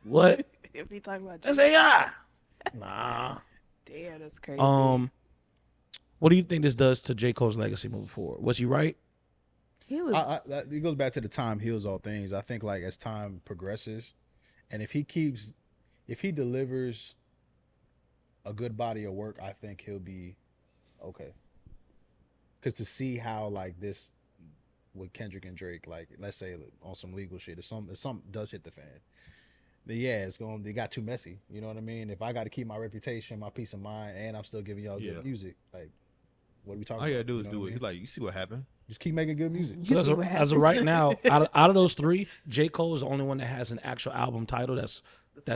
what? If he talking about That's AI. Nah. Damn, that's crazy. What do you think this does to J. Cole's legacy moving forward? Was he right? He was. It goes back to the time heals all things. I think like as time progresses, and if he delivers a good body of work, I think he'll be okay. Because to see how like this with Kendrick and Drake, like let's say on some legal shit, if something does hit the fan, then it got too messy. You know what I mean? If I got to keep my reputation, my peace of mind, and I'm still giving y'all good music, like what are we talking about? All you gotta do is do it. He's like, you see what happened? Just keep making good music. As of right now, out of those three, J. Cole is the only one that has an actual album title that's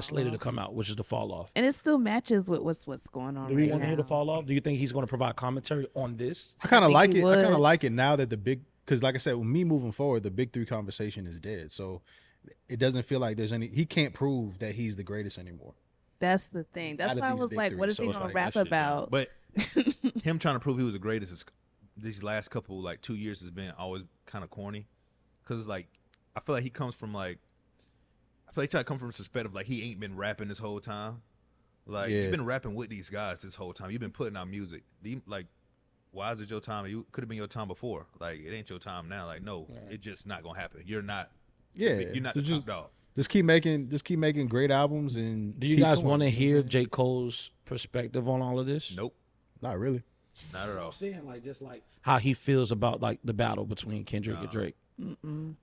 slated to come out, which is The Fall Off. And it still matches with what's going on. Do we want to hear The Fall Off? Do you think he's going to provide commentary on this? I kind of like it. I kind of like it now that because like I said, with me moving forward, the big three conversation is dead. So it doesn't feel like there's any. He can't prove that he's the greatest anymore. That's the thing. That's why I was like, what is he gonna rap about? But him trying to prove he was the greatest is, these last couple like 2 years has been always kind of corny, because like I feel like he comes from like, I feel like he try to come from a perspective like he ain't been rapping this whole time. Like you've been rapping with these guys this whole time. You've been putting out music. Like, why is it your time? You could have been your time before. Like it ain't your time now. Like no, it's just not gonna happen. You're not. Yeah, you're not the top dog. Just keep making great albums. And do you guys want to hear J. Cole's perspective on all of this? Nope, not really. Not at all. I'm saying like just like how he feels about like the battle between Kendrick and Drake.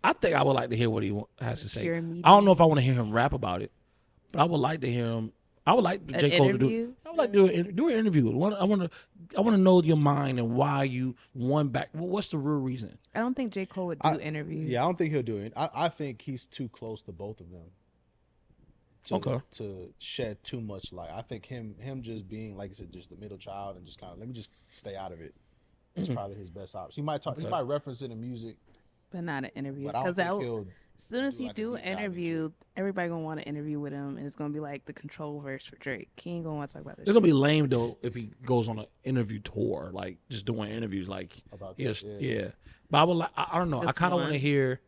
I think I would like to hear what he has to say. I don't know if I want to hear him rap about it, but I would like to hear him. I would like J. Cole to do. I would like to do an interview. I want to know your mind and why you won back. What's the real reason? I don't think J. Cole would do interviews. Yeah, I don't think he'll do it. I think he's too close to both of them. To shed too much light. I think him just being, like I said, just the middle child and just kind of let me just stay out of it. It's probably his best option. He might talk. He might reference it in music, but not an interview. But I don't think he'll. As soon as he do an interview, everybody gonna want to interview with him, and it's gonna be like the control verse for Drake. He ain't gonna want to talk about this. It's gonna be lame though if he goes on an interview tour, like just doing interviews, like about this. Yeah. But I would like. I don't know. I kind of want to hear.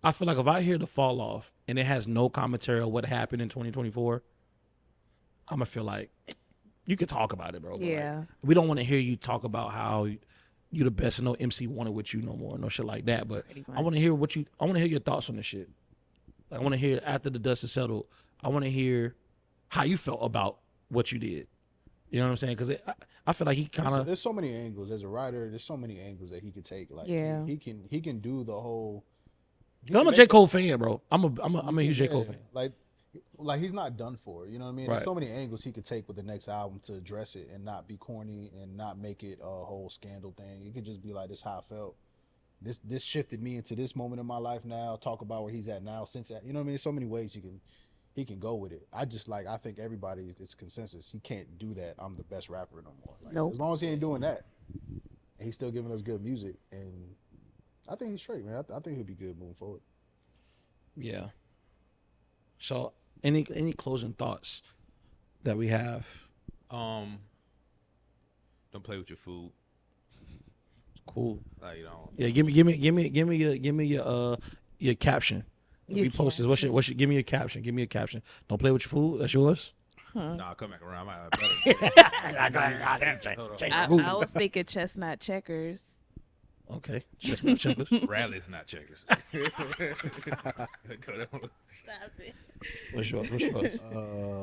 I feel like if I hear the fall off and it has no commentary on what happened in 2024, I'm gonna feel like you can talk about it, bro. Yeah. Like, we don't want to hear you talk about how you the best and no MC wanted with you no more, no shit like that. But I want to hear I want to hear your thoughts on this shit. Like, I want to hear after the dust is settled. I want to hear how you felt about what you did. You know what I'm saying? Because I feel like he kind of. There's so many angles as a writer. There's so many angles that he could take. Like he can do the whole. I'm a J. Cole fan, bro. I'm a huge J. Cole fan. Like he's not done for. You know what I mean? Right. There's so many angles he could take with the next album to address it and not be corny and not make it a whole scandal thing. It could just be like, this is how I felt. This shifted me into this moment in my life now. Talk about where he's at now. Since that, you know what I mean? So many ways he can go with it. I think everybody, it's consensus. He can't do that. I'm the best rapper no more. Like, nope. As long as he ain't doing that, and he's still giving us good music, and I think he's straight, man. I think he'll be good moving forward. Yeah. So, any closing thoughts that we have? Don't play with your food. Cool. Like, you know. Yeah, give me your caption. We post this. What's your give me your caption. Give me a caption. Don't play with your food. That's yours. Nah, come back around. I was thinking chestnut checkers. Okay, chestnut checkers. Rally's not checkers. Stop it. What's yours?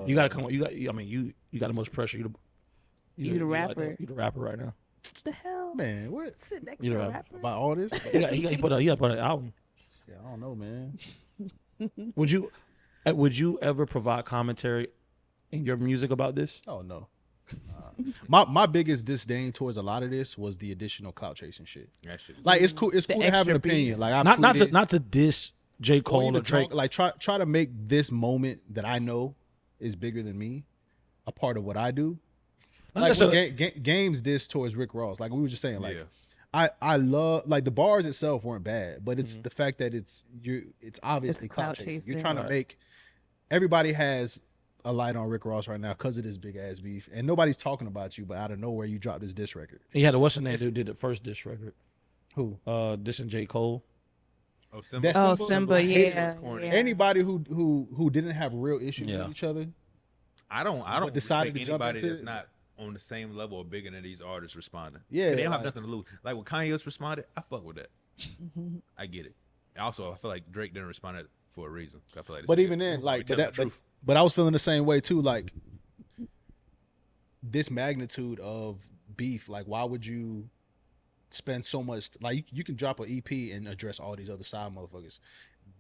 You gotta come on. You got the most pressure. You the rapper. You the rapper right now. What the hell? Man, what? Sit next to a rapper. About all this? He put an album. Yeah, I don't know, man. Would you ever provide commentary in your music about this? Oh no. My biggest disdain towards a lot of this was the additional clout chasing shit. Like it's cool to have an opinion. Beast. Like not to diss J. Cole or Drake. Like try to make this moment that I know is bigger than me a part of what I do. Like games diss towards Rick Ross. Like we were just saying, like I love, like, the bars itself weren't bad, but it's the fact that it's obviously clout chasing. You're trying to make, everybody has a light on Rick Ross right now because of this big ass beef, and nobody's talking about you, but out of nowhere you dropped this diss record. He had what's the name who did the first diss record? Who? Dissing J. Cole. Oh, Simba. Oh, Simba. Yeah. Anybody who didn't have real issues with each other. I don't decide to jump anybody into that's it. not on the same level or bigger than these artists responding. Yeah, they don't have nothing to lose. Like when Kanye's responded, I fuck with that. I get it. Also, I feel like Drake didn't respond for a reason. I feel like, but even then, like, but I was feeling the same way too. Like this magnitude of beef, like, why would you spend so much? Like, you can drop an EP and address all these other side motherfuckers.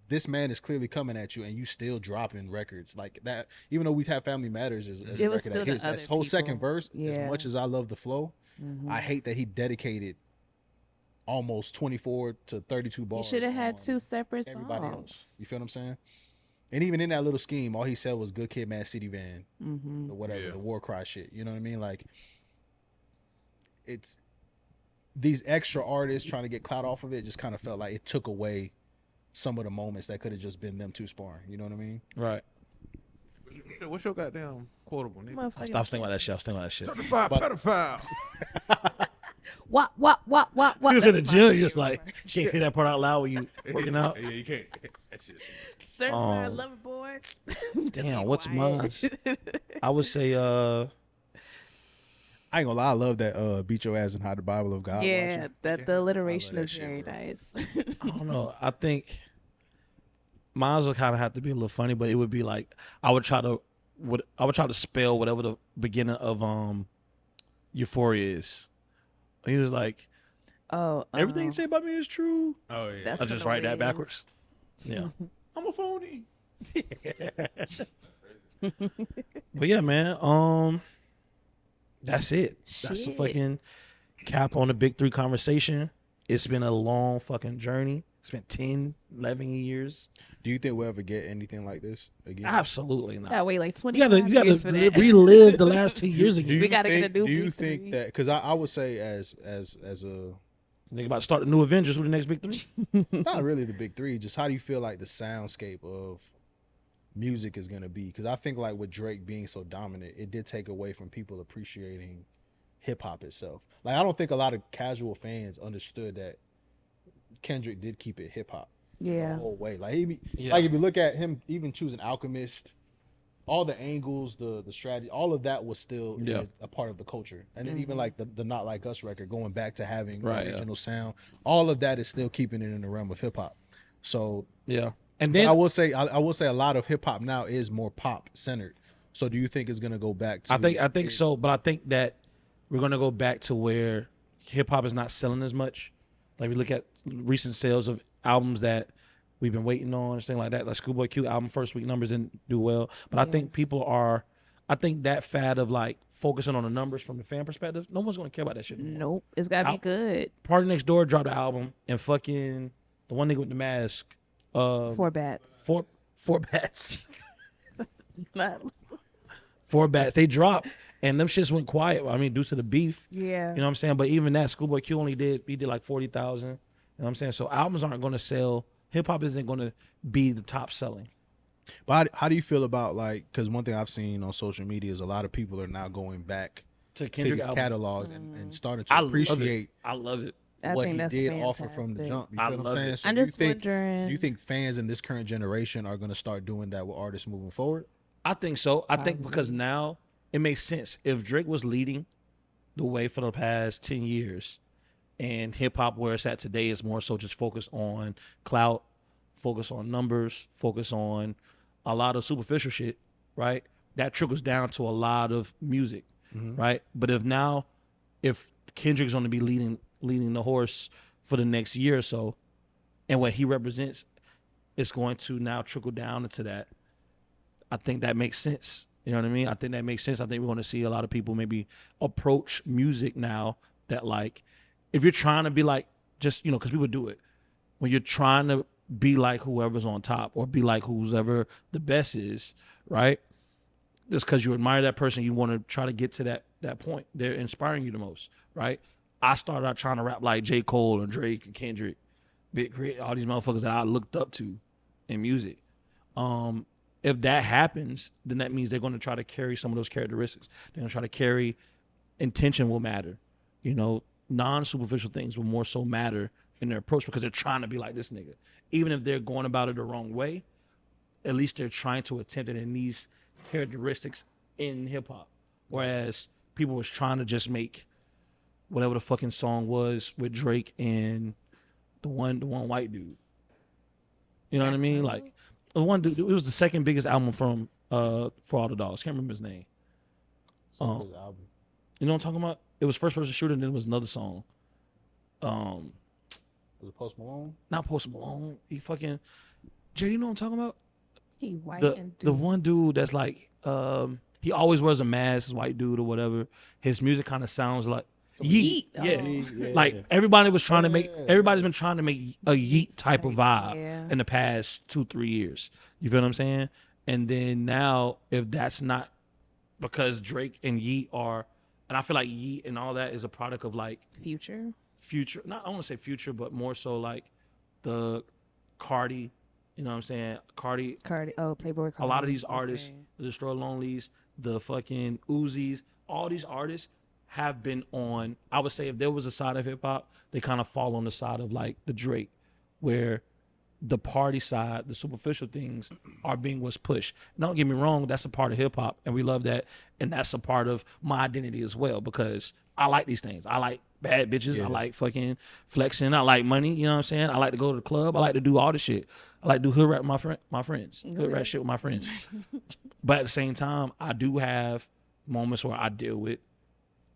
This man is clearly coming at you, and you still dropping records like that. Even though We've Had Family Matters as a record that his, that whole second verse, as much as I love the flow, I hate that he dedicated almost 24 to 32 bars. You should have had 2 separate everybody songs. Else. You feel what I'm saying? And even in that little scheme, all he said was "Good Kid, Mad City Van," or whatever, the war cry shit. You know what I mean? Like, it's these extra artists trying to get clout off of it. Just kind of felt like it took away some of the moments that could have just been them two sparring. You know what I mean? Right. What's your goddamn quotable, nigga? I was thinking about that shit. Certified pedophile. What? He was in the gym. He just like, you can't say that part out loud when you working out. Yeah, you can't. That shit. Certified lover boy. Damn, what's mine? I would say, I ain't gonna lie, I love that beat your ass and hide the Bible of God. Yeah, the alliteration that is shit, very bro. nice. I don't know. I think mine would kind of have to be a little funny, but it would be like I would try to spell whatever the beginning of Euphoria is. He was like, everything you say about me is true. Oh yeah. That's I just from write the that Wiz. backwards. Yeah. I'm a phony. But yeah, man. That's it. That's the Shit. fucking cap on the big three conversation. It's been a long fucking journey. It's been 10, 11 years. Do you think we'll ever get anything like this again? Absolutely not. Gotta wait like 20 You years gotta for that. relive the last 2 years Do again. We gotta get a new Do you big think three. that? Because I would say as a Think about to start the new Avengers. Who the next big three? not really the big three. Just how do you feel like the soundscape of music is gonna be? Because I think like with Drake being so dominant, it did take away from people appreciating hip hop itself. Like I don't think a lot of casual fans understood that Kendrick did keep it hip hop the Yeah. whole way. Like Yeah. like if you look at him, even choosing Alchemist, all the angles, the strategy, all of that was still a part of the culture. And then even like the Not Like Us record, going back to having original sound, all of that is still keeping it in the realm of hip hop. So Yeah. And but then I will say a lot of hip hop now is more pop centered. So do you think it's gonna go back to? I think so, but I think that we're gonna go back to where hip hop is not selling as much. Like we look at recent sales of albums that we've been waiting on and things like that. Like Schoolboy Q album first week numbers didn't do well, but I think I think that fad of like focusing on the numbers from the fan perspective, no one's gonna care about that shit anymore. Nope. It's gotta be good. Party Next Door dropped the album, and fucking the one nigga with the mask, 4 bats. four bats. 4 bats. They dropped, and them shits went quiet. I mean, due to the beef. Yeah. You know what I'm saying? But even that, Schoolboy Q did like 40,000. You know what I'm saying? So albums aren't going to sell. Hip hop isn't going to be the top selling. But how do you feel about like? Because one thing I've seen on social media is a lot of people are now going back To to Kendrick his album. catalogs and starting to I love it. appreciate I love it. I what think he that's did fantastic. offer from the jump. You I feel what love I'm saying? it. So I'm do you just think, wondering. do you think fans in this current generation are going to start doing that with artists moving forward? I think so. I think because now it makes sense. If Drake was leading the way for the past 10 years and hip hop where it's at today is more so just focused on clout, focus on numbers, focus on a lot of superficial shit, right? That trickles down to a lot of music, right? But if Kendrick's going to be leading the horse for the next year or so, and what he represents is going to now trickle down into that, I think that makes sense. You know what I mean? I think that makes sense. I think we're going to see a lot of people maybe approach music now that like, if you're trying to be like, just, you know, because people do it. When you're trying to be like whoever's on top or be like whoever the best is, right? Just because you admire that person, you want to try to get to that point. They're inspiring you the most, right? I started out trying to rap like J. Cole and Drake and Kendrick, Big Crit, all these motherfuckers that I looked up to in music. If that happens, then that means they're going to try to carry some of those characteristics. They're going to try to carry intention will matter. You know, non-superficial things will more so matter in their approach because they're trying to be like this nigga. Even if they're going about it the wrong way, at least they're trying to attempt it in these characteristics in hip-hop. Whereas people was trying to just make whatever the fucking song was with Drake and the one white dude. You know what I mean? Like, the one dude, it was the second biggest album from For All the Dogs. Can't remember his name. His album. You know what I'm talking about? It was First Person Shooter, and then it was another song. Was it Post Malone? Not Post Malone. He fucking Jay, you know what I'm talking about? He white and The one dude that's like he always wears a mask, white dude or whatever. His music kind of sounds like Yeet. Yeet. Yeah. Oh. Like everybody's been trying to make a Yeet type of vibe Yeah. in the past 2-3 years. You feel what I'm saying? And then now, if that's not because Drake and Yeet are, and I feel like Yeet and all that is a product of like Future. future. Not I don't want to say future, but more so like the Cardi, you know what I'm saying? Cardi. Oh, Playboy Cardi. A lot of these artists, the Destroy Lonelys, the fucking Uzis, all these artists have been on. I would say if there was a side of hip hop, they kind of fall on the side of like the Drake, where the party side, the superficial things are being what's pushed. Don't get me wrong, that's a part of hip hop and we love that. And that's a part of my identity as well because I like these things. I like bad bitches. I like fucking flexing. I like money. You know what I'm saying? I like to go to the club. I like to do all the shit. I like to do hood rap with my friends. Hood rap shit with my friends. But at the same time, I do have moments where I deal with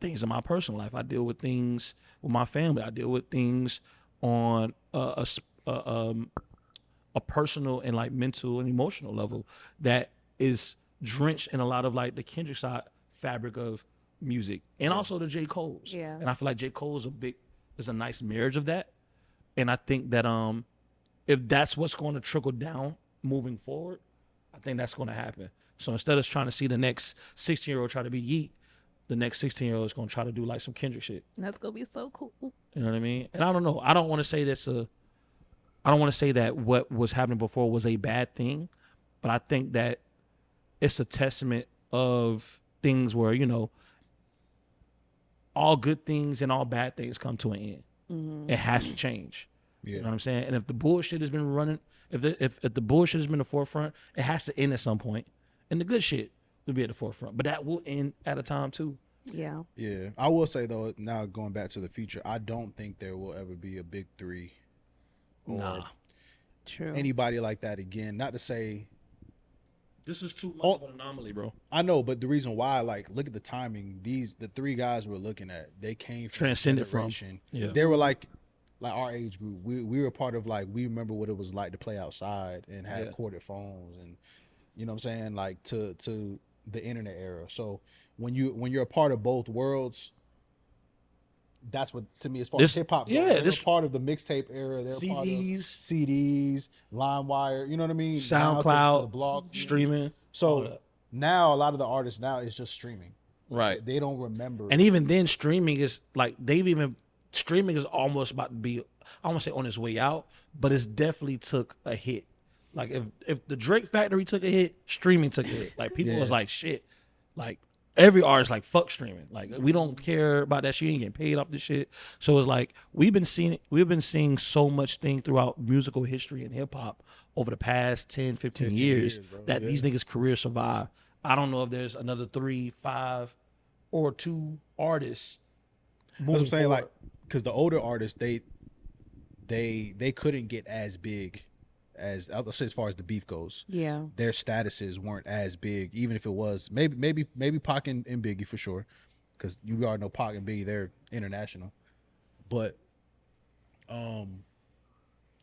things in my personal life. I deal with things with my family. I deal with things on a personal and like mental and emotional level that is drenched in a lot of like the Kendrick side fabric of music and also the J. Cole's. Yeah. And I feel like J. Cole is a nice marriage of that. And I think that if that's what's going to trickle down moving forward, I think that's going to happen. So instead of trying to see the next 16-year-old try to be Yeet, the next 16-year-old is going to try to do like some Kendrick shit. That's going to be so cool. You know what I mean? And I don't know. I don't want to say that what was happening before was a bad thing, but I think that it's a testament of things where, you know, all good things and all bad things come to an end. Mm-hmm. It has to change. Yeah. You know what I'm saying? And if the bullshit has been running, if the bullshit has been the forefront, it has to end at some point. And the good shit will be at the forefront. But that will end at a time too. Yeah. Yeah. I will say though, now going back to the future, I don't think there will ever be a big three or True. anybody like that again. Not to say this is too much of an anomaly, bro. I know, but the reason why, like, look at the timing. The three guys we're looking at, they came from transcended from. Yeah. They were like our age group. We were part of like we remember what it was like to play outside and have corded phones and you know what I'm saying, like to the internet era. So when you're a part of both worlds, that's what to me as far as hip hop goes. Yeah, they're part of the mixtape era. They're part of CDs, LimeWire. You know what I mean? SoundCloud, to the blog, streaming. So now a lot of the artists now is just streaming. Right. They don't remember. And even then, streaming is like streaming is almost about to be, I don't want to say on its way out, but it's definitely took a hit. Like if the Drake Factory took a hit, streaming took a hit. Like people was like, shit. Like every artist like fuck streaming. Like we don't care about that shit. You ain't getting paid off this shit. So it's like we've been seeing so much thing throughout musical history and hip hop over the past 10, 15 years that these niggas' careers survive. I don't know if there's another 3, 5, or 2 artists. That's what I'm saying, like, because the older artists, they couldn't get as big as far as the beef goes. Yeah, their statuses weren't as big, even if it was maybe Pac and Biggie for sure, because you already know Pac and Biggie, they're international. But I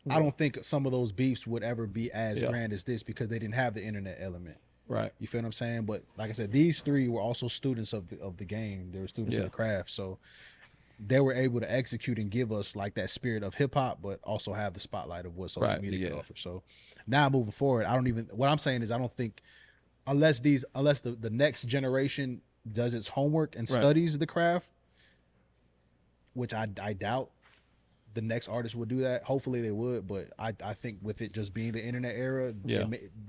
don't think some of those beefs would ever be as grand as this because they didn't have the internet element. Right. You feel what I'm saying? But like I said, these three were also students of the game. They were students of the craft. So they were able to execute and give us like that spirit of hip hop, but also have the spotlight of what social media can offer. So now moving forward, what I'm saying is I don't think unless the next generation does its homework and studies the craft, which I doubt the next artist would do that. Hopefully they would, but I think with it just being the internet era,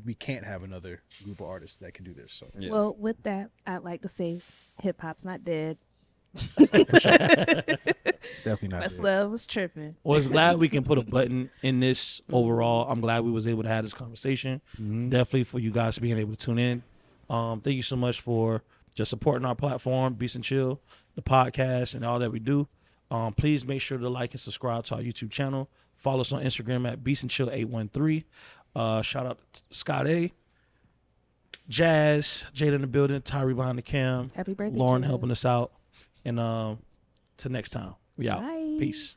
we can't have another group of artists that can do this. So well, with that, I'd like to say hip hop's not dead. For sure. Definitely not. Questlove was tripping. Well, it's glad we can put a button in this overall. I'm glad we was able to have this conversation. Mm-hmm. Definitely for you guys being able to tune in. Thank you so much for just supporting our platform, Scxtt, the podcast, and all that we do. Please make sure to like and subscribe to our YouTube channel. Follow us on Instagram at beatsnchill813. Shout out to Scxtt, Jazz, Jada in the building, Tyree behind the cam, happy birthday, Lauren Jada. helping us out. And till next time, we out. Bye. Peace.